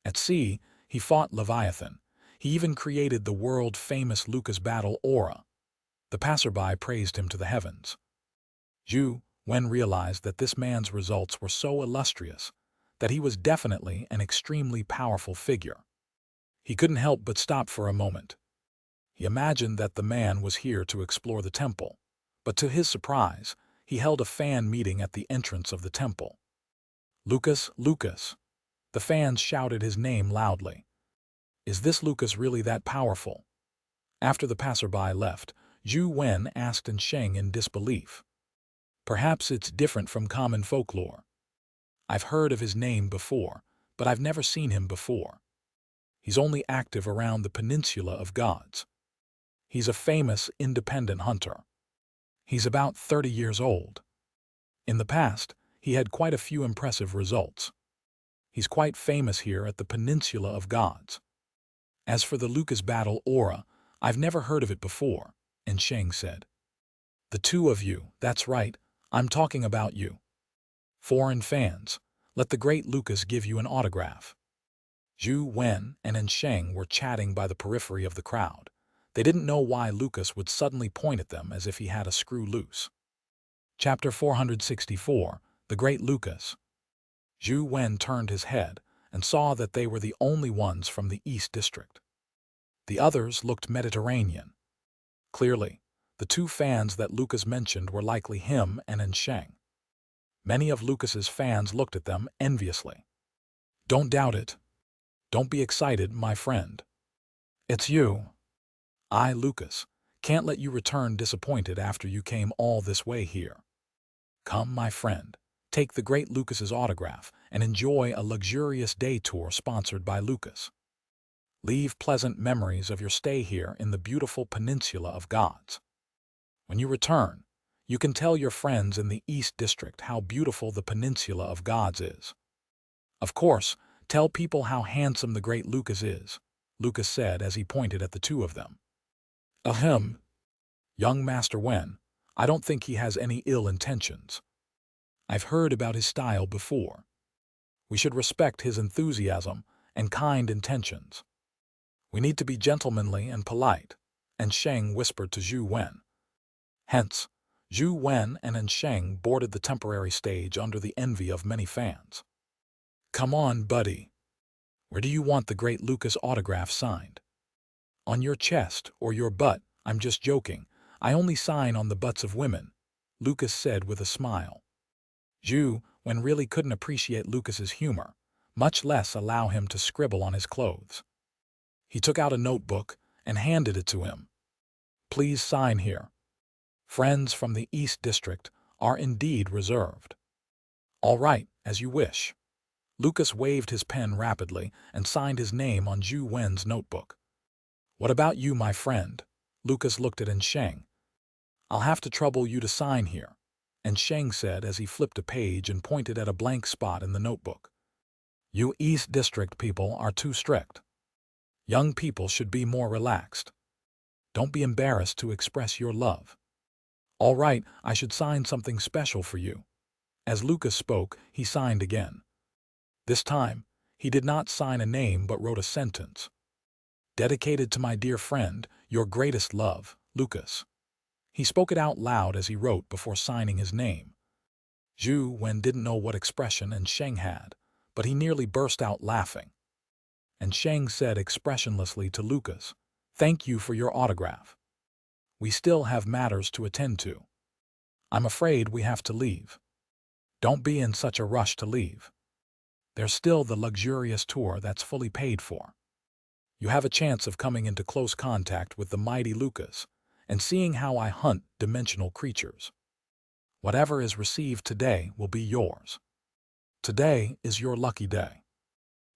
A: At sea, he fought Leviathan. He even created the world-famous Lucas battle aura." The passerby praised him to the heavens. Zhou Wen realized that this man's results were so illustrious that he was definitely an extremely powerful figure. He couldn't help but stop for a moment. He imagined that the man was here to explore the temple, but to his surprise, he held a fan meeting at the entrance of the temple. "Lucas, Lucas!" The fans shouted his name loudly. "Is this Lucas really that powerful?" After the passerby left, Zhou Wen asked Sheng in disbelief. "Perhaps it's different from common folklore. I've heard of his name before, but I've never seen him before. He's only active around the Peninsula of Gods. He's a famous, independent hunter. He's about 30 years old. In the past, he had quite a few impressive results. He's quite famous here at the Peninsula of Gods. As for the Lucas battle aura, I've never heard of it before, and Sheng said. The two of you, that's right, I'm talking about you. Foreign fans, let the great Lucas give you an autograph. Zhou Wen and Sheng were chatting by the periphery of the crowd. They didn't know why Lucas would suddenly point at them as if he had a screw loose. Chapter 464, The Great Lucas. Zhou Wen turned his head and saw that they were the only ones from the East District. The others looked Mediterranean. Clearly, the two fans that Lucas mentioned were likely him and Sheng. Many of Lucas's fans looked at them enviously. Don't doubt it. Don't be excited, my friend. It's you. I, Lucas, can't let you return disappointed after you came all this way here. Come, my friend, take the great Lucas's autograph and enjoy a luxurious day tour sponsored by Lucas. Leave pleasant memories of your stay here in the beautiful Peninsula of Gods. When you return, you can tell your friends in the East District how beautiful the Peninsula of Gods is. Of course, tell people how handsome the great Lucas is, Lucas said as he pointed at the two of them. Ahem. Young Master Wen, I don't think he has any ill intentions. I've heard about his style before. We should respect his enthusiasm and kind intentions. We need to be gentlemanly and polite, and Sheng whispered to Zhou Wen. Hence, Zhou Wen and Sheng boarded the temporary stage under the envy of many fans. Come on, buddy. Where do you want the great Lucas autograph signed? On your chest or your butt? I'm just joking. I only sign on the butts of women, Lucas said with a smile. Zhou Wen really couldn't appreciate Lucas's humor, much less allow him to scribble on his clothes. He took out a notebook and handed it to him. Please sign here. Friends from the East District are indeed reserved. All right, as you wish. Lucas waved his pen rapidly and signed his name on Zhou Wen's notebook. What about you, my friend? Lucas looked at Sheng. I'll have to trouble you to sign here, Sheng said as he flipped a page and pointed at a blank spot in the notebook. You East District people are too strict. Young people should be more relaxed. Don't be embarrassed to express your love. All right, I should sign something special for you. As Lucas spoke, he signed again. This time, he did not sign a name but wrote a sentence. Dedicated to my dear friend, your greatest love, Lucas. He spoke it out loud as he wrote before signing his name. Zhou Wen didn't know what expression Sheng had, but he nearly burst out laughing. Sheng said expressionlessly to Lucas, Thank you for your autograph. We still have matters to attend to. I'm afraid we have to leave. Don't be in such a rush to leave. There's still the luxurious tour that's fully paid for. You have a chance of coming into close contact with the mighty Lucas and seeing how I hunt dimensional creatures. Whatever is received today will be yours. Today is your lucky day.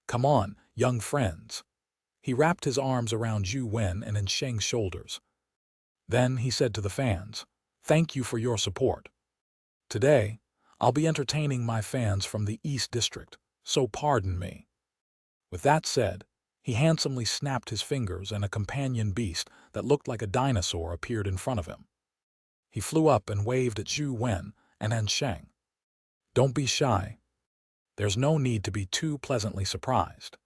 A: Come on, young friends. He wrapped his arms around Zhou Wen and Sheng's shoulders. Then he said to the fans, Thank you for your support. Today, I'll be entertaining my fans from the East District, so pardon me. With that said, he handsomely snapped his fingers and a companion beast that looked like a dinosaur appeared in front of him. He flew up and waved at Zhou Wen and Sheng. Don't be shy. There's no need to be too pleasantly surprised.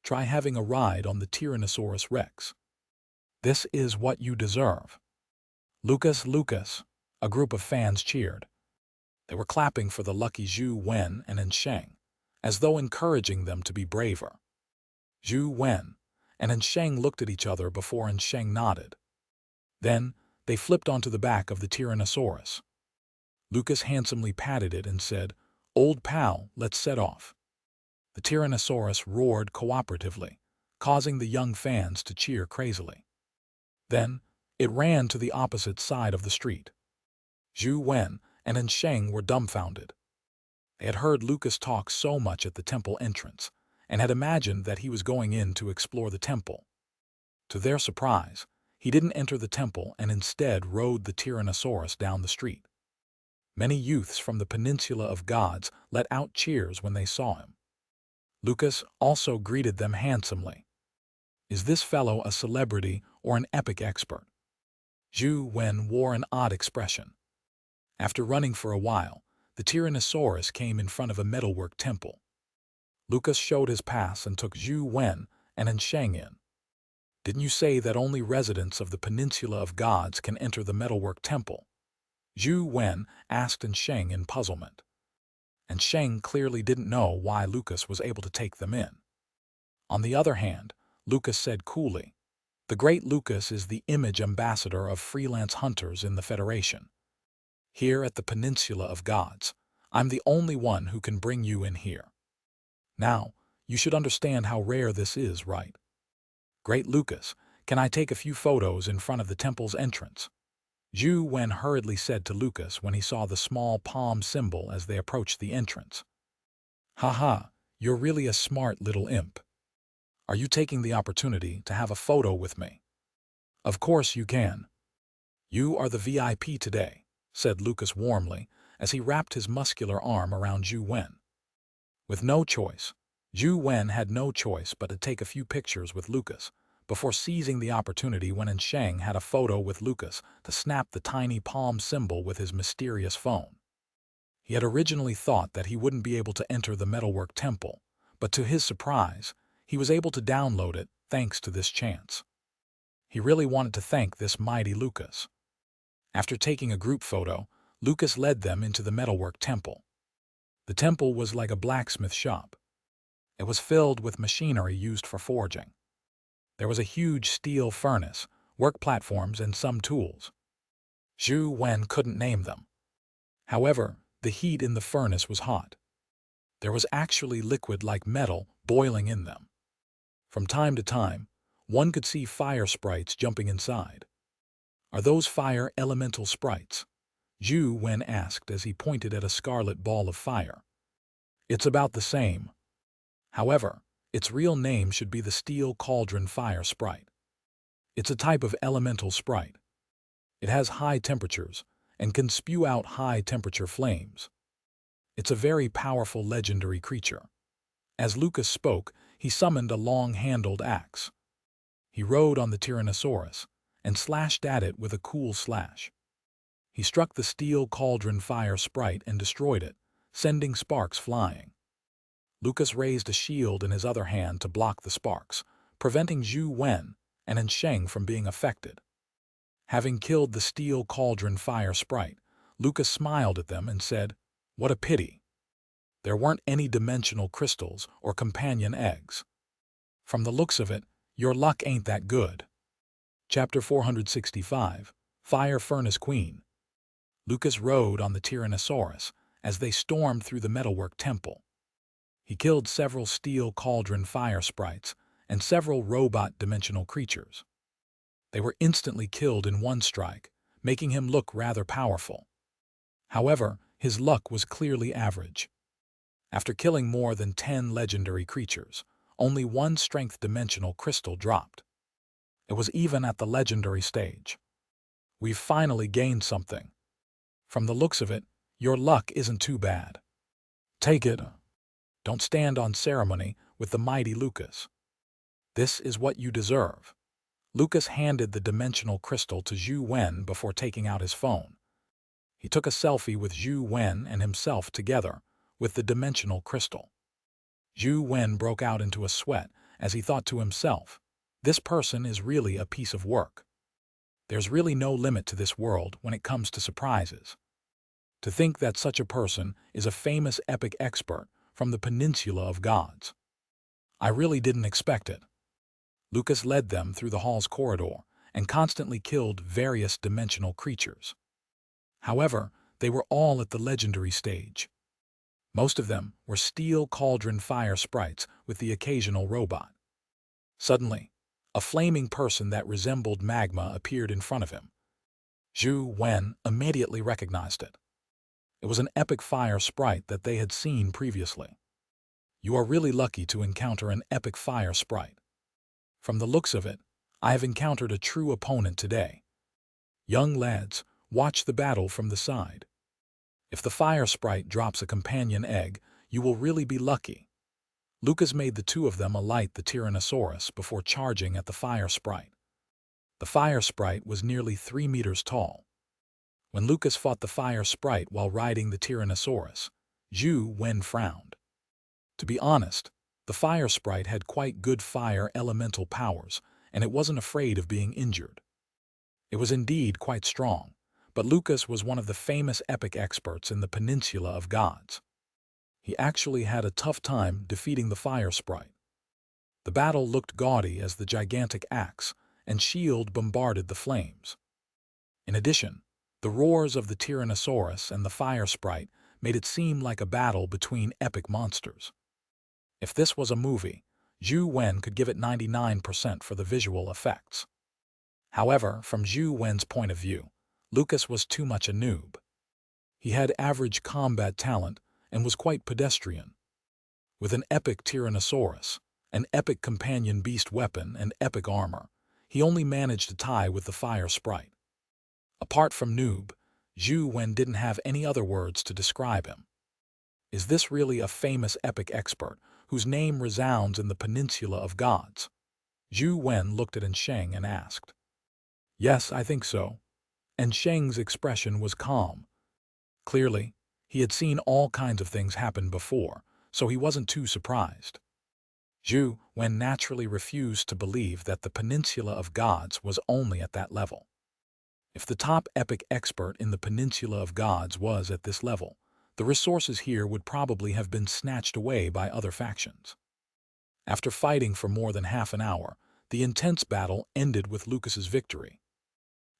A: Try having a ride on the Tyrannosaurus Rex. This is what you deserve. Lucas, Lucas, a group of fans cheered. They were clapping for the lucky Zhou Wen and Sheng, as though encouraging them to be braver. Zhou Wen and Sheng looked at each other before Sheng nodded. Then, they flipped onto the back of the Tyrannosaurus. Lucas handsomely patted it and said, Old pal, let's set off. The Tyrannosaurus roared cooperatively, causing the young fans to cheer crazily. Then, it ran to the opposite side of the street. Zhou Wen and Sheng were dumbfounded. They had heard Lucas talk so much at the temple entrance, and had imagined that he was going in to explore the temple. To their surprise, He didn't enter the temple and instead rode the Tyrannosaurus down the street. Many youths from the Peninsula of Gods let out cheers when they saw him. Lucas also greeted them handsomely. Is this fellow a celebrity or an epic expert? Zhou Wen wore an odd expression. After running for a while, the Tyrannosaurus came in front of a metalwork temple. Lucas showed his pass and took Zhou Wen and Xianxia in. Didn't you say that only residents of the Peninsula of Gods can enter the metalwork temple? Zhou Wen asked Xianxia in puzzlement. And Xianxia clearly didn't know why Lucas was able to take them in. On the other hand, Lucas said coolly, "The great Lucas is the image ambassador of freelance hunters in the Federation. Here at the Peninsula of Gods, I'm the only one who can bring you in here. Now, you should understand how rare this is, right? Great Lucas, can I take a few photos in front of the temple's entrance?" Zhou Wen hurriedly said to Lucas when he saw the small palm symbol as they approached the entrance. "Haha, you're really a smart little imp. Are you taking the opportunity to have a photo with me?" "Of course you can. You are the VIP today," said Lucas warmly as he wrapped his muscular arm around Zhou Wen. With no choice, Zhou Wen had no choice but to take a few pictures with Lucas, before seizing the opportunity when Xianxia had a photo with Lucas to snap the tiny palm symbol with his mysterious phone. He had originally thought that he wouldn't be able to enter the metalwork temple, but to his surprise, he was able to download it thanks to this chance. He really wanted to thank this mighty Lucas. After taking a group photo, Lucas led them into the metalwork temple. The temple was like a blacksmith shop. It was filled with machinery used for forging. There was a huge steel furnace, work platforms, and some tools. Zhou Wen couldn't name them. However, the heat in the furnace was hot. There was actually liquid like metal boiling in them. From time to time, one could see fire sprites jumping inside. "Are those fire elemental sprites?" Zhou Wen asked as he pointed at a scarlet ball of fire. "It's about the same. However, its real name should be the Steel Cauldron Fire Sprite. It's a type of elemental sprite. It has high temperatures and can spew out high-temperature flames. It's a very powerful legendary creature." As Lucas spoke, he summoned a long-handled axe. He rode on the Tyrannosaurus and slashed at it with a cool slash. He struck the Steel Cauldron Fire Sprite and destroyed it, sending sparks flying. Lucas raised a shield in his other hand to block the sparks, preventing Zhou Wen and Xianxia from being affected. Having killed the Steel Cauldron Fire Sprite, Lucas smiled at them and said, "What a pity. There weren't any dimensional crystals or companion eggs. From the looks of it, your luck ain't that good." Chapter 465, Fire Furnace Queen. Lucas rode on the Tyrannosaurus as they stormed through the metalwork temple. He killed several Steel Cauldron Fire Sprites and several robot dimensional creatures. They were instantly killed in one strike, making him look rather powerful. However, his luck was clearly average. After killing more than 10 legendary creatures, only one strength dimensional crystal dropped. It was even at the legendary stage. "We've finally gained something. From the looks of it, your luck isn't too bad. Take it. Don't stand on ceremony with the mighty Lucas. This is what you deserve." Lucas handed the dimensional crystal to Zhou Wen before taking out his phone. He took a selfie with Zhou Wen and himself together with the dimensional crystal. Zhou Wen broke out into a sweat as he thought to himself, "This person is really a piece of work. There's really no limit to this world when it comes to surprises. To think that such a person is a famous epic expert from the Peninsula of Gods. I really didn't expect it." Lucas led them through the hall's corridor and constantly killed various dimensional creatures. However, they were all at the legendary stage. Most of them were Steel Cauldron Fire Sprites with the occasional robot. Suddenly, a flaming person that resembled magma appeared in front of him. Zhou Wen immediately recognized it. It was an epic fire sprite that they had seen previously. "You are really lucky to encounter an epic fire sprite. From the looks of it, I have encountered a true opponent today. Young lads, watch the battle from the side. If the fire sprite drops a companion egg, you will really be lucky. Lucas made the two of them alight the Tyrannosaurus before charging at the fire sprite. The fire sprite was nearly 3 meters tall. When Lucas fought the fire sprite while riding the Tyrannosaurus, Zhou Wen frowned. To be honest, the fire sprite had quite good fire elemental powers, and it wasn't afraid of being injured. It was indeed quite strong, but Lucas was one of the famous epic experts in the Peninsula of Gods. He actually had a tough time defeating the fire sprite. The battle looked gaudy as the gigantic axe and shield bombarded the flames. In addition, the roars of the Tyrannosaurus and the fire sprite made it seem like a battle between epic monsters. If this was a movie, Zhou Wen could give it 99% for the visual effects. However, from Zhou Wen's point of view, Lucas was too much a noob. He had average combat talent and was quite pedestrian. With an epic Tyrannosaurus, an epic companion beast weapon, and epic armor, he only managed to tie with the fire sprite. Apart from noob, Zhou Wen didn't have any other words to describe him. Is this really a famous epic expert whose name resounds in the Peninsula of Gods? Zhou Wen looked at Sheng and asked. Yes, I think so. And Sheng's expression was calm. Clearly, he had seen all kinds of things happen before, so he wasn't too surprised. Zhou Wen naturally refused to believe that the Peninsula of Gods was only at that level. If the top epic expert in the Peninsula of Gods was at this level, the resources here would probably have been snatched away by other factions. After fighting for more than half an hour, the intense battle ended with Lucas's victory.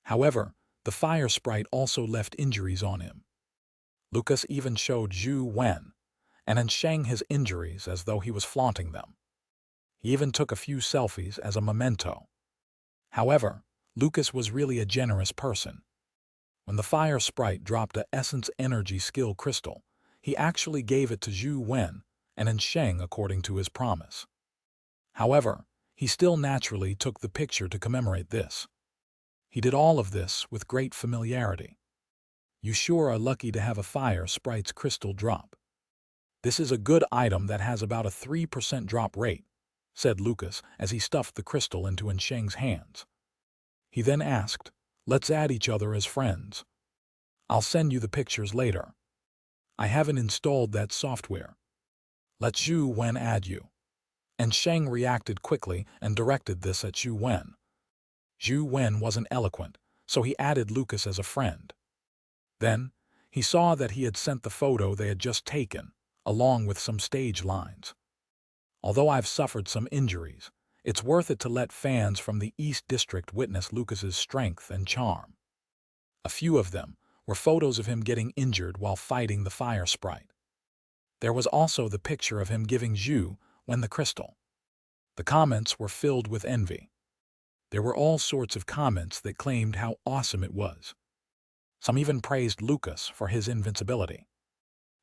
A: However, the fire sprite also left injuries on him. Lucas even showed Zhou Wen and Sheng his injuries as though he was flaunting them. He even took a few selfies as a memento. However, Lucas was really a generous person. When the fire sprite dropped a essence energy skill crystal, he actually gave it to Zhou Wen and Sheng according to his promise. However, he still naturally took the picture to commemorate this. He did all of this with great familiarity. You sure are lucky to have a fire sprite's crystal drop. This is a good item that has about a 3% drop rate, said Lucas as he stuffed the crystal into Sheng's hands. He then asked, let's add each other as friends. I'll send you the pictures later. I haven't installed that software. Let Zhou Wen add you. And Sheng reacted quickly and directed this at Zhou Wen. Zhou Wen wasn't eloquent, so he added Lucas as a friend. Then, he saw that he had sent the photo they had just taken, along with some stage lines. Although I've suffered some injuries, it's worth it to let fans from the East District witness Lucas's strength and charm. A few of them were photos of him getting injured while fighting the fire sprite. There was also the picture of him giving Zhou Wen the crystal. The comments were filled with envy. There were all sorts of comments that claimed how awesome it was. Some even praised Lucas for his invincibility.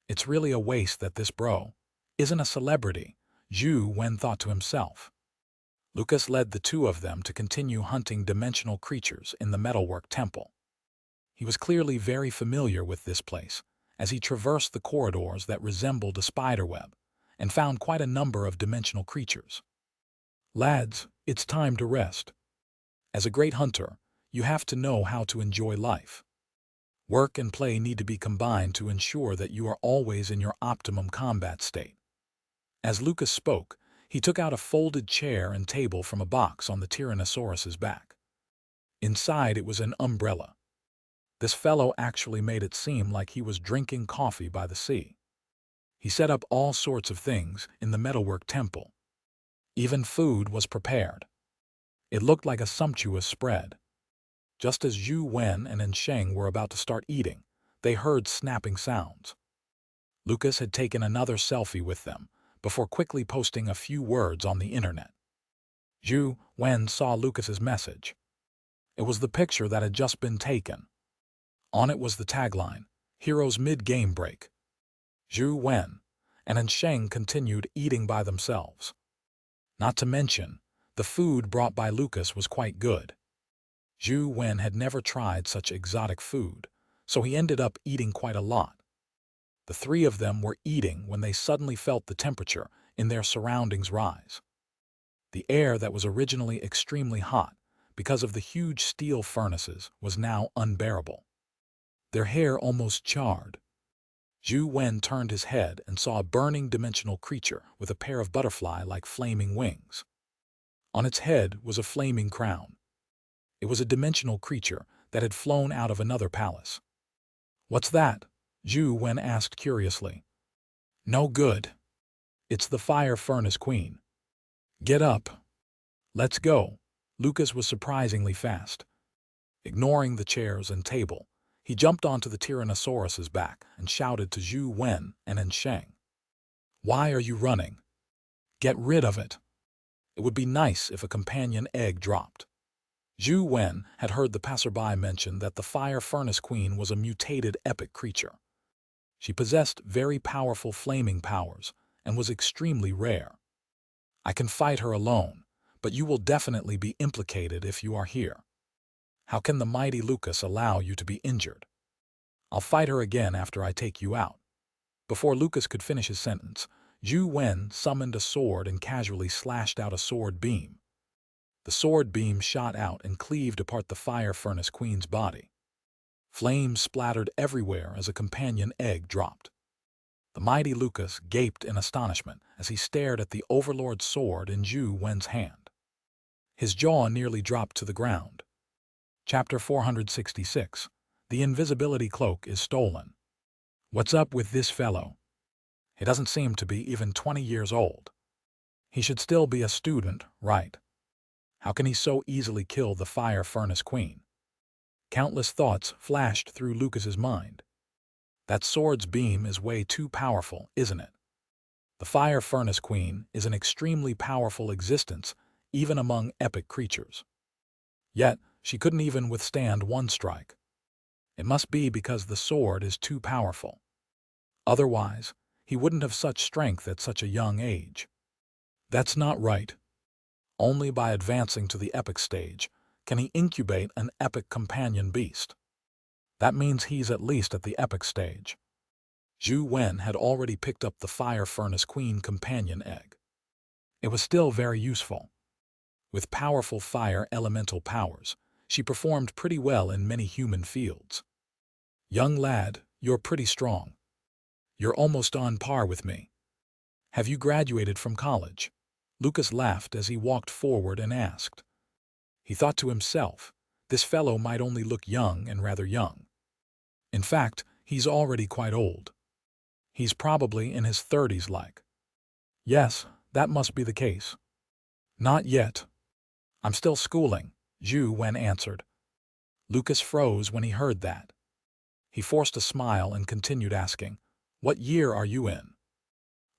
A: It's really a waste that this bro isn't a celebrity, Zhou Wen thought to himself. Lucas led the two of them to continue hunting dimensional creatures in the metalwork temple. He was clearly very familiar with this place, as he traversed the corridors that resembled a spiderweb, and found quite a number of dimensional creatures. Lads, it's time to rest. As a great hunter, you have to know how to enjoy life. Work and play need to be combined to ensure that you are always in your optimum combat state. As Lucas spoke, he took out a folded chair and table from a box on the Tyrannosaurus's back. Inside it was an umbrella. This fellow actually made it seem like he was drinking coffee by the sea. He set up all sorts of things in the metalwork temple. Even food was prepared. It looked like a sumptuous spread. Just as Zhou Wen and Sheng were about to start eating, they heard snapping sounds. Lucas had taken another selfie with them, before quickly posting a few words on the internet. Zhou Wen saw Lucas's message. It was the picture that had just been taken. On it was the tagline, "Heroes mid-game break." Zhou Wen and Sheng continued eating by themselves. Not to mention, The food brought by Lucas was quite good. Zhou Wen had never tried such exotic food, so he ended up eating quite a lot. The three of them were eating when they suddenly felt the temperature in their surroundings rise. The air that was originally extremely hot because of the huge steel furnaces was now unbearable. Their hair almost charred. Zhou Wen turned his head and saw a burning dimensional creature with a pair of butterfly-like flaming wings. On its head was a flaming crown. It was a dimensional creature that had flown out of another palace. "What's that?" Zhou Wen asked curiously. "No good. It's the fire furnace queen. Get up. Let's go." Lucas was surprisingly fast. Ignoring the chairs and table, he jumped onto the Tyrannosaurus's back and shouted to Zhou Wen and Sheng. "Why are you running? Get rid of it. It would be nice if a companion egg dropped." Zhou Wen had heard the passerby mention that the Fire Furnace Queen was a mutated epic creature. She possessed very powerful flaming powers and was extremely rare. "I can fight her alone, but you will definitely be implicated if you are here. How can the mighty Lucas allow you to be injured? I'll fight her again after I take you out." Before Lucas could finish his sentence, Zhou Wen summoned a sword and casually slashed out a sword beam. The sword beam shot out and cleaved apart the Fire Furnace Queen's body. Flames splattered everywhere as a companion egg dropped. The mighty Lucas gaped in astonishment as he stared at the Overlord's sword in Zhou Wen's hand. His jaw nearly dropped to the ground. Chapter 466. The invisibility cloak is stolen. What's up with this fellow? He doesn't seem to be even 20 years old. He should still be a student, right? How can he so easily kill the Fire Furnace Queen? Countless thoughts flashed through Lucas's mind. That sword's beam is way too powerful, isn't it? The Fire Furnace Queen is an extremely powerful existence, even among epic creatures. Yet, she couldn't even withstand one strike. It must be because the sword is too powerful. Otherwise, he wouldn't have such strength at such a young age. That's not right. Only by advancing to the epic stage can he incubate an epic companion beast. That means he's at least at the epic stage. Zhou Wen had already picked up the Fire Furnace Queen companion egg. It was still very useful. With powerful fire elemental powers, she performed pretty well in many human fields. "Young lad, you're pretty strong. You're almost on par with me. Have you graduated from college?" Lucas laughed as he walked forward and asked. He thought to himself, this fellow might only look young and rather young. In fact, he's already quite old. He's probably in his 30s like. "Yes, that must be the case." "Not yet. I'm still schooling," Zhou Wen answered. Lucas froze when he heard that. He forced a smile and continued asking, "What year are you in?"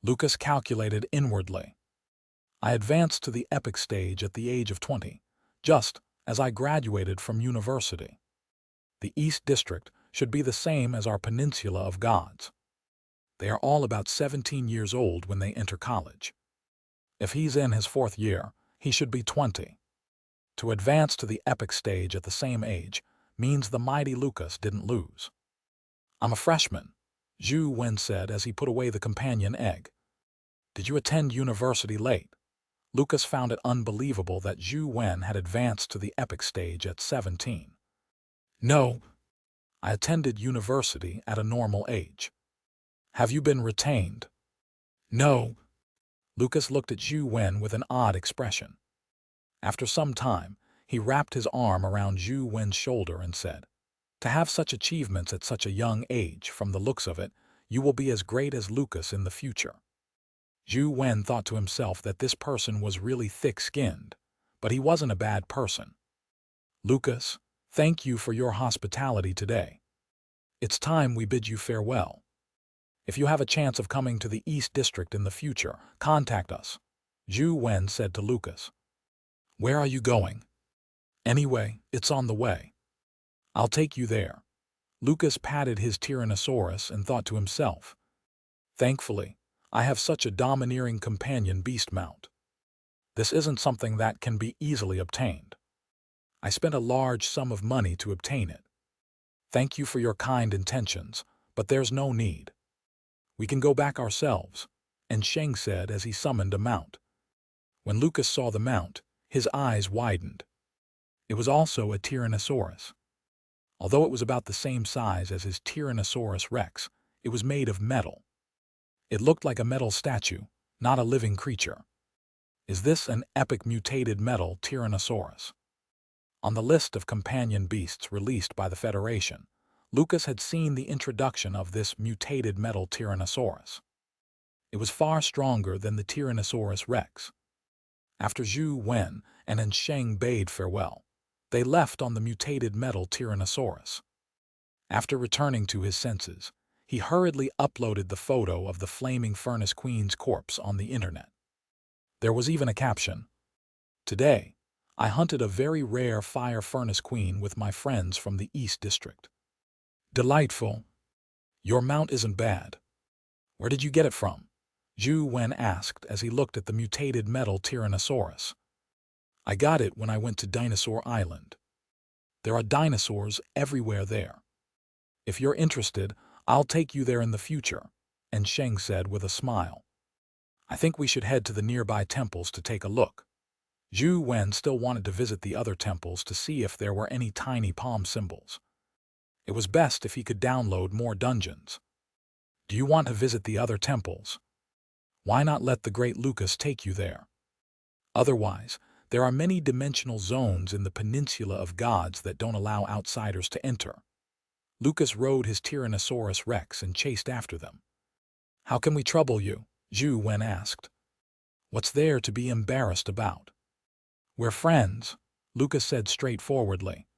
A: Lucas calculated inwardly. "I advanced to the epic stage at the age of 20, just as I graduated from university. The East District should be the same as our peninsula of gods. They are all about 17 years old when they enter college. If he's in his 4th year, he should be 20. To advance to the epic stage at the same age means the mighty Lucas didn't lose." "I'm a freshman," Zhou Wen said as he put away the companion egg. "Did you attend university late?" Lucas found it unbelievable that Zhou Wen had advanced to the epic stage at 17. "No, I attended university at a normal age." "Have you been retained?" "No." Lucas looked at Zhou Wen with an odd expression. After some time, he wrapped his arm around Zhou Wen's shoulder and said, "To have such achievements at such a young age, from the looks of it, you will be as great as Lucas in the future." Zhou Wen thought to himself that this person was really thick-skinned, but he wasn't a bad person. "Lucas, thank you for your hospitality today. It's time we bid you farewell. If you have a chance of coming to the East District in the future, contact us," Zhou Wen said to Lucas. "Where are you going?" "Anyway, it's on the way. I'll take you there." Lucas patted his Tyrannosaurus and thought to himself, "Thankfully, I have such a domineering companion beast mount." This isn't something that can be easily obtained. I spent a large sum of money to obtain it. Thank you for your kind intentions, but there's no need. We can go back ourselves, and Sheng said as he summoned a mount. When Lucas saw the mount, his eyes widened. It was also a Tyrannosaurus. Although it was about the same size as his Tyrannosaurus rex, it was made of metal. It looked like a metal statue, not a living creature. Is this an epic mutated metal Tyrannosaurus? On the list of companion beasts released by the Federation, Lucas had seen the introduction of this mutated metal Tyrannosaurus. It was far stronger than the Tyrannosaurus rex. After Zhou Wen and Sheng bade farewell, they left on the mutated metal Tyrannosaurus. After returning to his senses, he hurriedly uploaded the photo of the flaming Furnace Queen's corpse on the internet. There was even a caption. Today, I hunted a very rare Fire Furnace Queen with my friends from the East District. Delightful. Your mount isn't bad. Where did you get it from? Zhou Wen asked as he looked at the mutated metal Tyrannosaurus. I got it when I went to Dinosaur Island. There are dinosaurs everywhere there. If you're interested, I'll take you there in the future, and Sheng said with a smile. I think we should head to the nearby temples to take a look. Zhou Wen still wanted to visit the other temples to see if there were any tiny palm symbols. It was best if he could download more dungeons. Do you want to visit the other temples? Why not let the great Lucas take you there? Otherwise, there are many dimensional zones in the Peninsula of Gods that don't allow outsiders to enter. Lucas rode his Tyrannosaurus rex and chased after them. How can we trouble you? Zhou Wen asked. What's there to be embarrassed about? We're friends, Lucas said straightforwardly.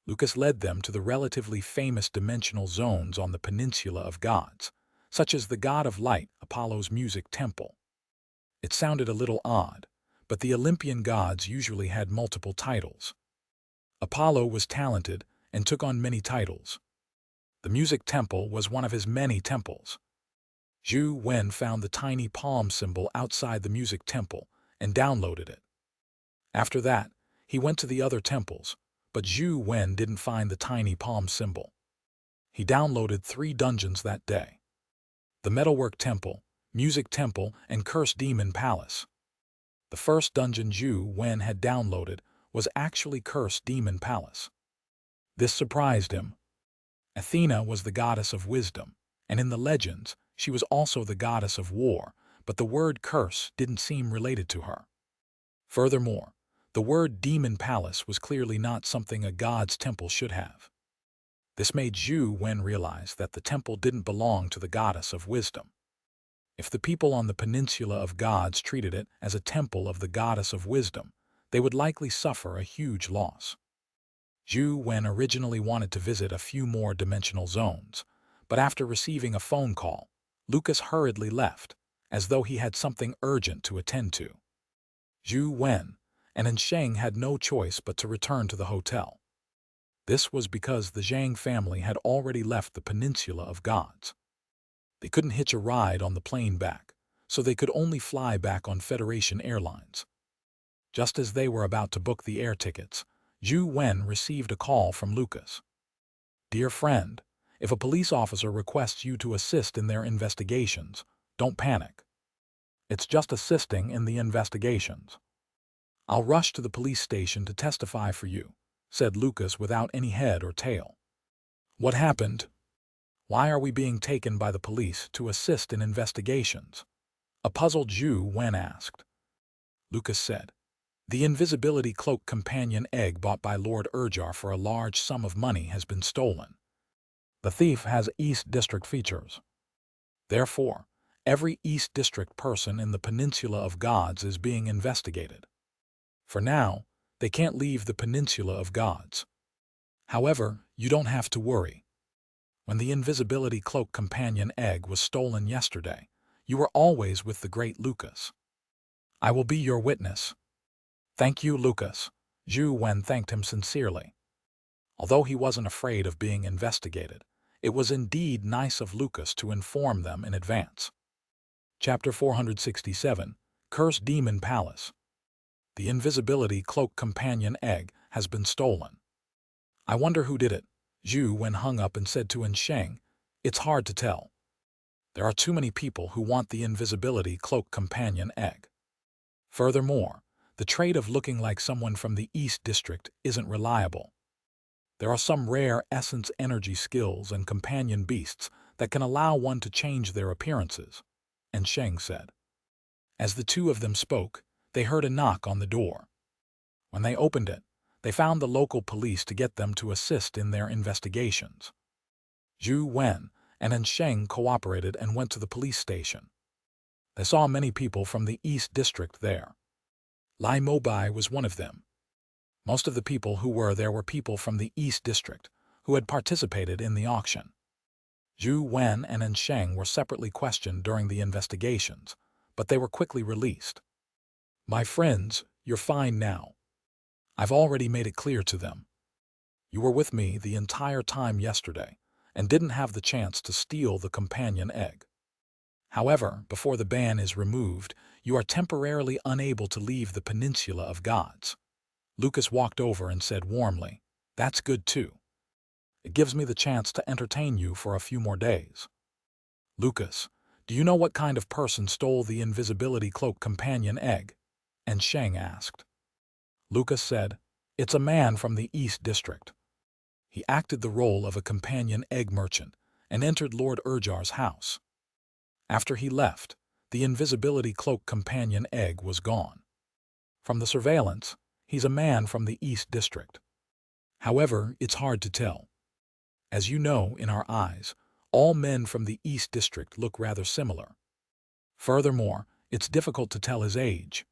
A: Lucas led them to the relatively famous dimensional zones on the Peninsula of Gods, such as the God of Light, Apollo's music temple. It sounded a little odd, but the Olympian gods usually had multiple titles. Apollo was talented and took on many titles. The music temple was one of his many temples. Zhou Wen found the tiny palm symbol outside the music temple and downloaded it. After that, he went to the other temples, but Zhou Wen didn't find the tiny palm symbol. He downloaded 3 dungeons that day: the Metalwork Temple, Music Temple, and Cursed Demon Palace. The first dungeon Zhou Wen had downloaded was actually Cursed Demon Palace. This surprised him. Athena was the goddess of wisdom, and in the legends, she was also the goddess of war, but the word curse didn't seem related to her. Furthermore, the word Demon Palace was clearly not something a god's temple should have. This made Zhou Wen realize that the temple didn't belong to the goddess of wisdom. If the people on the Peninsula of Gods treated it as a temple of the goddess of wisdom, they would likely suffer a huge loss. Zhou Wen originally wanted to visit a few more dimensional zones, but after receiving a phone call, Lucas hurriedly left, as though he had something urgent to attend to. Zhou Wen and Sheng had no choice but to return to the hotel. This was because the Zhang family had already left the Peninsula of Gods. They couldn't hitch a ride on the plane back, so they could only fly back on Federation Airlines. Just as they were about to book the air tickets, Zhou Wen received a call from Lucas. Dear friend, if a police officer requests you to assist in their investigations, don't panic. It's just assisting in the investigations. I'll rush to the police station to testify for you, said Lucas without any head or tail. What happened? Why are we being taken by the police to assist in investigations? A puzzled Zhou Wen asked. Lucas said, the invisibility cloak companion egg bought by Lord Urjar for a large sum of money has been stolen. The thief has East District features. Therefore, every East District person in the Peninsula of Gods is being investigated. For now, they can't leave the Peninsula of Gods. However, you don't have to worry. When the invisibility cloak companion egg was stolen yesterday, you were always with the great Lucas. I will be your witness. Thank you, Lucas. Zhou Wen thanked him sincerely. Although he wasn't afraid of being investigated, it was indeed nice of Lucas to inform them in advance. Chapter 467, Cursed Demon Palace. The invisibility cloak companion egg has been stolen. I wonder who did it. Zhou Wen hung up and said to Sheng, "It's hard to tell. There are too many people who want the invisibility cloak companion egg. Furthermore, the trait of looking like someone from the East District isn't reliable. There are some rare essence energy skills and companion beasts that can allow one to change their appearances," and Sheng said. As the two of them spoke, they heard a knock on the door. When they opened it, they found the local police to get them to assist in their investigations. Zhou Wen and Sheng cooperated and went to the police station. They saw many people from the East District there. Lai Mobai was one of them. Most of the people who were there were people from the East District who had participated in the auction. Zhou Wen and Sheng were separately questioned during the investigations, but they were quickly released. "My friends, you're fine now. I've already made it clear to them. You were with me the entire time yesterday and didn't have the chance to steal the companion egg. However, before the ban is removed, you are temporarily unable to leave the Peninsula of Gods." Lucas walked over and said warmly, "That's good too. It gives me the chance to entertain you for a few more days." "Lucas, do you know what kind of person stole the invisibility cloak companion egg?" and Sheng asked. Lucas said, "It's a man from the East District. He acted the role of a companion egg merchant and entered Lord Urjar's house. After he left, the invisibility cloak companion egg was gone. From the surveillance, he's a man from the East District. However, it's hard to tell. As you know, in our eyes, all men from the East District look rather similar. Furthermore, it's difficult to tell his age.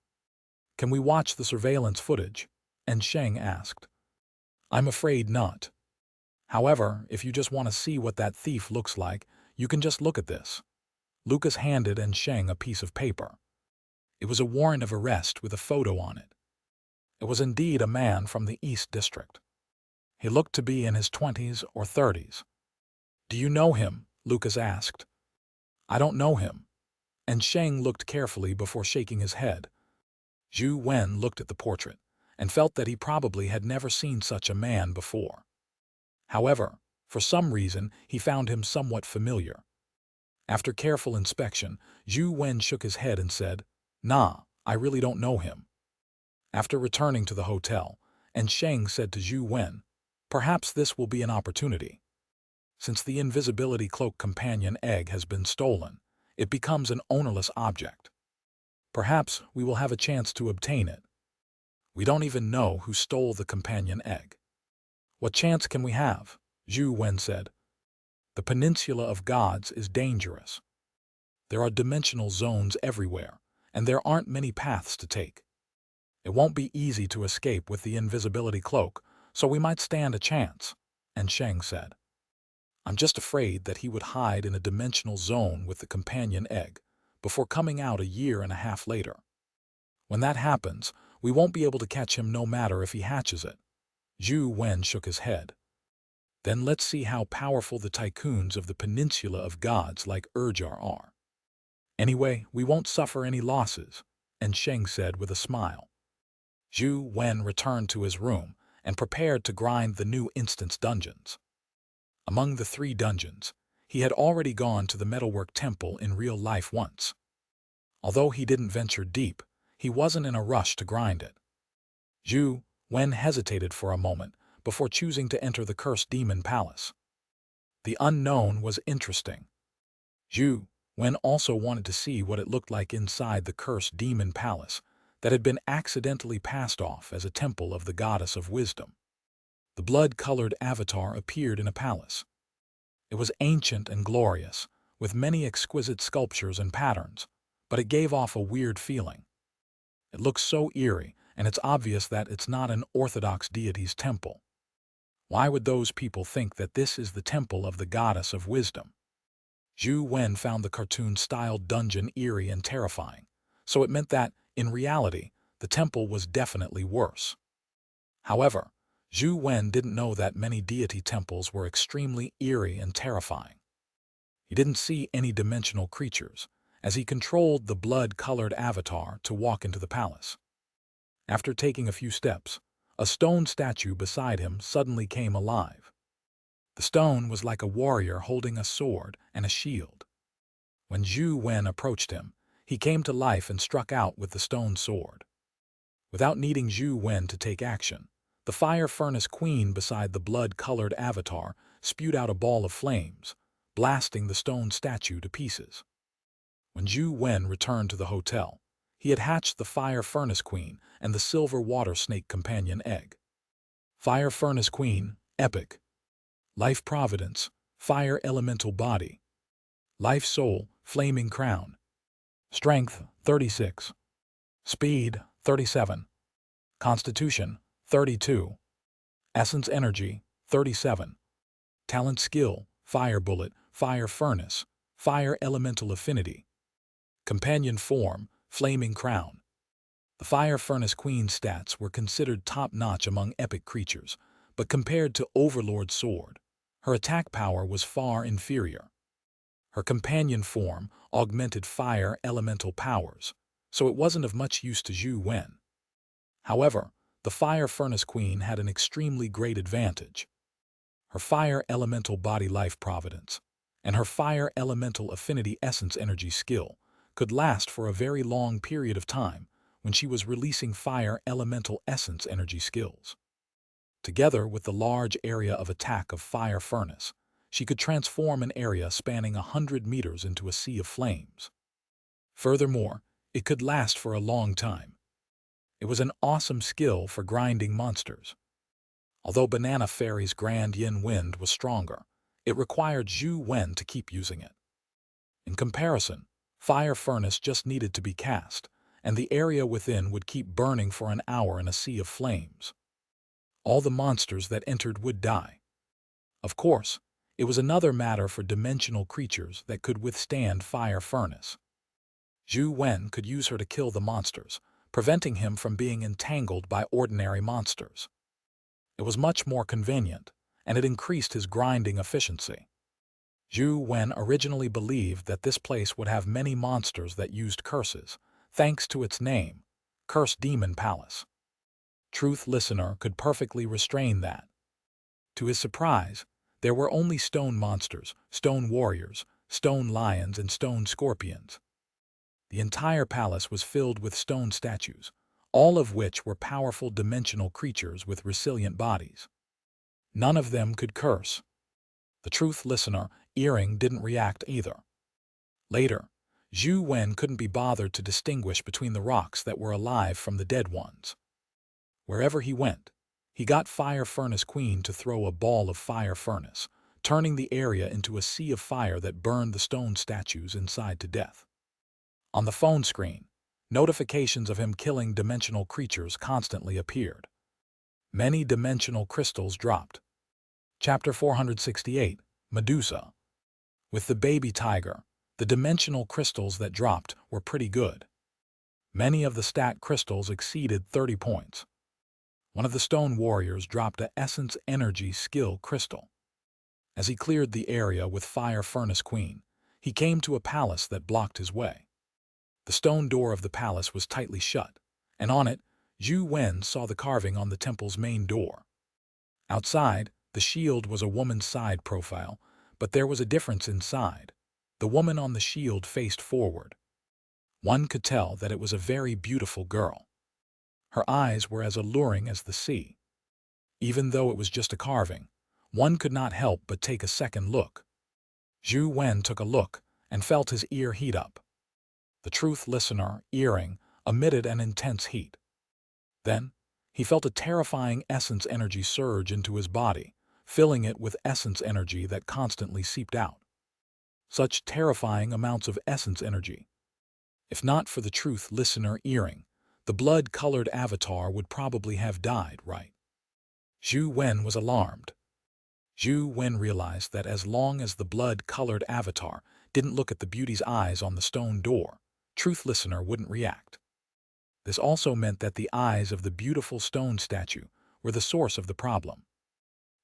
A: Can we watch the surveillance footage?" and Sheng asked. "I'm afraid not. However, if you just want to see what that thief looks like, you can just look at this." Lucas handed Sheng a piece of paper. It was a warrant of arrest with a photo on it. It was indeed a man from the East District. He looked to be in his 20s or 30s. "Do you know him?" Lucas asked. "I don't know him," and Sheng looked carefully before shaking his head. Zhou Wen looked at the portrait and felt that he probably had never seen such a man before. However, for some reason, he found him somewhat familiar. After careful inspection, Zhou Wen shook his head and said, "Nah, I really don't know him." After returning to the hotel, Sheng said to Zhou Wen, "Perhaps this will be an opportunity. Since the invisibility cloak companion egg has been stolen, it becomes an ownerless object. Perhaps we will have a chance to obtain it. We don't even know who stole the companion egg." "What chance can we have?" Zhou Wen said. "The Peninsula of Gods is dangerous. There are dimensional zones everywhere, and there aren't many paths to take. It won't be easy to escape with the invisibility cloak, so we might stand a chance," and Sheng said. "I'm just afraid that he would hide in a dimensional zone with the companion egg before coming out a year and a half later. When that happens, we won't be able to catch him no matter if he hatches it." Zhou Wen shook his head. "Then let's see how powerful the tycoons of the Peninsula of Gods like Urjar are. Anyway, we won't suffer any losses," and Sheng said with a smile. Zhou Wen returned to his room and prepared to grind the new instance dungeons. Among the 3 dungeons, he had already gone to the metalwork temple in real life once. Although he didn't venture deep, he wasn't in a rush to grind it. Zhou Wen hesitated for a moment before choosing to enter the Cursed Demon Palace. The unknown was interesting. Zhou Wen also wanted to see what it looked like inside the Cursed Demon Palace that had been accidentally passed off as a temple of the goddess of wisdom. The blood-colored avatar appeared in a palace. It was ancient and glorious, with many exquisite sculptures and patterns, but it gave off a weird feeling. It looks so eerie, and it's obvious that it's not an orthodox deity's temple. Why would those people think that this is the temple of the goddess of wisdom? Zhou Wen found the cartoon-styled dungeon eerie and terrifying, so it meant that, in reality, the temple was definitely worse. However, Zhou Wen didn't know that many deity temples were extremely eerie and terrifying. He didn't see any dimensional creatures, as he controlled the blood-colored avatar to walk into the palace. After taking a few steps, a stone statue beside him suddenly came alive. The stone was like a warrior holding a sword and a shield. When Zhou Wen approached him, he came to life and struck out with the stone sword. Without needing Zhou Wen to take action, the fire furnace queen beside the blood-colored avatar spewed out a ball of flames, blasting the stone statue to pieces. When Zhou Wen returned to the hotel, he had hatched the fire furnace queen and the silver water snake companion egg. Fire furnace queen, epic. Life providence, fire elemental body. Life soul, flaming crown. Strength, 36. Speed, 37. Constitution, 32. Essence energy, 37. Talent skill, fire bullet, fire furnace, fire elemental affinity. Companion form, flaming crown. The fire furnace queen's stats were considered top-notch among epic creatures, but compared to Overlord's sword, her attack power was far inferior. Her companion form augmented fire elemental powers, so it wasn't of much use to Zhou Wen. However, the fire furnace queen had an extremely great advantage. Her fire elemental body life providence and her fire elemental affinity essence energy skill could last for a very long period of time when she was releasing fire elemental essence energy skills. Together with the large area of attack of fire furnace, she could transform an area spanning 100 meters into a sea of flames. Furthermore, it could last for a long time. It was an awesome skill for grinding monsters. Although Banana Fairy's Grand Yin Wind was stronger, it required Zhou Wen to keep using it. In comparison, Fire Furnace just needed to be cast, and the area within would keep burning for an hour in a sea of flames. All the monsters that entered would die. Of course, it was another matter for dimensional creatures that could withstand Fire Furnace. Zhou Wen could use her to kill the monsters, preventing him from being entangled by ordinary monsters. It was much more convenient, and it increased his grinding efficiency. Zhou Wen originally believed that this place would have many monsters that used curses, thanks to its name, Curse Demon Palace. Truth Listener could perfectly restrain that. To his surprise, there were only stone monsters, stone warriors, stone lions, and stone scorpions. The entire palace was filled with stone statues, all of which were powerful dimensional creatures with resilient bodies. None of them could curse. The Truth Listener earring didn't react either. Later, Zhou Wen couldn't be bothered to distinguish between the rocks that were alive from the dead ones. Wherever he went, he got Fire Furnace Queen to throw a ball of fire furnace, turning the area into a sea of fire that burned the stone statues inside to death. On the phone screen, notifications of him killing dimensional creatures constantly appeared. Many dimensional crystals dropped. Chapter 468, Medusa. With the baby tiger, the dimensional crystals that dropped were pretty good. Many of the stat crystals exceeded 30 points. One of the stone warriors dropped a essence energy skill crystal. As he cleared the area with Fire Furnace Queen, he came to a palace that blocked his way. The stone door of the palace was tightly shut, and on it, Zhou Wen saw the carving on the temple's main door. Outside, the shield was a woman's side profile, but there was a difference inside. The woman on the shield faced forward. One could tell that it was a very beautiful girl. Her eyes were as alluring as the sea. Even though it was just a carving, one could not help but take a second look. Zhou Wen took a look and felt his ear heat up. The Truth Listener earring emitted an intense heat. Then, he felt a terrifying essence energy surge into his body, filling it with essence energy that constantly seeped out. Such terrifying amounts of essence energy. If not for the Truth Listener earring, the blood-colored avatar would probably have died, right? Zhou Wen was alarmed. Zhou Wen realized that as long as the blood-colored avatar didn't look at the beauty's eyes on the stone door, Truth Listener wouldn't react. This also meant that the eyes of the beautiful stone statue were the source of the problem.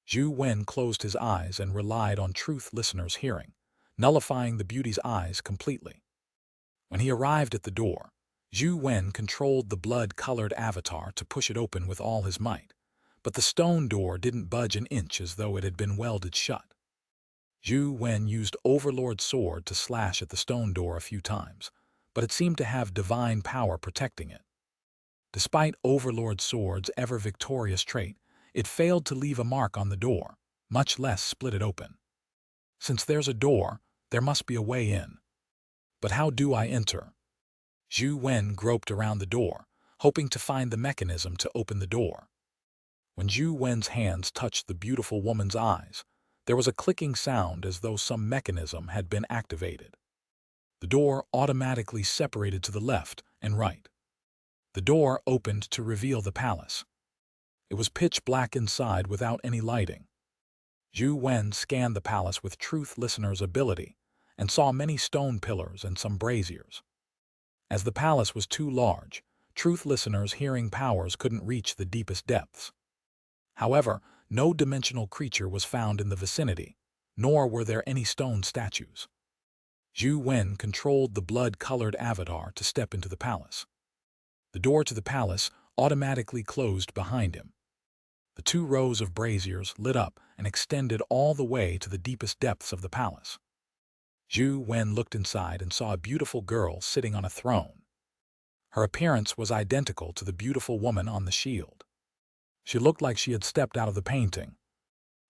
A: Zhou Wen closed his eyes and relied on Truth Listener's hearing, nullifying the beauty's eyes completely. When he arrived at the door, Zhou Wen controlled the blood-colored avatar to push it open with all his might, but the stone door didn't budge an inch as though it had been welded shut. Zhou Wen used Overlord's sword to slash at the stone door a few times, but it seemed to have divine power protecting it. Despite Overlord's sword's ever-victorious trait, it failed to leave a mark on the door, much less split it open. Since there's a door, there must be a way in. But how do I enter? Zhou Wen groped around the door, hoping to find the mechanism to open the door. When Zhou Wen's hands touched the beautiful woman's eyes, there was a clicking sound as though some mechanism had been activated. The door automatically separated to the left and right. The door opened to reveal the palace. It was pitch black inside without any lighting. Zhou Wen scanned the palace with Truth Listener's ability and saw many stone pillars and some braziers. As the palace was too large, Truth Listener's hearing powers couldn't reach the deepest depths. However, no dimensional creature was found in the vicinity, nor were there any stone statues. Zhou Wen controlled the blood-colored avatar to step into the palace. The door to the palace automatically closed behind him. The 2 rows of braziers lit up and extended all the way to the deepest depths of the palace. Zhou Wen looked inside and saw a beautiful girl sitting on a throne. Her appearance was identical to the beautiful woman on the shield. She looked like she had stepped out of the painting.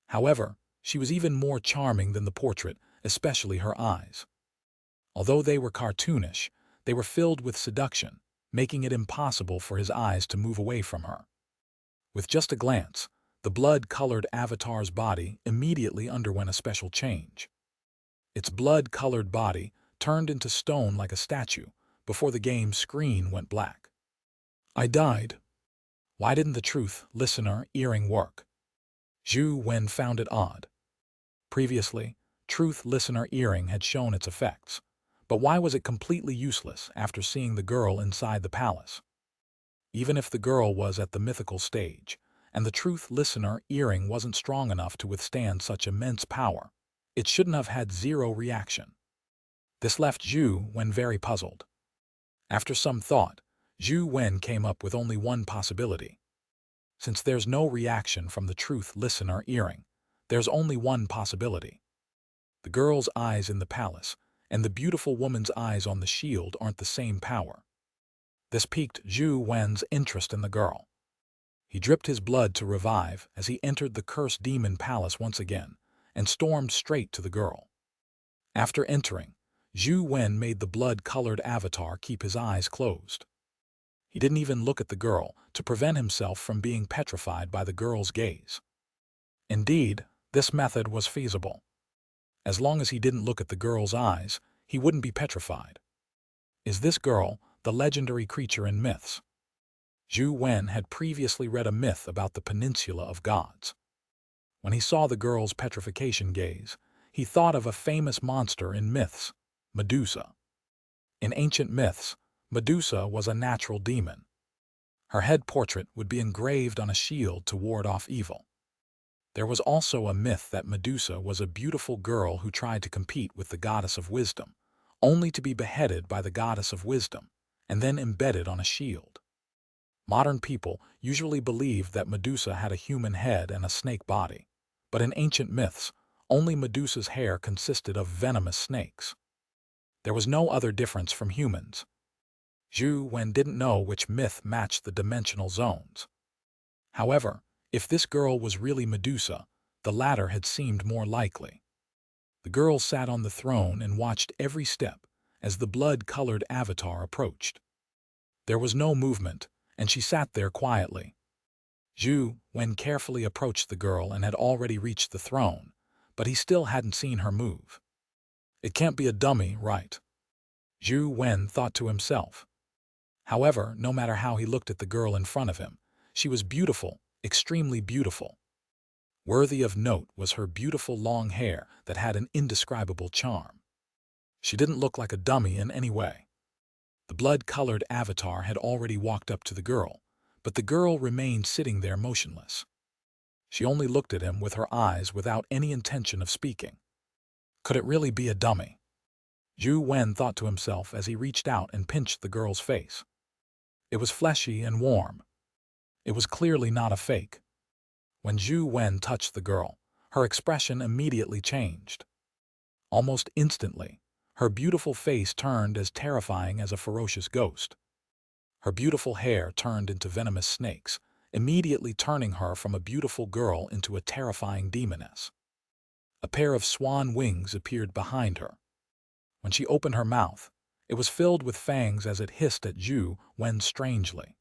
A: However, she was even more charming than the portrait, especially her eyes. Although they were cartoonish, they were filled with seduction, making it impossible for his eyes to move away from her. With just a glance, the blood-colored avatar's body immediately underwent a special change. Its blood-colored body turned into stone like a statue before the game's screen went black. I died. Why didn't the Truth Listener earring work? Zhou Wen found it odd. Previously, Truth Listener earring had shown its effects, but why was it completely useless after seeing the girl inside the palace? Even if the girl was at the mythical stage, and the Truth Listener earring wasn't strong enough to withstand such immense power, it shouldn't have had zero reaction. This left Zhou Wen very puzzled. After some thought, Zhou Wen came up with only one possibility. Since there's no reaction from the Truth Listener earring, there's only one possibility. The girl's eyes in the palace and the beautiful woman's eyes on the shield aren't the same power. This piqued Zhou Wen's interest in the girl. He dripped his blood to revive as he entered the cursed demon palace once again and stormed straight to the girl. After entering, Zhou Wen made the blood-colored avatar keep his eyes closed. He didn't even look at the girl to prevent himself from being petrified by the girl's gaze. Indeed, this method was feasible. As long as he didn't look at the girl's eyes, he wouldn't be petrified. Is this girl the legendary creature in myths? Zhou Wen had previously read a myth about the Peninsula of Gods. When he saw the girl's petrification gaze, he thought of a famous monster in myths, Medusa. In ancient myths, Medusa was a natural demon. Her head portrait would be engraved on a shield to ward off evil. There was also a myth that Medusa was a beautiful girl who tried to compete with the goddess of wisdom, only to be beheaded by the goddess of wisdom, and then embedded on a shield. Modern people usually believed that Medusa had a human head and a snake body, but in ancient myths, only Medusa's hair consisted of venomous snakes. There was no other difference from humans. Zhou Wen didn't know which myth matched the dimensional zones. However, if this girl was really Medusa, the latter had seemed more likely. The girl sat on the throne and watched every step as the blood-colored avatar approached. There was no movement, and she sat there quietly. Zhou Wen carefully approached the girl and had already reached the throne, but he still hadn't seen her move. It can't be a dummy, right? Zhou Wen thought to himself. However, no matter how he looked at the girl in front of him, she was beautiful, extremely beautiful. Worthy of note was her beautiful long hair that had an indescribable charm. She didn't look like a dummy in any way. The blood-colored avatar had already walked up to the girl, but the girl remained sitting there motionless. She only looked at him with her eyes without any intention of speaking. Could it really be a dummy? Zhou Wen thought to himself as he reached out and pinched the girl's face. It was fleshy and warm. It was clearly not a fake. When Zhou Wen touched the girl, her expression immediately changed. Almost instantly, her beautiful face turned as terrifying as a ferocious ghost. Her beautiful hair turned into venomous snakes, immediately turning her from a beautiful girl into a terrifying demoness. A pair of swan wings appeared behind her. When she opened her mouth, it was filled with fangs as it hissed at Zhou Wen strangely.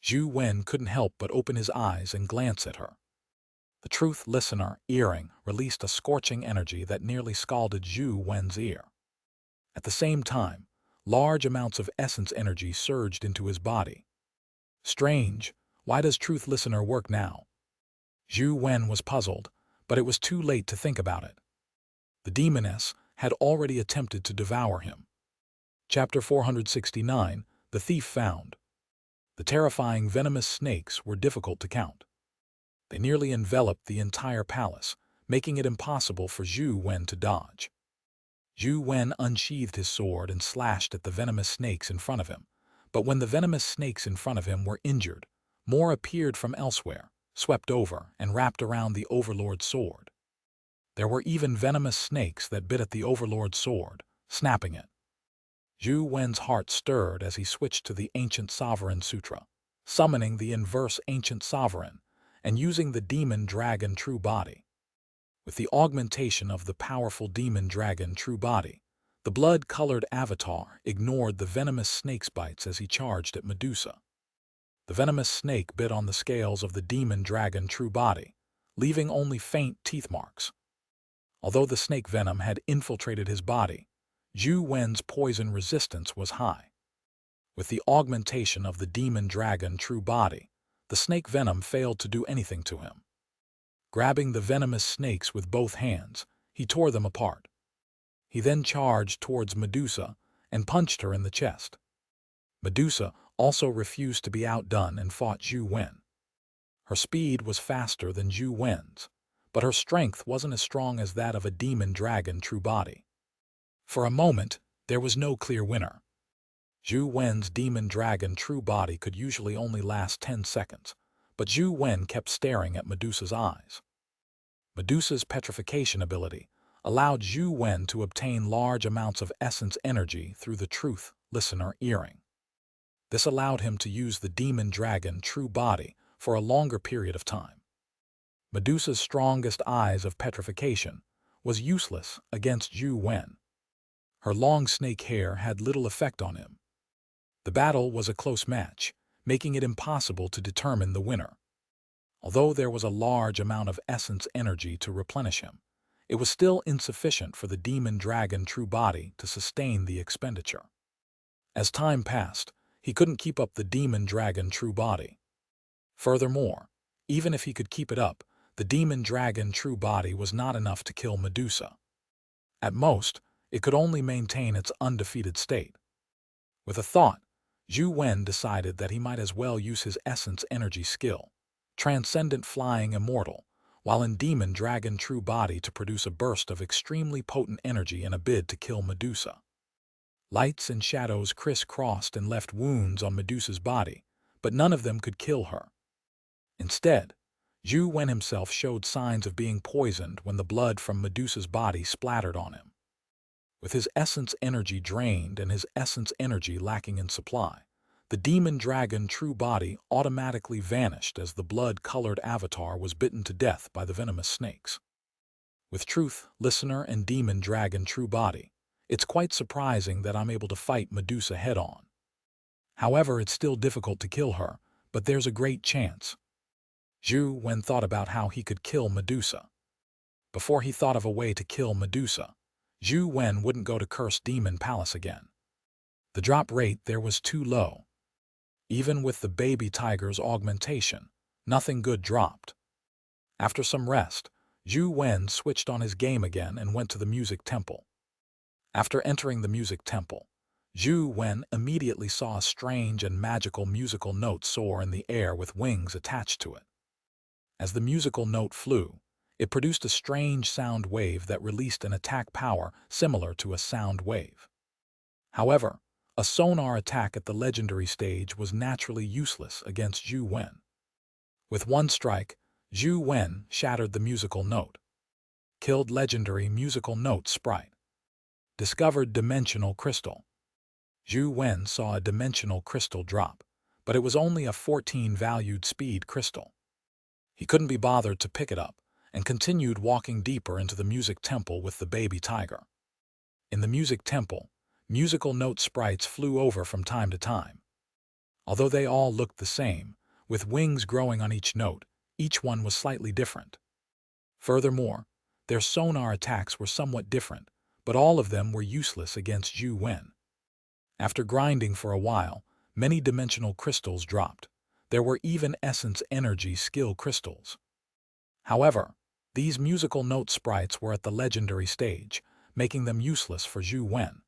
A: Zhou Wen couldn't help but open his eyes and glance at her. The truth listener earring released a scorching energy that nearly scalded Zhou Wen's ear. At the same time, large amounts of essence energy surged into his body. Strange, why does truth listener work now? Zhou Wen was puzzled, but it was too late to think about it. The demoness had already attempted to devour him. Chapter 469, The Thief Found. The terrifying venomous snakes were difficult to count. They nearly enveloped the entire palace, making it impossible for Zhou Wen to dodge. Zhou Wen unsheathed his sword and slashed at the venomous snakes in front of him, but when the venomous snakes in front of him were injured, more appeared from elsewhere, swept over and wrapped around the Overlord's sword. There were even venomous snakes that bit at the Overlord's sword, snapping it. Zhou Wen's heart stirred as he switched to the Ancient Sovereign Sutra, summoning the inverse Ancient Sovereign and using the Demon Dragon True Body. With the augmentation of the powerful Demon Dragon True Body, the blood-colored avatar ignored the venomous snake's bites as he charged at Medusa. The venomous snake bit on the scales of the Demon Dragon True Body, leaving only faint teeth marks. Although the snake venom had infiltrated his body, Zhou Wen's poison resistance was high. With the augmentation of the Demon Dragon True Body, the snake venom failed to do anything to him. Grabbing the venomous snakes with both hands, he tore them apart. He then charged towards Medusa and punched her in the chest. Medusa also refused to be outdone and fought Zhou Wen. Her speed was faster than Zhou Wen's, but her strength wasn't as strong as that of a Demon Dragon True Body. For a moment, there was no clear winner. Zhou Wen's Demon Dragon True Body could usually only last 10 seconds, but Zhou Wen kept staring at Medusa's eyes. Medusa's petrification ability allowed Zhou Wen to obtain large amounts of essence energy through the truth listener earring. This allowed him to use the Demon Dragon True Body for a longer period of time. Medusa's strongest eyes of petrification was useless against Zhou Wen. Her long snake hair had little effect on him. The battle was a close match, making it impossible to determine the winner. Although there was a large amount of essence energy to replenish him, it was still insufficient for the Demon Dragon True Body to sustain the expenditure. As time passed, he couldn't keep up the Demon Dragon True Body. Furthermore, even if he could keep it up, the Demon Dragon True Body was not enough to kill Medusa. At most, it could only maintain its undefeated state. With a thought, Zhou Wen decided that he might as well use his essence energy skill, Transcendent Flying Immortal, while in Demon Dragon True Body to produce a burst of extremely potent energy in a bid to kill Medusa. Lights and shadows crisscrossed and left wounds on Medusa's body, but none of them could kill her. Instead, Zhou Wen himself showed signs of being poisoned when the blood from Medusa's body splattered on him. With his essence energy drained and his essence energy lacking in supply, the Demon Dragon True Body automatically vanished as the blood-colored avatar was bitten to death by the venomous snakes. With Truth, Listener, and Demon Dragon True Body, it's quite surprising that I'm able to fight Medusa head-on. However, it's still difficult to kill her, but there's a great chance. Zhou Wen thought about how he could kill Medusa. Before he thought of a way to kill Medusa, Zhou Wen wouldn't go to Cursed Demon Palace again. The drop rate there was too low. Even with the baby tiger's augmentation, nothing good dropped. After some rest, Zhou Wen switched on his game again and went to the music temple. After entering the music temple, Zhou Wen immediately saw a strange and magical musical note soar in the air with wings attached to it. As the musical note flew, it produced a strange sound wave that released an attack power similar to a sound wave. However, A sonar attack at the legendary stage was naturally useless against Zhou Wen. With one strike, Zhou Wen shattered the musical note. Killed legendary musical note sprite. Discovered dimensional crystal. Zhou Wen saw a dimensional crystal drop, but it was only a 14-valued speed crystal. He couldn't be bothered to pick it up, and continued walking deeper into the music temple with the baby tiger. In the music temple, musical note sprites flew over from time to time. Although they all looked the same, with wings growing on each note, each one was slightly different. Furthermore, their sonar attacks were somewhat different, but all of them were useless against Zhou Wen. After grinding for a while, many dimensional crystals dropped. There were even essence energy skill crystals. However, these musical note sprites were at the legendary stage, making them useless for Zhou Wen.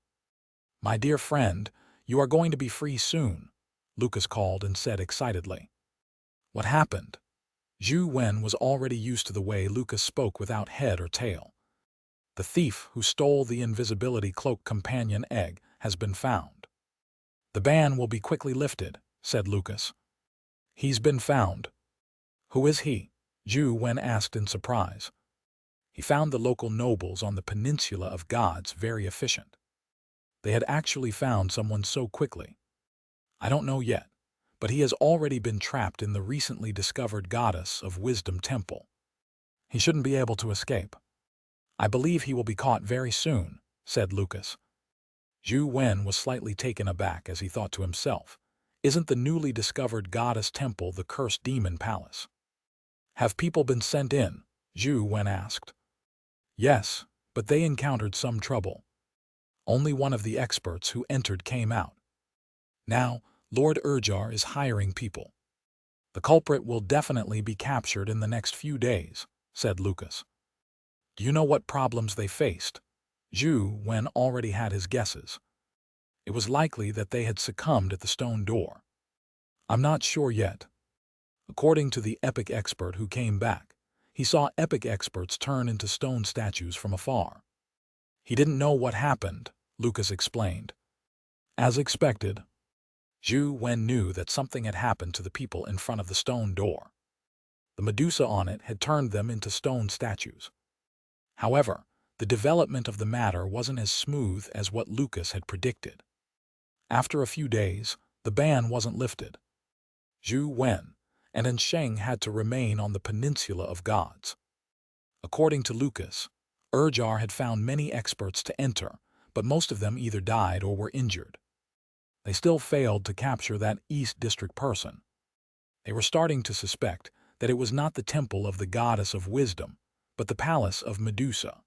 A: "My dear friend, you are going to be free soon," Lucas called and said excitedly. What happened? Zhou Wen was already used to the way Lucas spoke without head or tail. "The thief who stole the invisibility cloak companion egg has been found. The ban will be quickly lifted," said Lucas. "He's been found. Who is he?" Zhou Wen asked in surprise. He found the local nobles on the Peninsula of Gods very efficient. They had actually found someone so quickly. "I don't know yet, but he has already been trapped in the recently discovered Goddess of Wisdom Temple. He shouldn't be able to escape. I believe he will be caught very soon," said Lucas. Zhou Wen was slightly taken aback as he thought to himself, "Isn't the newly discovered Goddess Temple the cursed demon palace?" "Have people been sent in?" Zhou Wen asked. "Yes, but they encountered some trouble. Only one of the experts who entered came out. Now, Lord Urjar is hiring people. The culprit will definitely be captured in the next few days," said Lucas. "Do you know what problems they faced?" Zhou Wen already had his guesses. It was likely that they had succumbed at the stone door. "I'm not sure yet. According to the epic expert who came back, he saw epic experts turn into stone statues from afar. He didn't know what happened," Lucas explained. As expected, Zhou Wen knew that something had happened to the people in front of the stone door. The Medusa on it had turned them into stone statues. However, the development of the matter wasn't as smooth as what Lucas had predicted. After a few days, the ban wasn't lifted. Zhou Wen and Xianxia had to remain on the Peninsula of Gods. According to Lucas, Urjar had found many experts to enter, but most of them either died or were injured. They still failed to capture that East District person. They were starting to suspect that it was not the temple of the Goddess of Wisdom, but the palace of Medusa.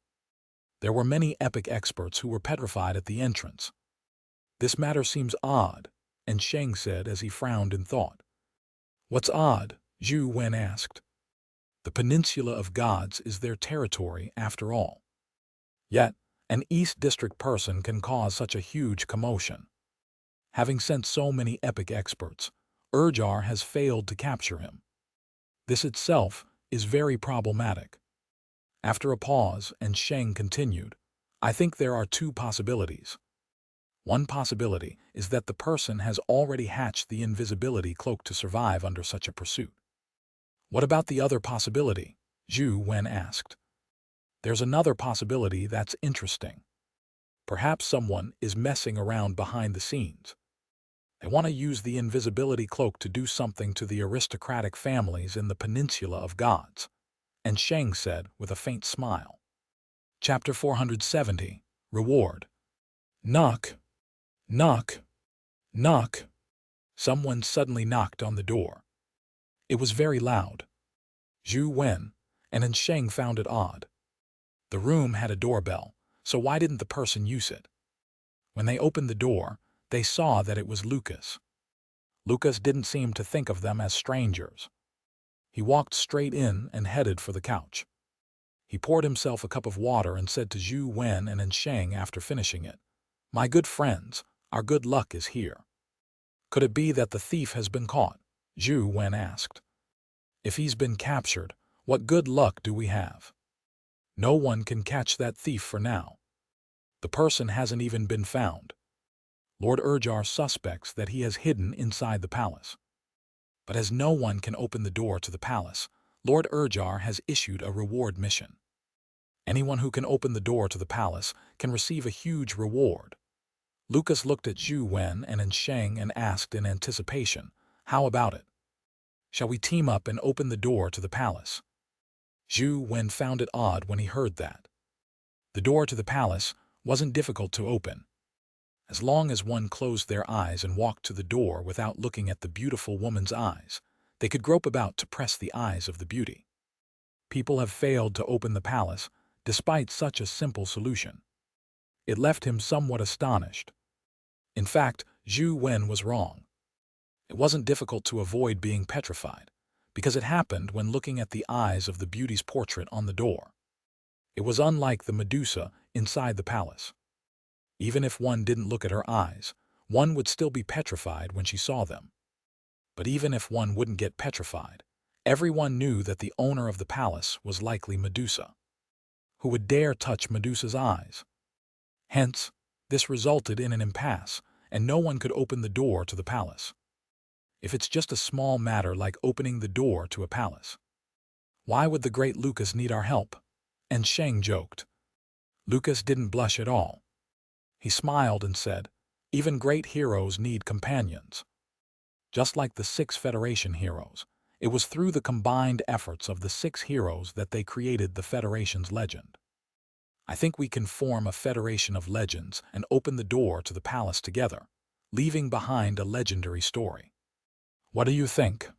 A: There were many epic experts who were petrified at the entrance. "This matter seems odd," Xianxia said as he frowned in thought. "What's odd?" Zhou Wen asked. "The Peninsula of Gods is their territory after all. Yet, an East District person can cause such a huge commotion. Having sent so many epic experts, Urjar has failed to capture him. This itself is very problematic." After a pause, Xianxia continued, "I think there are two possibilities. One possibility is that the person has already hatched the invisibility cloak to survive under such a pursuit." "What about the other possibility?" Zhou Wen asked. "There's another possibility that's interesting. Perhaps someone is messing around behind the scenes. They want to use the invisibility cloak to do something to the aristocratic families in the Peninsula of Gods," Xianxia said with a faint smile. Chapter 470. Reward. Knock. Knock. Knock. Someone suddenly knocked on the door. It was very loud. Zhou Wen and Xianxia found it odd. The room had a doorbell, so why didn't the person use it? When they opened the door, they saw that it was Lucas. Lucas didn't seem to think of them as strangers. He walked straight in and headed for the couch. He poured himself a cup of water and said to Zhou Wen and Xianxia after finishing it, "My good friends, our good luck is here." "Could it be that the thief has been caught?" Zhou Wen asked. "If he's been captured, what good luck do we have? No one can catch that thief for now. The person hasn't even been found." Lord Urjar suspects that he has hidden inside the palace. But as no one can open the door to the palace, Lord Urjar has issued a reward mission. Anyone who can open the door to the palace can receive a huge reward. Lucas looked at Zhou Wen and Xianxia and asked in anticipation, "How about it? Shall we team up and open the door to the palace?" Zhou Wen found it odd when he heard that. The door to the palace wasn't difficult to open. As long as one closed their eyes and walked to the door without looking at the beautiful woman's eyes, they could grope about to press the eyes of the beauty. People have failed to open the palace despite such a simple solution. It left him somewhat astonished. In fact, Zhou Wen was wrong. It wasn't difficult to avoid being petrified, because it happened when looking at the eyes of the beauty's portrait on the door. It was unlike the Medusa inside the palace. Even if one didn't look at her eyes, one would still be petrified when she saw them. But even if one wouldn't get petrified, everyone knew that the owner of the palace was likely Medusa. Who would dare touch Medusa's eyes? Hence, this resulted in an impasse, and no one could open the door to the palace. If it's just a small matter like opening the door to a palace, why would the great Lucas need our help? And Xianxia joked. Lucas didn't blush at all. He smiled and said, "Even great heroes need companions." Just like the 6 Federation heroes, it was through the combined efforts of the 6 heroes that they created the Federation's legend. I think we can form a Federation of Legends and open the door to the palace together, leaving behind a legendary story. What do you think?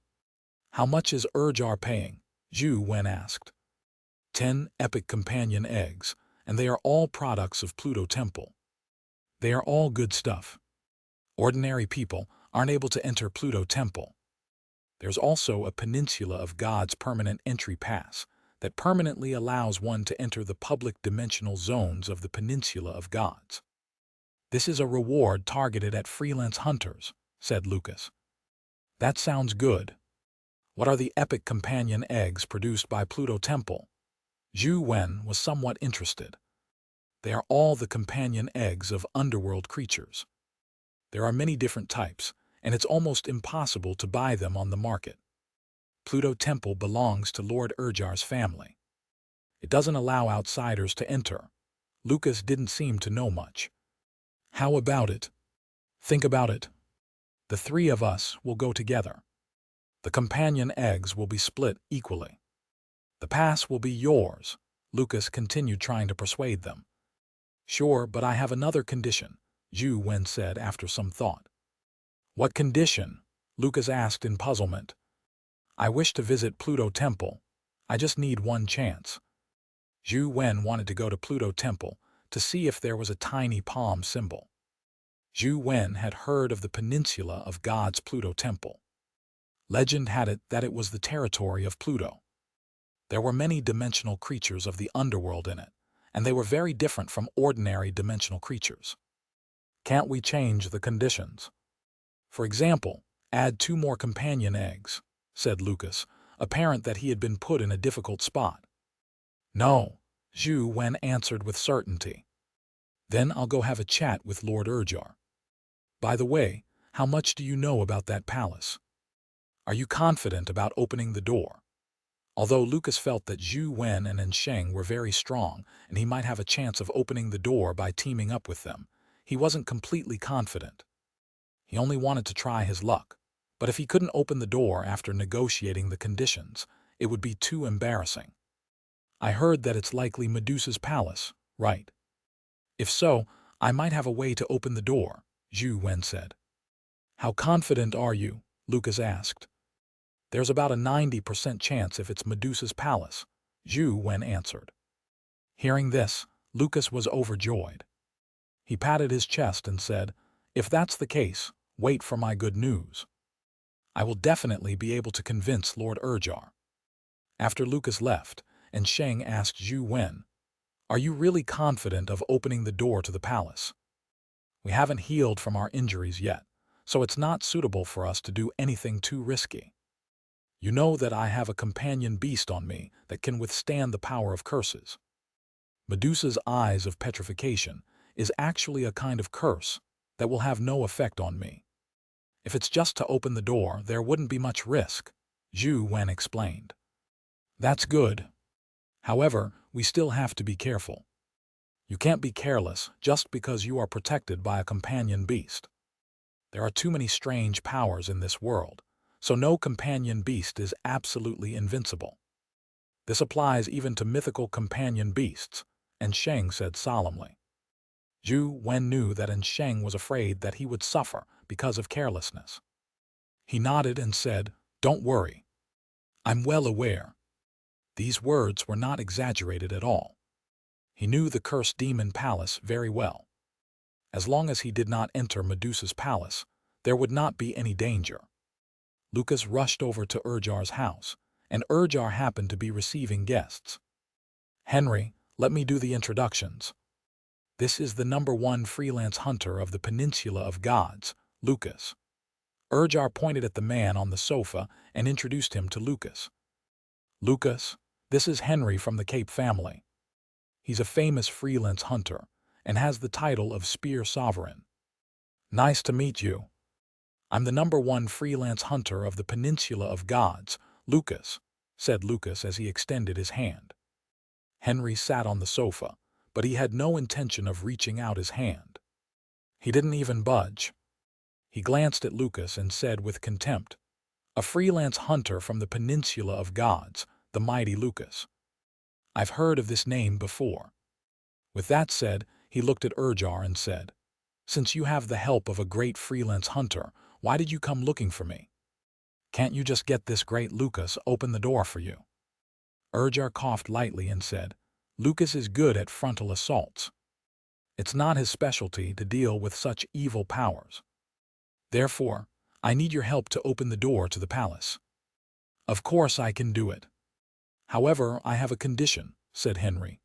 A: How much is Urjar paying? Zhou Wen asked. 10 epic companion eggs, and they are all products of Pluto Temple. They are all good stuff. Ordinary people aren't able to enter Pluto Temple. There's also a Peninsula of Gods permanent entry pass that permanently allows one to enter the public dimensional zones of the Peninsula of Gods. This is a reward targeted at freelance hunters, said Lucas. That sounds good. What are the epic companion eggs produced by Pluto Temple? Zhou Wen was somewhat interested. They are all the companion eggs of underworld creatures. There are many different types, and it's almost impossible to buy them on the market. Pluto Temple belongs to Lord Urjar's family. It doesn't allow outsiders to enter. Lucas didn't seem to know much. How about it? Think about it. The 3 of us will go together. The companion eggs will be split equally. The pass will be yours. Lucas continued trying to persuade them. Sure, but I have another condition, Zhou Wen said after some thought. What condition? Lucas asked in puzzlement. I wish to visit Pluto Temple. I just need one chance. Zhou Wen wanted to go to Pluto Temple to see if there was a tiny palm symbol. Zhou Wen had heard of the Peninsula of Gods Pluto Temple. Legend had it that it was the territory of Pluto. There were many dimensional creatures of the underworld in it, and they were very different from ordinary dimensional creatures. Can't we change the conditions? For example, add 2 more companion eggs, said Lucas, apparent that he had been put in a difficult spot. No, Zhou Wen answered with certainty. Then I'll go have a chat with Lord Urjar. By the way, how much do you know about that palace? Are you confident about opening the door? Although Lucas felt that Zhou Wen and Xianxia were very strong and he might have a chance of opening the door by teaming up with them, he wasn't completely confident. He only wanted to try his luck, but if he couldn't open the door after negotiating the conditions, it would be too embarrassing. I heard that it's likely Medusa's palace, right? If so, I might have a way to open the door, Zhou Wen said. How confident are you? Lucas asked. There's about a 90% chance if it's Medusa's palace, Zhou Wen answered. Hearing this, Lucas was overjoyed. He patted his chest and said, if that's the case, wait for my good news. I will definitely be able to convince Lord Urjar. After Lucas left, and Xianxia asked Zhou Wen, are you really confident of opening the door to the palace? We haven't healed from our injuries yet, so it's not suitable for us to do anything too risky. You know that I have a companion beast on me that can withstand the power of curses. Medusa's eyes of petrification is actually a kind of curse, that will have no effect on me. If it's just to open the door, there wouldn't be much risk, Zhou Wen explained. That's good. However, we still have to be careful. You can't be careless just because you are protected by a companion beast. There are too many strange powers in this world, so no companion beast is absolutely invincible. This applies even to mythical companion beasts, and Sheng said solemnly. Zhou Wen knew that Sheng was afraid that he would suffer because of carelessness. He nodded and said, "Don't worry. I'm well aware." These words were not exaggerated at all. He knew the cursed demon palace very well. As long as he did not enter Medusa's palace, there would not be any danger. Lucas rushed over to Urjar's house, and Urjar happened to be receiving guests. "Henry, let me do the introductions. This is the #1 freelance hunter of the Peninsula of Gods, Lucas." Urjar pointed at the man on the sofa and introduced him to Lucas. "Lucas, this is Henry from the Cape family. He's a famous freelance hunter and has the title of Spear Sovereign." "Nice to meet you. I'm the #1 freelance hunter of the Peninsula of Gods, Lucas," said Lucas as he extended his hand. Henry sat on the sofa, but he had no intention of reaching out his hand. He didn't even budge. He glanced at Lucas and said with contempt, "A freelance hunter from the Peninsula of Gods, the mighty Lucas. I've heard of this name before." With that said, he looked at Urjar and said, "Since you have the help of a great freelance hunter, why did you come looking for me? Can't you just get this great Lucas open the door for you?" Urjar coughed lightly and said, "Lucas is good at frontal assaults. It's not his specialty to deal with such evil powers. Therefore, I need your help to open the door to the palace." "Of course I can do it. However, I have a condition," said Henry.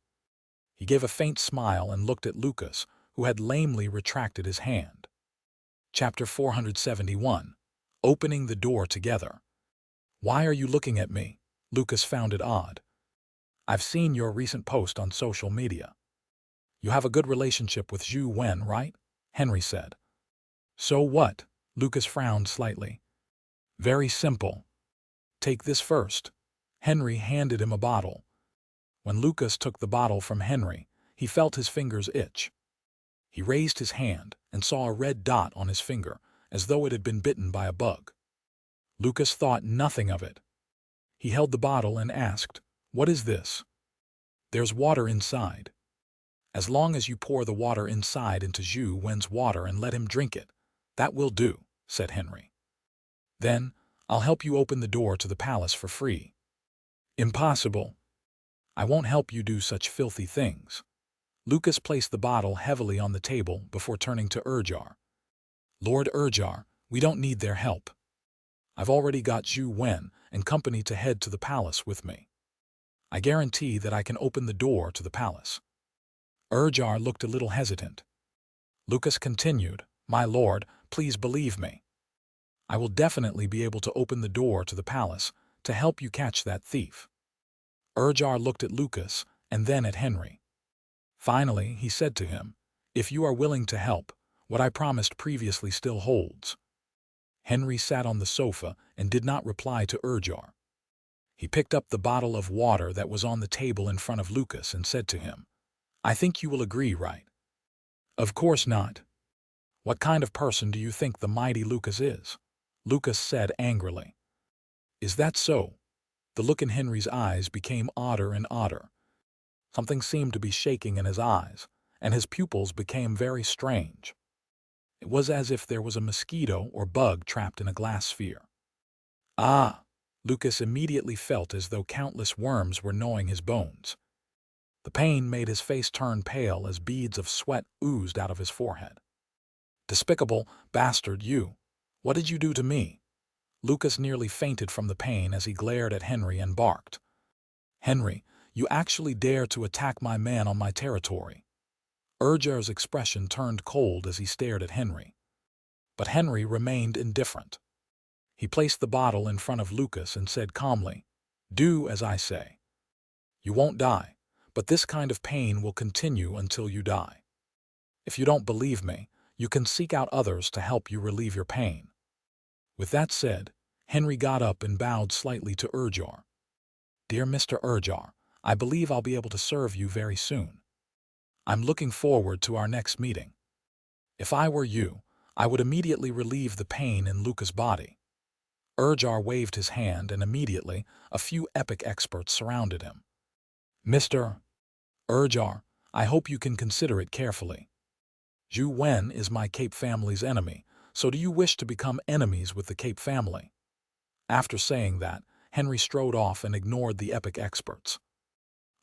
A: He gave a faint smile and looked at Lucas, who had lamely retracted his hand. Chapter 471. Opening the Door Together. "Why are you looking at me?" Lucas found it odd. "I've seen your recent post on social media. You have a good relationship with Zhou Wen, right?" Henry said. "So what?" Lucas frowned slightly. "Very simple. Take this first." Henry handed him a bottle. When Lucas took the bottle from Henry, he felt his fingers itch. He raised his hand and saw a red dot on his finger, as though it had been bitten by a bug. Lucas thought nothing of it. He held the bottle and asked, "What is this?" "There's water inside. As long as you pour the water inside into Zhou Wen's water and let him drink it, that will do," said Henry. "Then, I'll help you open the door to the palace for free." "Impossible. I won't help you do such filthy things." Lucas placed the bottle heavily on the table before turning to Urjar. "Lord Urjar, we don't need their help. I've already got Zhou Wen and company to head to the palace with me. I guarantee that I can open the door to the palace." Urjar looked a little hesitant. Lucas continued, "My lord, please believe me. I will definitely be able to open the door to the palace to help you catch that thief." Urjar looked at Lucas and then at Henry. Finally, he said to him, "If you are willing to help, what I promised previously still holds." Henry sat on the sofa and did not reply to Urjar. He picked up the bottle of water that was on the table in front of Lucas and said to him, "I think you will agree, right?" "Of course not. What kind of person do you think the mighty Lucas is?" Lucas said angrily. "Is that so?" The look in Henry's eyes became odder and odder. Something seemed to be shaking in his eyes, and his pupils became very strange. It was as if there was a mosquito or bug trapped in a glass sphere. "Ah!" Lucas immediately felt as though countless worms were gnawing his bones. The pain made his face turn pale as beads of sweat oozed out of his forehead. "Despicable bastard, you! What did you do to me?" Lucas nearly fainted from the pain as he glared at Henry and barked. "Henry, you actually dare to attack my man on my territory." Urjar's expression turned cold as he stared at Henry. But Henry remained indifferent. He placed the bottle in front of Lucas and said calmly, "Do as I say. You won't die, but this kind of pain will continue until you die. If you don't believe me, You can seek out others to help you relieve your pain." With that said, Henry got up and bowed slightly to Urjar. "Dear Mr. Urjar, I believe I'll be able to serve you very soon. I'm looking forward to our next meeting. If I were you, I would immediately relieve the pain in Luca's body." Urjar waved his hand, and immediately a few epic experts surrounded him. "Mr. Urjar, I hope you can consider it carefully. Zhou Wen is my Cape family's enemy, so do you wish to become enemies with the Cape family?" After saying that, Henry strode off and ignored the epic experts.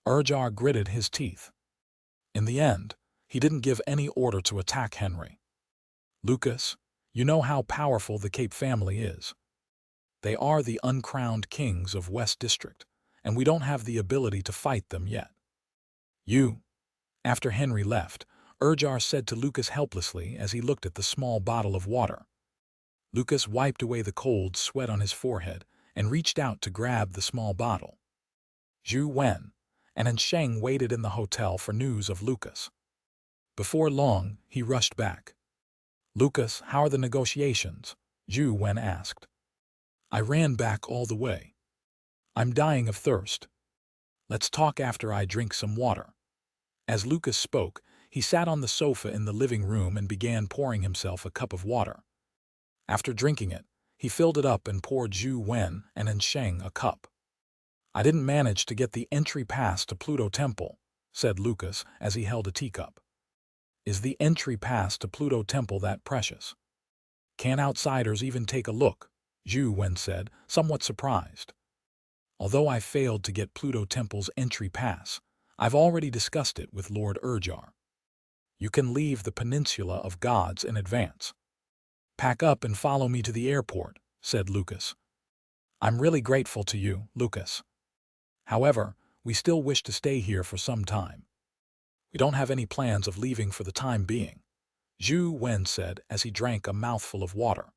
A: Urjar gritted his teeth. In the end, he didn't give any order to attack Henry. "Lucas, you know how powerful the Cape family is. They are the uncrowned kings of West District, and we don't have the ability to fight them yet. You." After Henry left, Urjar said to Lucas helplessly as he looked at the small bottle of water. Lucas wiped away the cold sweat on his forehead and reached out to grab the small bottle. Zhou Wen and Xianxia waited in the hotel for news of Lucas. Before long, he rushed back. "Lucas, how are the negotiations?" Zhou Wen asked. "I ran back all the way. I'm dying of thirst. Let's talk after I drink some water." As Lucas spoke, he sat on the sofa in the living room and began pouring himself a cup of water. After drinking it, he filled it up and poured Zhou Wen and Xianxia a cup. "I didn't manage to get the entry pass to Pluto Temple," said Lucas as he held a teacup. "Is the entry pass to Pluto Temple that precious? Can outsiders even take a look?" Zhou Wen said, somewhat surprised. "Although I failed to get Pluto Temple's entry pass, I've already discussed it with Lord Urjar. You can leave the Peninsula of Gods in advance. Pack up and follow me to the airport," said Lucas. "I'm really grateful to you, Lucas. However, we still wish to stay here for some time. We don't have any plans of leaving for the time being," Zhou Wen said as he drank a mouthful of water.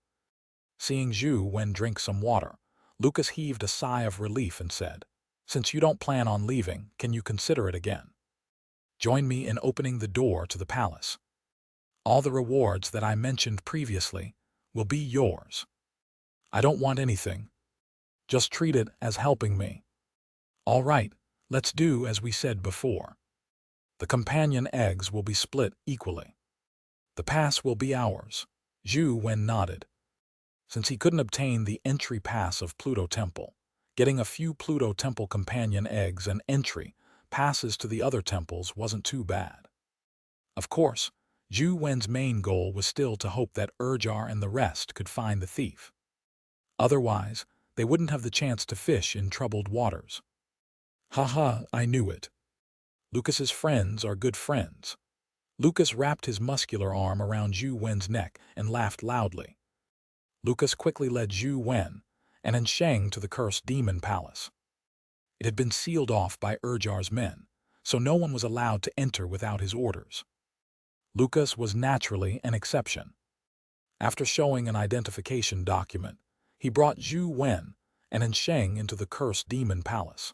A: Seeing Zhou Wen drink some water, Lucas heaved a sigh of relief and said, "Since you don't plan on leaving, can you consider it again? Join me in opening the door to the palace. All the rewards that I mentioned previously will be yours. I don't want anything. Just treat it as helping me." "All right, let's do as we said before. The companion eggs will be split equally. The pass will be ours." Zhou Wen nodded. Since he couldn't obtain the entry pass of Pluto Temple, getting a few Pluto Temple companion eggs and entry passes to the other temples wasn't too bad. Of course, Zhou Wen's main goal was still to hope that Urjar and the rest could find the thief. Otherwise, they wouldn't have the chance to fish in troubled waters. "Haha, I knew it. Lucas's friends are good friends." Lucas wrapped his muscular arm around Zhou Wen's neck and laughed loudly. Lucas quickly led Zhou Wen and Xianxia to the cursed demon palace. It had been sealed off by Urjar's men, so no one was allowed to enter without his orders. Lucas was naturally an exception. After showing an identification document, he brought Zhou Wen and Xianxia into the cursed demon palace.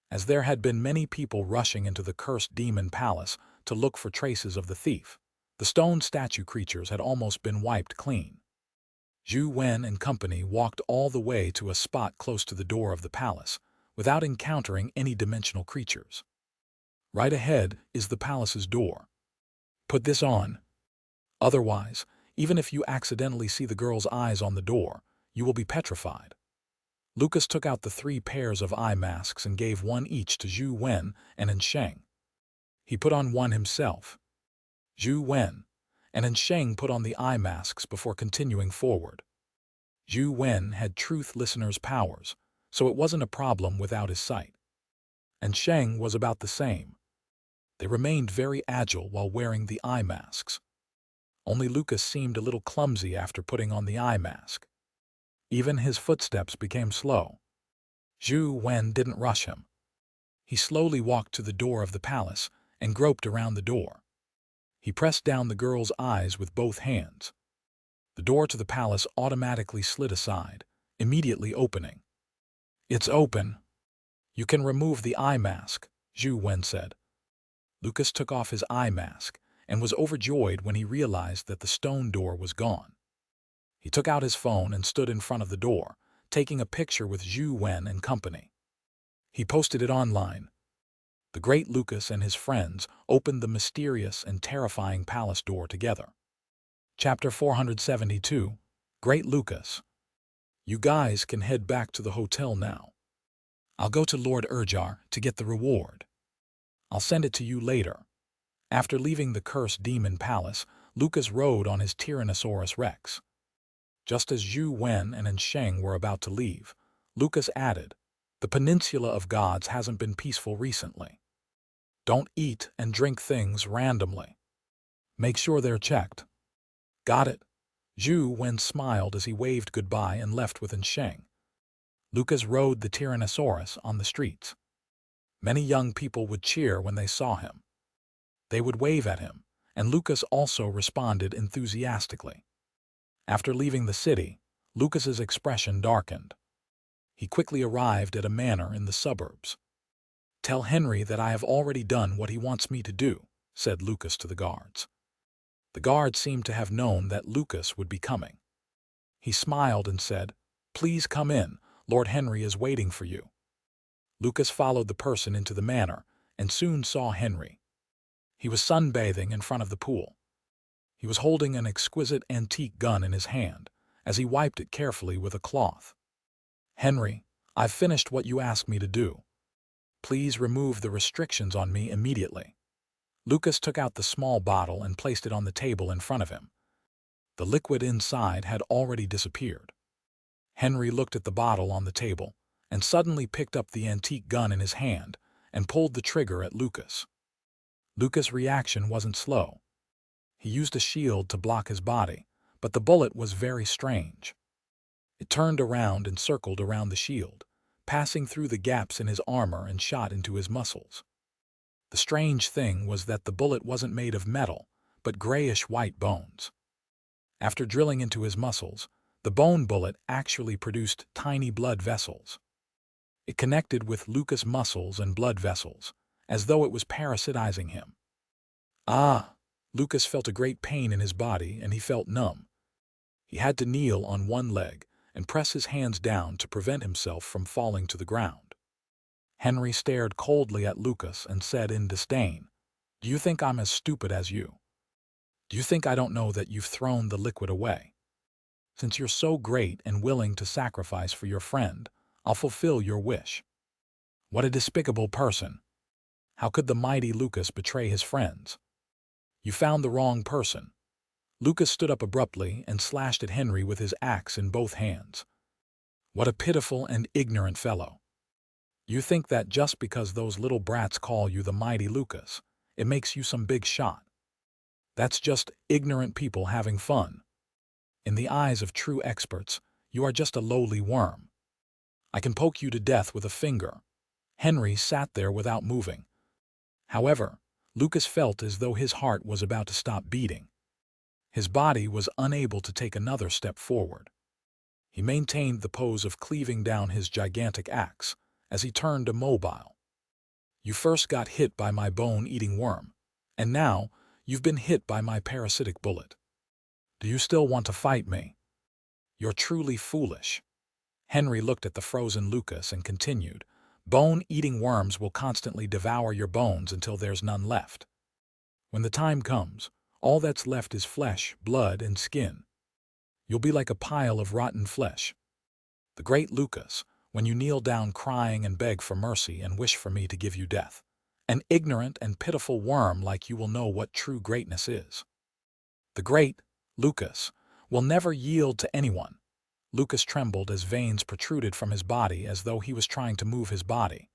A: As there had been many people rushing into the cursed demon palace to look for traces of the thief, the stone statue creatures had almost been wiped clean. Zhou Wen and company walked all the way to a spot close to the door of the palace, without encountering any dimensional creatures. Right ahead is the palace's door. Put this on. Otherwise, even if you accidentally see the girl's eyes on the door, you will be petrified. Lucas took out the 3 pairs of eye masks and gave one each to Zhou Wen and Xianxia. He put on one himself. Zhou Wen and Xianxia put on the eye masks before continuing forward. Zhou Wen had truth listener's powers, so it wasn't a problem without his sight. And Xianxia was about the same. They remained very agile while wearing the eye masks. Only Lucas seemed a little clumsy after putting on the eye mask. Even his footsteps became slow. Zhou Wen didn't rush him. He slowly walked to the door of the palace and groped around the door. He pressed down the girl's eyes with both hands. The door to the palace automatically slid aside, immediately opening. "It's open. You can remove the eye mask," Zhou Wen said. Lucas took off his eye mask and was overjoyed when he realized that the stone door was gone. He took out his phone and stood in front of the door, taking a picture with Zhou Wen and company. He posted it online. The great Lucas and his friends opened the mysterious and terrifying palace door together. Chapter 472, Great Lucas. You guys can head back to the hotel now. I'll go to Lord Urjar to get the reward. I'll send it to you later. After leaving the cursed demon palace, Lucas rode on his Tyrannosaurus Rex. Just as Zhou Wen and Sheng were about to leave, Lucas added, "The Peninsula of Gods hasn't been peaceful recently. Don't eat and drink things randomly. Make sure they're checked." "Got it." Zhou Wen smiled as he waved goodbye and left with Sheng. Lucas rode the Tyrannosaurus on the streets. Many young people would cheer when they saw him. They would wave at him, and Lucas also responded enthusiastically. After leaving the city, Lucas's expression darkened. He quickly arrived at a manor in the suburbs. "Tell Henry that I have already done what he wants me to do," said Lucas to the guards. The guards seemed to have known that Lucas would be coming. He smiled and said, "Please come in, Lord Henry is waiting for you." Lucas followed the person into the manor and soon saw Henry. He was sunbathing in front of the pool. He was holding an exquisite antique gun in his hand as he wiped it carefully with a cloth. "Henry, I've finished what you asked me to do. Please remove the restrictions on me immediately." Lucas took out the small bottle and placed it on the table in front of him. The liquid inside had already disappeared. Henry looked at the bottle on the table and suddenly picked up the antique gun in his hand and pulled the trigger at Lucas. Lucas' reaction wasn't slow. He used a shield to block his body, but the bullet was very strange. It turned around and circled around the shield, passing through the gaps in his armor and shot into his muscles. The strange thing was that the bullet wasn't made of metal, but grayish-white bones. After drilling into his muscles, the bone bullet actually produced tiny blood vessels. It connected with Lucas' muscles and blood vessels, as though it was parasitizing him. Ah! Lucas felt a great pain in his body and he felt numb. He had to kneel on one leg and press his hands down to prevent himself from falling to the ground. Henry stared coldly at Lucas and said in disdain, "Do you think I'm as stupid as you? Do you think I don't know that you've thrown the liquid away? Since you're so great and willing to sacrifice for your friend, I'll fulfill your wish." What a despicable person! How could the mighty Lucas betray his friends? "You found the wrong person." Lucas stood up abruptly and slashed at Henry with his axe in both hands. What a pitiful and ignorant fellow! You think that just because those little brats call you the mighty Lucas, it makes you some big shot. That's just ignorant people having fun. In the eyes of true experts, you are just a lowly worm. I can poke you to death with a finger. Henry sat there without moving. However, Lucas felt as though his heart was about to stop beating. His body was unable to take another step forward. He maintained the pose of cleaving down his gigantic axe as he turned immobile. "You first got hit by my bone-eating worm, and now you've been hit by my parasitic bullet. Do you still want to fight me? You're truly foolish." Henry looked at the frozen Lucas and continued, "Bone-eating worms will constantly devour your bones until there's none left. When the time comes, all that's left is flesh, blood, and skin. You'll be like a pile of rotten flesh. The great Lucas, when you kneel down crying and beg for mercy and wish for me to give you death. An ignorant and pitiful worm like you will know what true greatness is. The great Lucas will never yield to anyone." Lucas trembled as veins protruded from his body as though he was trying to move his body.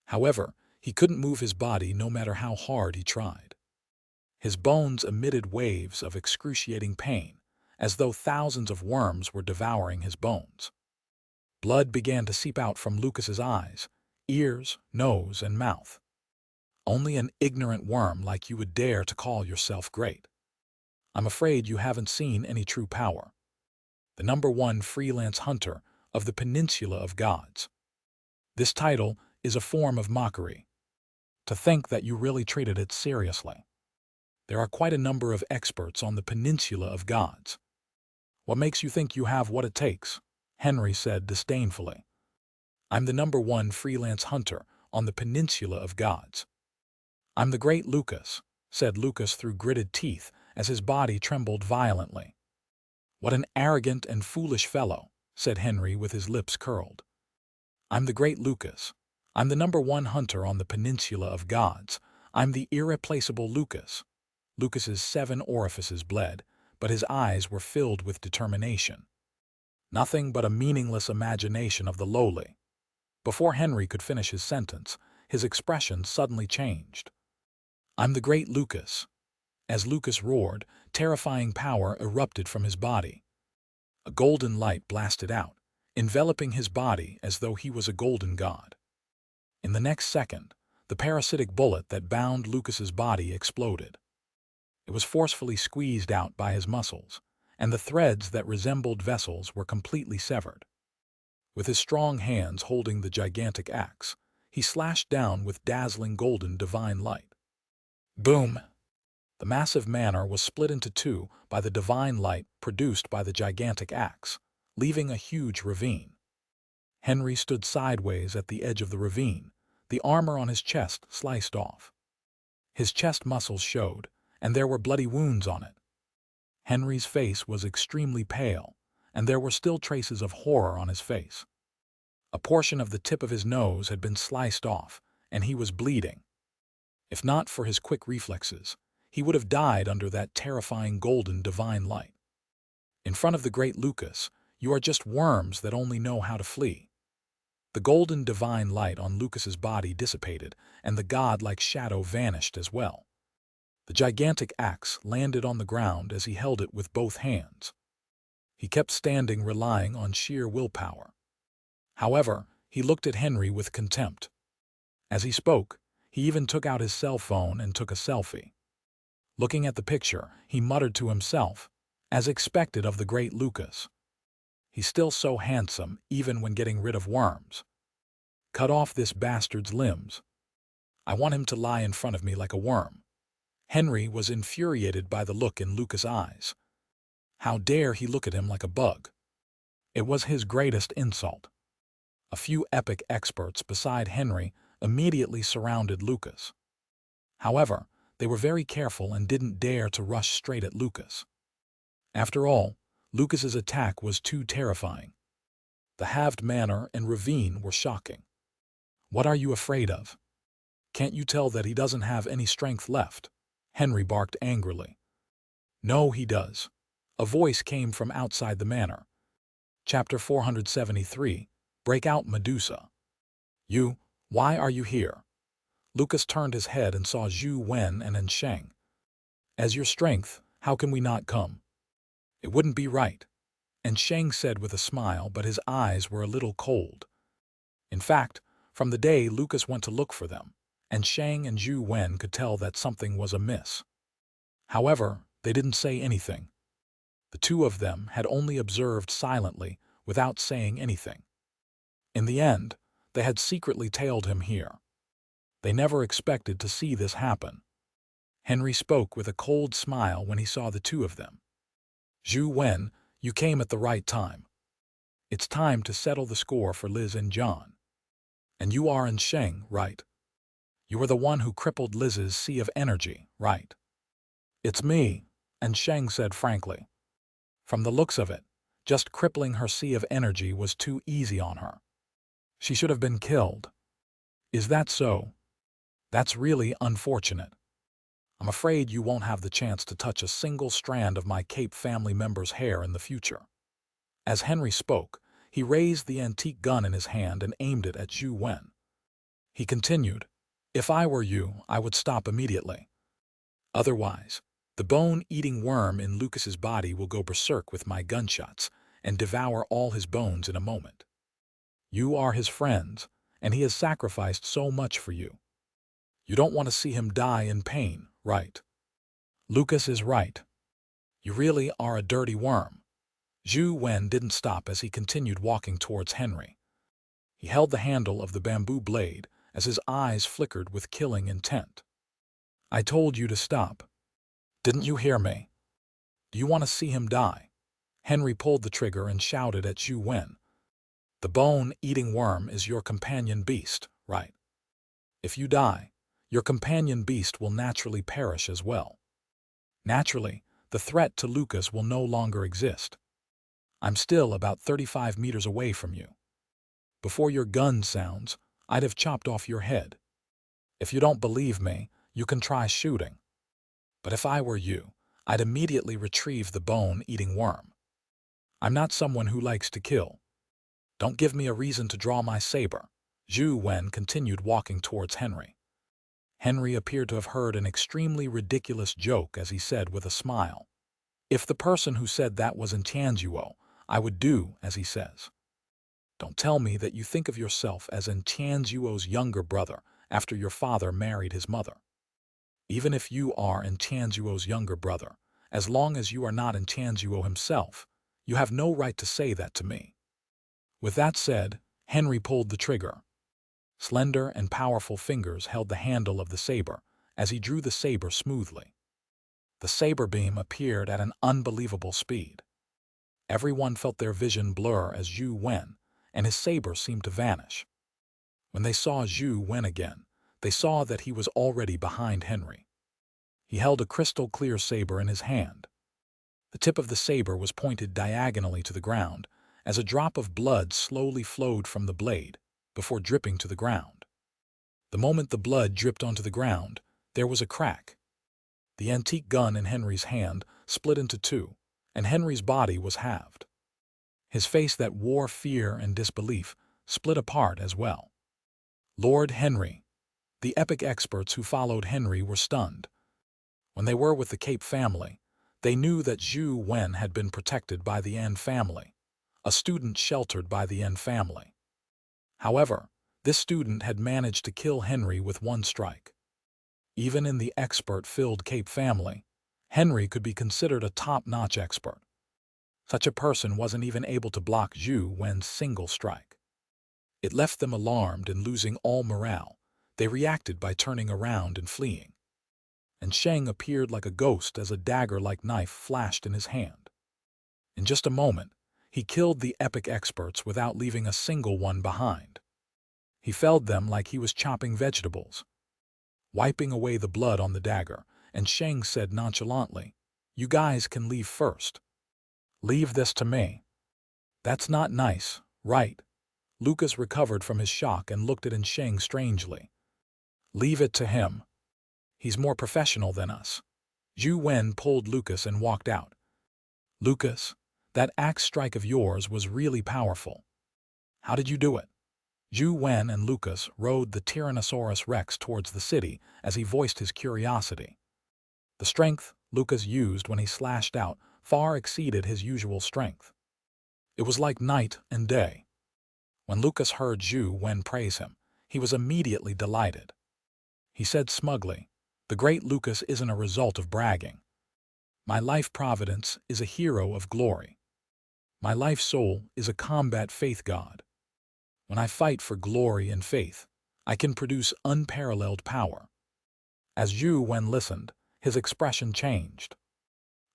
A: However, he couldn't move his body no matter how hard he tried. His bones emitted waves of excruciating pain, as though thousands of worms were devouring his bones. Blood began to seep out from Lucas's eyes, ears, nose, and mouth. Only an ignorant worm like you would dare to call yourself great. I'm afraid you haven't seen any true power. The #1 freelance hunter of the Peninsula of Gods. This title is a form of mockery. To think that you really treated it seriously. There are quite a number of experts on the Peninsula of Gods. What makes you think you have what it takes? Henry said disdainfully. I'm the #1 freelance hunter on the Peninsula of Gods. I'm the great Lucas, said Lucas through gritted teeth as his body trembled violently. What an arrogant and foolish fellow, said Henry with his lips curled. I'm the great Lucas. I'm the #1 hunter on the Peninsula of Gods. I'm the irreplaceable Lucas. Lucas's 7 orifices bled, but his eyes were filled with determination. Nothing but a meaningless imagination of the lowly. Before Henry could finish his sentence, his expression suddenly changed. I'm the great Lucas. As Lucas roared, terrifying power erupted from his body. A golden light blasted out, enveloping his body as though he was a golden god. In the next second, the parasitic bullet that bound Lucas's body exploded. It was forcefully squeezed out by his muscles, and the threads that resembled vessels were completely severed. With his strong hands holding the gigantic axe, he slashed down with dazzling golden divine light. Boom! The massive manor was split into 2 by the divine light produced by the gigantic axe, leaving a huge ravine. Henry stood sideways at the edge of the ravine, the armor on his chest sliced off. His chest muscles showed, and there were bloody wounds on it. Henry's face was extremely pale, and there were still traces of horror on his face. A portion of the tip of his nose had been sliced off, and he was bleeding. If not for his quick reflexes, he would have died under that terrifying golden divine light. In front of the great Lucas, you are just worms that only know how to flee. The golden divine light on Lucas's body dissipated, and the god-like shadow vanished as well. The gigantic axe landed on the ground as he held it with both hands. He kept standing, relying on sheer willpower. However, he looked at Henry with contempt. As he spoke, he even took out his cell phone and took a selfie. Looking at the picture, he muttered to himself, as expected of the great Lucas. He's still so handsome, even when getting rid of worms. Cut off this bastard's limbs. I want him to lie in front of me like a worm. Henry was infuriated by the look in Lucas' eyes. How dare he look at him like a bug? It was his greatest insult. A few epic experts beside Henry immediately surrounded Lucas. However, they were very careful and didn't dare to rush straight at Lucas. After all, Lucas's attack was too terrifying. The halved manor and ravine were shocking. What are you afraid of? Can't you tell that he doesn't have any strength left? Henry barked angrily. No, he does. A voice came from outside the manor. Chapter 473, Break Out Medusa. You, why are you here? Lucas turned his head and saw Zhou Wen and Xianxia. As your strength, how can we not come? It wouldn't be right. Xianxia said with a smile, but his eyes were a little cold. In fact, from the day Lucas went to look for them, Xianxia and Zhou Wen could tell that something was amiss. However, they didn't say anything. The 2 of them had only observed silently, without saying anything. In the end, they had secretly tailed him here. They never expected to see this happen. Henry spoke with a cold smile when he saw the 2 of them. Zhou Wen, you came at the right time. It's time to settle the score for Liz and John. And you are Xianxia, right? You were the one who crippled Liz's sea of energy, right? It's me, Xianxia said frankly. From the looks of it, just crippling her sea of energy was too easy on her. She should have been killed. Is that so? That's really unfortunate. I'm afraid you won't have the chance to touch a single strand of my Cape family member's hair in the future. As Henry spoke, he raised the antique gun in his hand and aimed it at Zhou Wen. He continued, If I were you, I would stop immediately. Otherwise, the bone-eating worm in Lucas's body will go berserk with my gunshots and devour all his bones in a moment. You are his friends, and he has sacrificed so much for you. You don't want to see him die in pain, right? Lucas is right. You really are a dirty worm. Zhou Wen didn't stop as he continued walking towards Henry. He held the handle of the bamboo blade as his eyes flickered with killing intent. I told you to stop. Didn't you hear me? Do you want to see him die? Henry pulled the trigger and shouted at Zhou Wen. The bone-eating worm is your companion beast, right? If you die, your companion beast will naturally perish as well. Naturally, the threat to Lucas will no longer exist. I'm still about 35 meters away from you. Before your gun sounds, I'd have chopped off your head. If you don't believe me, you can try shooting. But if I were you, I'd immediately retrieve the bone-eating worm. I'm not someone who likes to kill. Don't give me a reason to draw my saber. Zhou Wen continued walking towards Henry. Henry appeared to have heard an extremely ridiculous joke as he said with a smile, "If the person who said that was in Xianxia, I would do as he says." Don't tell me that you think of yourself as in Xianxia's younger brother after your father married his mother. Even if you are in Xianxia's younger brother, as long as you are not in Xianxia himself, you have no right to say that to me. With that said, Henry pulled the trigger. Slender and powerful fingers held the handle of the saber as he drew the saber smoothly. The saber beam appeared at an unbelievable speed. Everyone felt their vision blur as Zhou Wen, and his saber seemed to vanish. When they saw Zhou Wen again, they saw that he was already behind Henry. He held a crystal-clear saber in his hand. The tip of the saber was pointed diagonally to the ground, as a drop of blood slowly flowed from the blade, before dripping to the ground. The moment the blood dripped onto the ground, there was a crack. The antique gun in Henry's hand split into two, and Henry's body was halved. His face that wore fear and disbelief split apart as well. Lord Henry. The epic experts who followed Henry were stunned. When they were with the Cape family, they knew that Zhou Wen had been protected by the N family, a student sheltered by the N family. However, this student had managed to kill Henry with one strike. Even in the expert-filled Cape family, Henry could be considered a top-notch expert. Such a person wasn't even able to block Zhou Wen's single strike. It left them alarmed and losing all morale. They reacted by turning around and fleeing. And Sheng appeared like a ghost as a dagger-like knife flashed in his hand. In just a moment, he killed the epic experts without leaving a single one behind. He felled them like he was chopping vegetables. Wiping away the blood on the dagger, and Sheng said nonchalantly, "You guys can leave first. Leave this to me." "That's not nice, right?" Lucas recovered from his shock and looked at Sheng strangely. "Leave it to him. He's more professional than us." Zhou Wen pulled Lucas and walked out. "Lucas, that axe strike of yours was really powerful. How did you do it?" Zhou Wen and Lucas rode the Tyrannosaurus Rex towards the city as he voiced his curiosity. The strength Lucas used when he slashed out far exceeded his usual strength. It was like night and day. When Lucas heard Zhou Wen praise him, he was immediately delighted. He said smugly, "The great Lucas isn't a result of bragging. My life providence is a hero of glory. My life soul is a combat faith god. When I fight for glory and faith, I can produce unparalleled power." As Zhou Wen listened, his expression changed.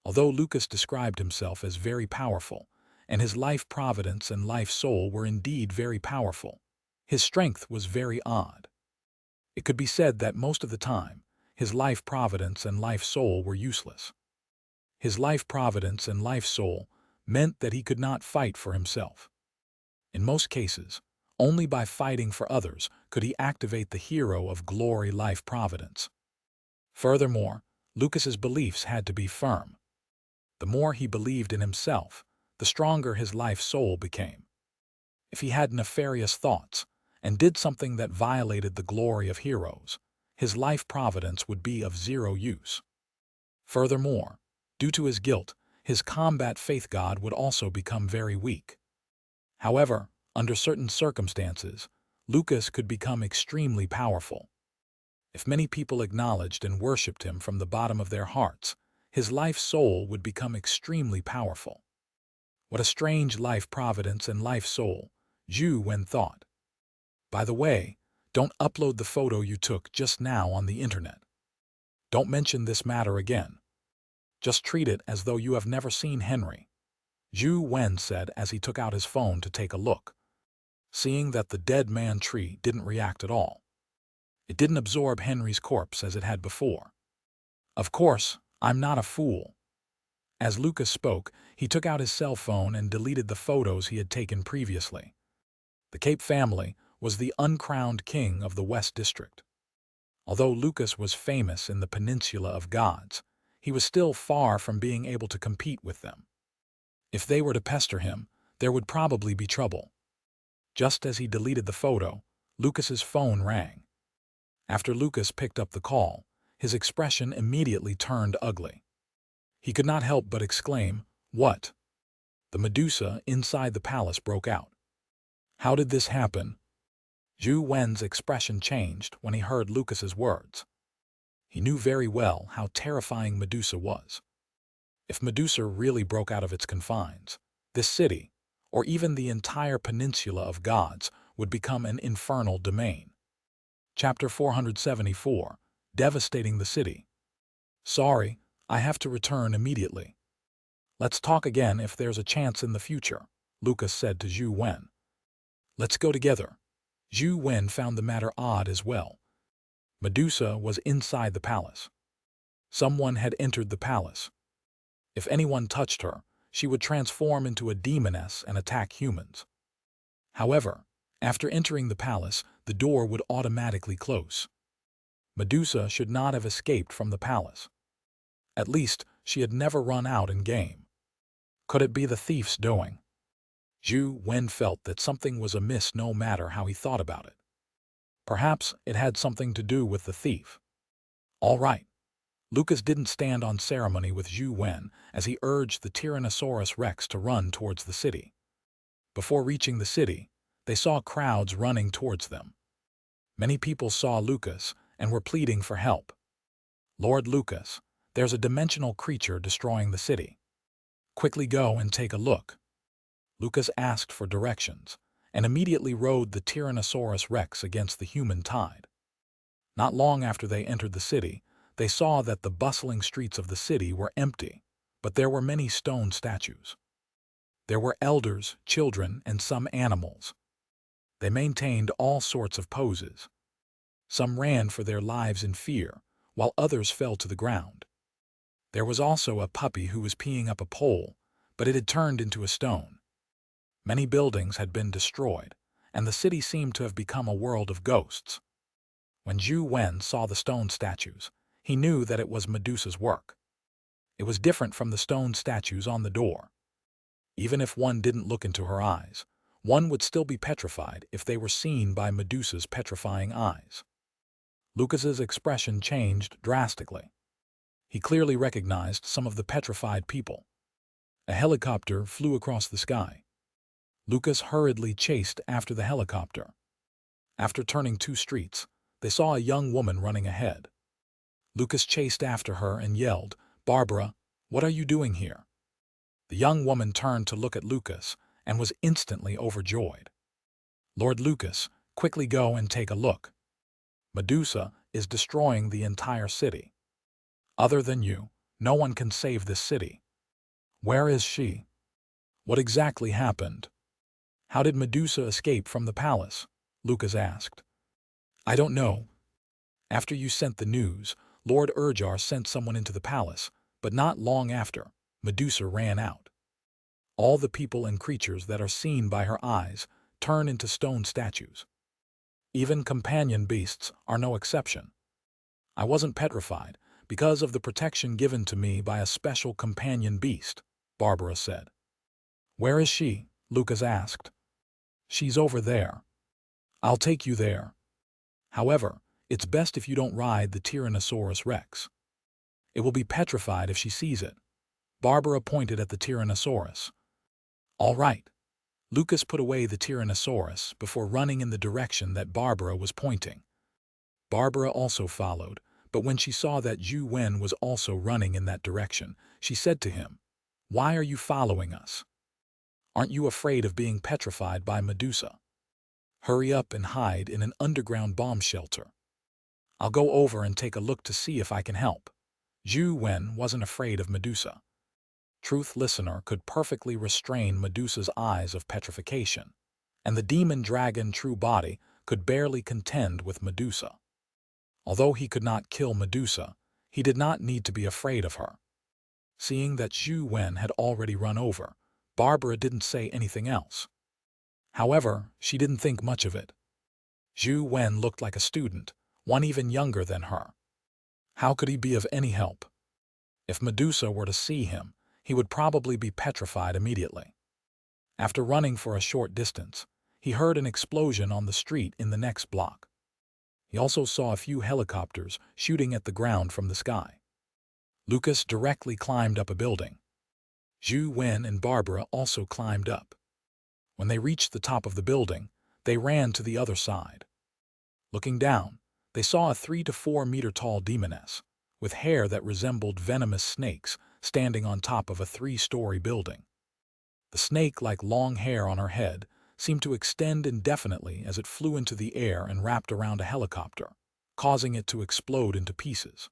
A: Although Lucas described himself as very powerful, and his life providence and life soul were indeed very powerful, his strength was very odd. It could be said that most of the time, his life providence and life soul were useless. His life providence and life soul meant that he could not fight for himself. In most cases, only by fighting for others could he activate the hero of glory life providence. Furthermore, Lucas's beliefs had to be firm. The more he believed in himself, the stronger his life soul became. If he had nefarious thoughts and did something that violated the glory of heroes, his life providence would be of zero use. Furthermore, due to his guilt, his combat faith god would also become very weak. However, under certain circumstances, Lucas could become extremely powerful. If many people acknowledged and worshipped him from the bottom of their hearts, his life soul would become extremely powerful. What a strange life providence and life soul, Zhou Wen thought. By the way, don't upload the photo you took just now on the internet. Don't mention this matter again. Just treat it as though you have never seen Henry," Zhou Wen said as he took out his phone to take a look. Seeing that the dead man tree didn't react at all. It didn't absorb Henry's corpse as it had before. "Of course, I'm not a fool." As Lucas spoke, he took out his cell phone and deleted the photos he had taken previously. The Cape family was the uncrowned king of the West District. Although Lucas was famous in the Peninsula of Gods, he was still far from being able to compete with them. If they were to pester him, there would probably be trouble. Just as he deleted the photo, Lucas's phone rang. After Lucas picked up the call, his expression immediately turned ugly. He could not help but exclaim, "What?" The Medusa inside the palace broke out. "How did this happen?" Zhou Wen's expression changed when he heard Lucas's words. He knew very well how terrifying Medusa was. If Medusa really broke out of its confines, this city, or even the entire Peninsula of Gods, would become an infernal domain. Chapter 474, Devastating the City. "Sorry, I have to return immediately. Let's talk again if there's a chance in the future," Lucas said to Zhou Wen. "Let's go together." Zhou Wen found the matter odd as well. Medusa was inside the palace. Someone had entered the palace. If anyone touched her, she would transform into a demoness and attack humans. However, after entering the palace, the door would automatically close. Medusa should not have escaped from the palace. At least, she had never run out in game. Could it be the thief's doing? Zhou Wen felt that something was amiss no matter how he thought about it. Perhaps it had something to do with the thief. All right. Lucas didn't stand on ceremony with Zhou Wen as he urged the Tyrannosaurus Rex to run towards the city. Before reaching the city, they saw crowds running towards them. Many people saw Lucas and were pleading for help. "Lord Lucas, there's a dimensional creature destroying the city. Quickly go and take a look." Lucas asked for directions and immediately rode the Tyrannosaurus Rex against the human tide. Not long after they entered the city, they saw that the bustling streets of the city were empty, but there were many stone statues. There were elders, children, and some animals. They maintained all sorts of poses. Some ran for their lives in fear, while others fell to the ground. There was also a puppy who was peeing up a pole, but it had turned into a stone. Many buildings had been destroyed, and the city seemed to have become a world of ghosts. When Zhou Wen saw the stone statues, he knew that it was Medusa's work. It was different from the stone statues on the door. Even if one didn't look into her eyes, one would still be petrified if they were seen by Medusa's petrifying eyes. Lucas's expression changed drastically. He clearly recognized some of the petrified people. A helicopter flew across the sky. Lucas hurriedly chased after the helicopter. After turning 2 streets, they saw a young woman running ahead. Lucas chased after her and yelled, "Barbara, what are you doing here?" The young woman turned to look at Lucas and was instantly overjoyed. "Lord Lucas, quickly go and take a look. Medusa is destroying the entire city. Other than you, no one can save this city." "Where is she? What exactly happened? How did Medusa escape from the palace?" Lucas asked. "I don't know. After you sent the news, Lord Urjar sent someone into the palace, but not long after, Medusa ran out. All the people and creatures that are seen by her eyes turn into stone statues. Even companion beasts are no exception. I wasn't petrified because of the protection given to me by a special companion beast," Barbara said. "Where is she?" Lucas asked. "She's over there. I'll take you there. However, it's best if you don't ride the Tyrannosaurus Rex. It will be petrified if she sees it." Barbara pointed at the Tyrannosaurus. "All right." Lucas put away the Tyrannosaurus before running in the direction that Barbara was pointing. Barbara also followed, but when she saw that Zhou Wen was also running in that direction, she said to him, "Why are you following us? Aren't you afraid of being petrified by Medusa? Hurry up and hide in an underground bomb shelter. I'll go over and take a look to see if I can help." Zhou Wen wasn't afraid of Medusa. Truth Listener could perfectly restrain Medusa's eyes of petrification, and the demon dragon True Body could barely contend with Medusa. Although he could not kill Medusa, he did not need to be afraid of her. Seeing that Zhou Wen had already run over, Barbara didn't say anything else. However, she didn't think much of it. Zhou Wen looked like a student, one even younger than her. How could he be of any help? If Medusa were to see him, he would probably be petrified immediately. After running for a short distance, he heard an explosion on the street in the next block. He also saw a few helicopters shooting at the ground from the sky. Lucas directly climbed up a building. Zhou Wen and Barbara also climbed up. When they reached the top of the building, they ran to the other side. Looking down, they saw a 3 to 4 meter tall demoness, with hair that resembled venomous snakes, standing on top of a 3-story building. The snake-like long hair on her head seemed to extend indefinitely as it flew into the air and wrapped around a helicopter, causing it to explode into pieces.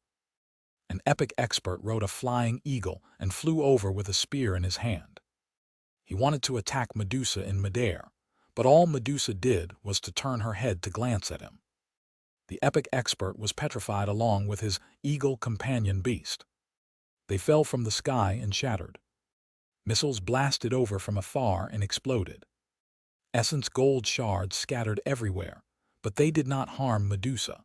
A: An epic expert rode a flying eagle and flew over with a spear in his hand. He wanted to attack Medusa in midair, but all Medusa did was to turn her head to glance at him. The epic expert was petrified along with his eagle companion beast. They fell from the sky and shattered. Missiles blasted over from afar and exploded. Essence gold shards scattered everywhere, but they did not harm Medusa.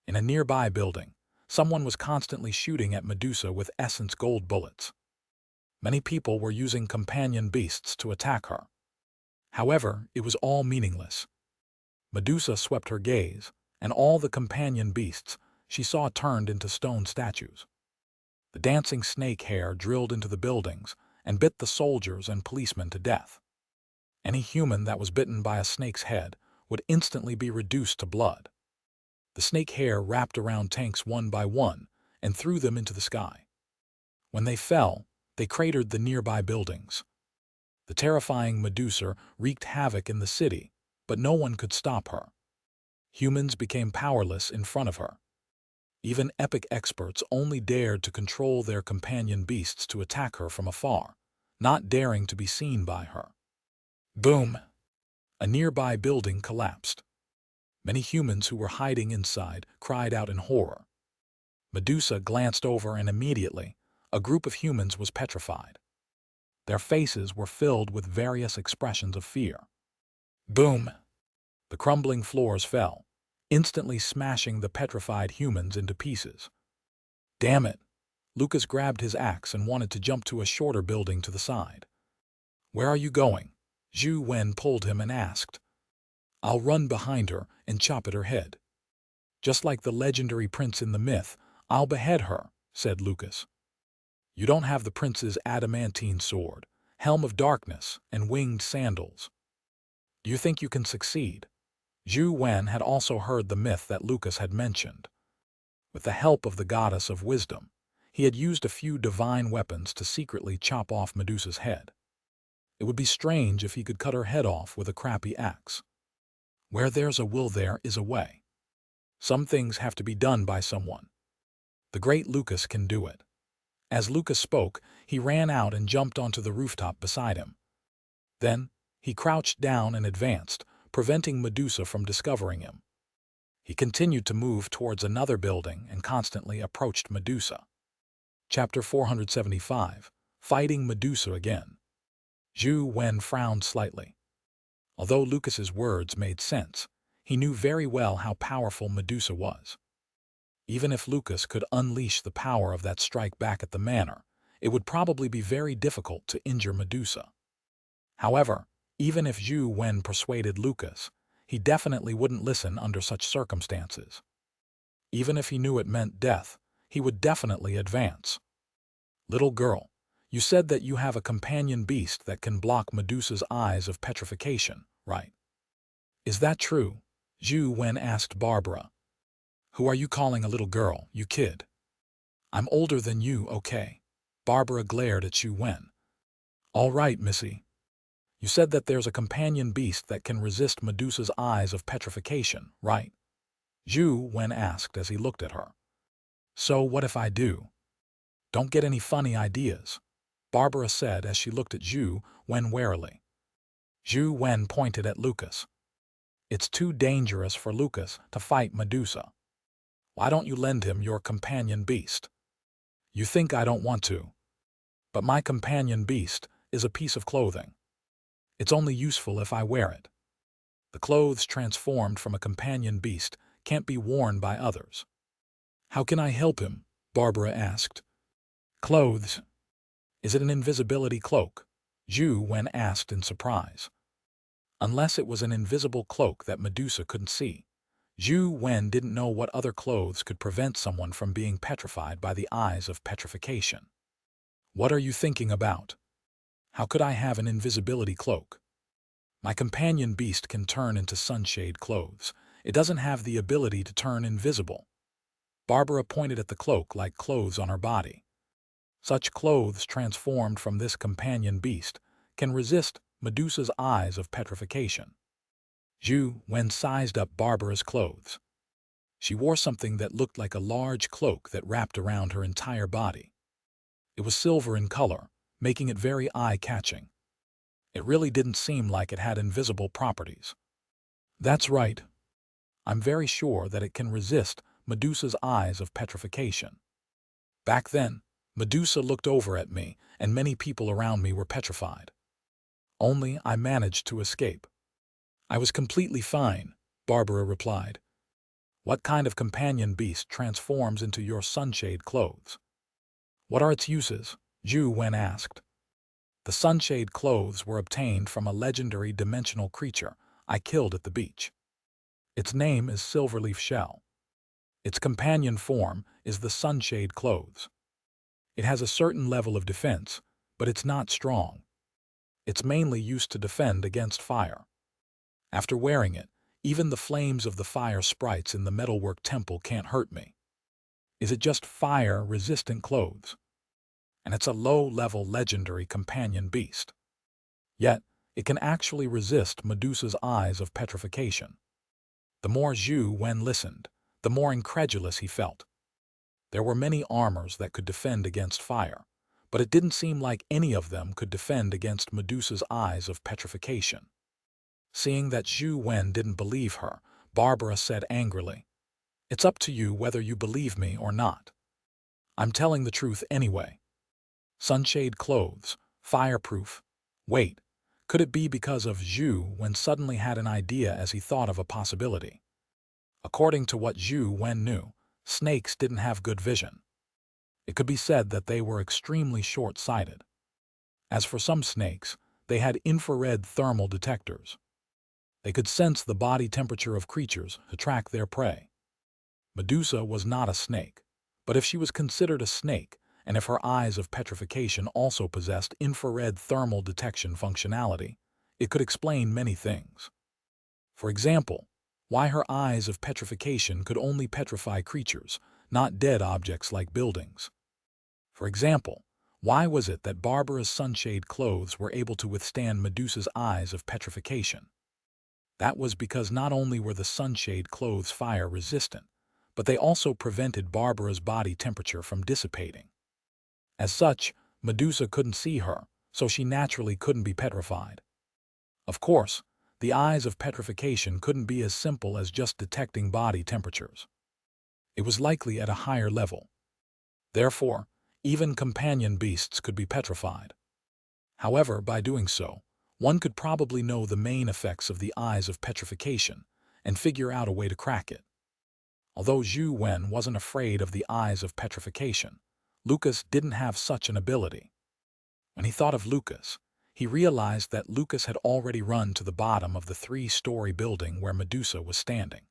A: In a nearby building, someone was constantly shooting at Medusa with essence gold bullets. Many people were using companion beasts to attack her. However, it was all meaningless. Medusa swept her gaze, and all the companion beasts she saw turned into stone statues. The dancing snake hair drilled into the buildings and bit the soldiers and policemen to death. Any human that was bitten by a snake's head would instantly be reduced to blood. The snake hair wrapped around tanks one by one and threw them into the sky. When they fell, they cratered the nearby buildings. The terrifying Medusa wreaked havoc in the city, but no one could stop her. Humans became powerless in front of her. Even epic experts only dared to control their companion beasts to attack her from afar, not daring to be seen by her. Boom! A nearby building collapsed. Many humans who were hiding inside cried out in horror. Medusa glanced over and immediately, a group of humans was petrified. Their faces were filled with various expressions of fear. Boom! The crumbling floors fell, instantly smashing the petrified humans into pieces. Damn it! Lucas grabbed his axe and wanted to jump to a shorter building to the side. Where are you going? Zhou Wen pulled him and asked. I'll run behind her and chop at her head. Just like the legendary prince in the myth, I'll behead her, said Lucas. You don't have the prince's adamantine sword, helm of darkness, and winged sandals. Do you think you can succeed? Zhou Wen had also heard the myth that Lucas had mentioned. With the help of the goddess of wisdom, he had used a few divine weapons to secretly chop off Medusa's head. It would be strange if he could cut her head off with a crappy axe. Where there's a will, there is a way. Some things have to be done by someone. The great Lucas can do it. As Lucas spoke, he ran out and jumped onto the rooftop beside him. Then, he crouched down and advanced, preventing Medusa from discovering him. He continued to move towards another building and constantly approached Medusa. Chapter 475, Fighting Medusa Again. Zhou Wen frowned slightly. Although Lucas's words made sense, he knew very well how powerful Medusa was. Even if Lucas could unleash the power of that strike back at the manor, it would probably be very difficult to injure Medusa. However, even if Zhou Wen persuaded Lucas, he definitely wouldn't listen under such circumstances. Even if he knew it meant death, he would definitely advance. Little girl, you said that you have a companion beast that can block Medusa's eyes of petrification, right? Is that true? Zhou Wen asked Barbara. Who are you calling a little girl, you kid? I'm older than you, okay? Barbara glared at Zhou Wen. All right, Missy. You said that there's a companion beast that can resist Medusa's eyes of petrification, right? Zhou Wen asked as he looked at her. So what if I do? Don't get any funny ideas, Barbara said as she looked at Zhou Wen warily. Zhou Wen pointed at Lucas. It's too dangerous for Lucas to fight Medusa. Why don't you lend him your companion beast? You think I don't want to. But my companion beast is a piece of clothing. It's only useful if I wear it. The clothes transformed from a companion beast can't be worn by others. How can I help him? Barbara asked. Clothes. Is it an invisibility cloak? Zhou Wen asked in surprise. Unless it was an invisible cloak that Medusa couldn't see. Zhou Wen didn't know what other clothes could prevent someone from being petrified by the eyes of petrification. What are you thinking about? How could I have an invisibility cloak? My companion beast can turn into sunshade clothes. It doesn't have the ability to turn invisible. Barbara pointed at the cloak like clothes on her body. Such clothes transformed from this companion beast can resist Medusa's eyes of petrification. Zhou Wen sized up Barbara's clothes. She wore something that looked like a large cloak that wrapped around her entire body. It was silver in color, making it very eye-catching. It really didn't seem like it had invisible properties. That's right. I'm very sure that it can resist Medusa's eyes of petrification. Back then, Medusa looked over at me, and many people around me were petrified. Only I managed to escape. I was completely fine, Barbara replied. What kind of companion beast transforms into your sunshade clothes? What are its uses? Zhou Wen asked. The sunshade clothes were obtained from a legendary dimensional creature I killed at the beach. Its name is Silverleaf Shell. Its companion form is the sunshade clothes. It has a certain level of defense, but it's not strong. It's mainly used to defend against fire. After wearing it, even the flames of the fire sprites in the metalwork temple can't hurt me. Is it just fire-resistant clothes? And it's a low-level legendary companion beast. Yet, it can actually resist Medusa's eyes of petrification. The more Zhou Wen listened, the more incredulous he felt. There were many armors that could defend against fire, but it didn't seem like any of them could defend against Medusa's eyes of petrification. Seeing that Zhou Wen didn't believe her, Barbara said angrily, "It's up to you whether you believe me or not. I'm telling the truth anyway. Sunshade clothes, fireproof. Wait, could it be because of Zhou Wen suddenly had an idea as he thought of a possibility? According to what Zhou Wen knew, snakes didn't have good vision. It could be said that they were extremely short-sighted. As for some snakes, they had infrared thermal detectors. They could sense the body temperature of creatures to track their prey. Medusa was not a snake, but if she was considered a snake, and if her eyes of petrification also possessed infrared thermal detection functionality, it could explain many things. For example, why her eyes of petrification could only petrify creatures, not dead objects like buildings. For example, why was it that Barbara's sunshade clothes were able to withstand Medusa's eyes of petrification? That was because not only were the sunshade clothes fire-resistant, but they also prevented Barbara's body temperature from dissipating. As such, Medusa couldn't see her, so she naturally couldn't be petrified. Of course, the eyes of petrification couldn't be as simple as just detecting body temperatures. It was likely at a higher level. Therefore, even companion beasts could be petrified. However, by doing so, one could probably know the main effects of the eyes of petrification and figure out a way to crack it. Although Zhou Wen wasn't afraid of the eyes of petrification, Lucas didn't have such an ability. When he thought of Lucas, he realized that Lucas had already run to the bottom of the 3-story building where Medusa was standing.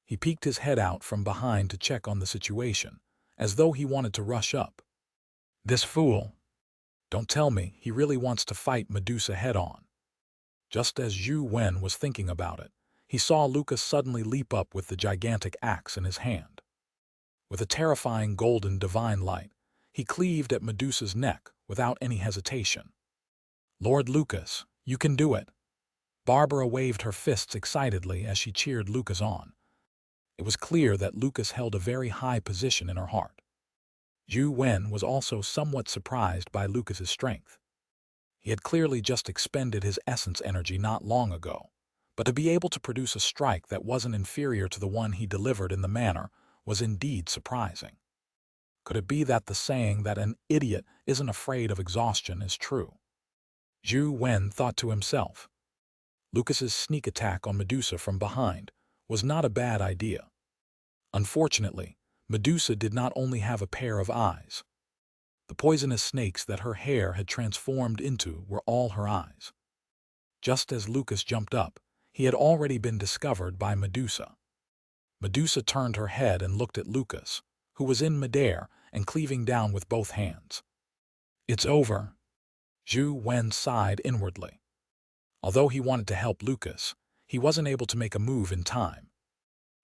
A: He peeked his head out from behind to check on the situation, as though he wanted to rush up. This fool! Don't tell me he really wants to fight Medusa head-on. Just as Zhou Wen was thinking about it, he saw Lucas suddenly leap up with the gigantic axe in his hand. With a terrifying golden divine light, he cleaved at Medusa's neck without any hesitation. Lord Lucas, you can do it! Barbara waved her fists excitedly as she cheered Lucas on. It was clear that Lucas held a very high position in her heart. Zhou Wen was also somewhat surprised by Lucas's strength. He had clearly just expended his essence energy not long ago, but to be able to produce a strike that wasn't inferior to the one he delivered in the manner was indeed surprising. Could it be that the saying that an idiot isn't afraid of exhaustion is true? Zhou Wen thought to himself. Lucas's sneak attack on Medusa from behind was not a bad idea. Unfortunately, Medusa did not only have a pair of eyes. The poisonous snakes that her hair had transformed into were all her eyes. Just as Lucas jumped up, he had already been discovered by Medusa. Medusa turned her head and looked at Lucas, who was in midair and cleaving down with both hands. "It's over." Zhou Wen sighed inwardly. Although he wanted to help Lucas, he wasn't able to make a move in time.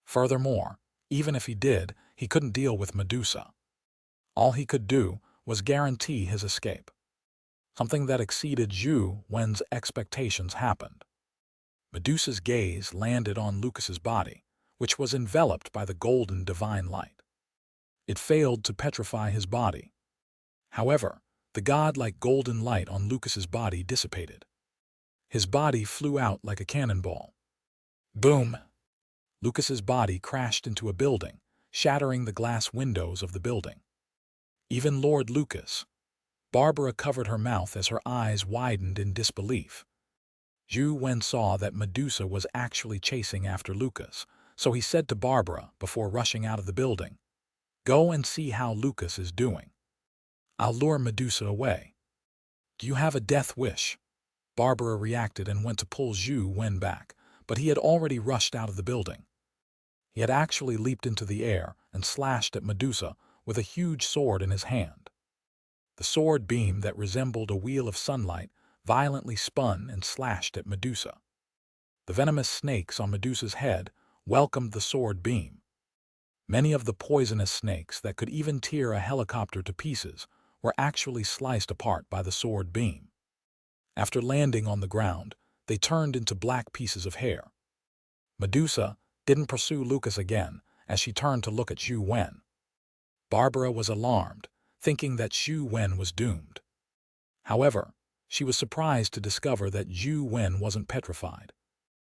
A: Furthermore, even if he did, he couldn't deal with Medusa. All he could do was guarantee his escape. Something that exceeded Zhou Wen's expectations happened. Medusa's gaze landed on Lucas's body, which was enveloped by the golden divine light. It failed to petrify his body. However, the godlike golden light on Lucas's body dissipated. His body flew out like a cannonball. Boom! Lucas's body crashed into a building, shattering the glass windows of the building. Even Lord Lucas. Barbara covered her mouth as her eyes widened in disbelief. Zhou Wen saw that Medusa was actually chasing after Lucas, so he said to Barbara before rushing out of the building, "Go and see how Lucas is doing. I'll lure Medusa away." "Do you have a death wish?" Barbara reacted and went to pull Zhou Wen back, but he had already rushed out of the building. He had actually leaped into the air and slashed at Medusa with a huge sword in his hand. The sword beam that resembled a wheel of sunlight violently spun and slashed at Medusa. The venomous snakes on Medusa's head welcomed the sword beam. Many of the poisonous snakes that could even tear a helicopter to pieces were actually sliced apart by the sword beam. After landing on the ground, they turned into black pieces of hair. Medusa didn't pursue Lucas again as she turned to look at Zhou Wen. Barbara was alarmed, thinking that Zhou Wen was doomed. However, she was surprised to discover that Zhou Wen wasn't petrified.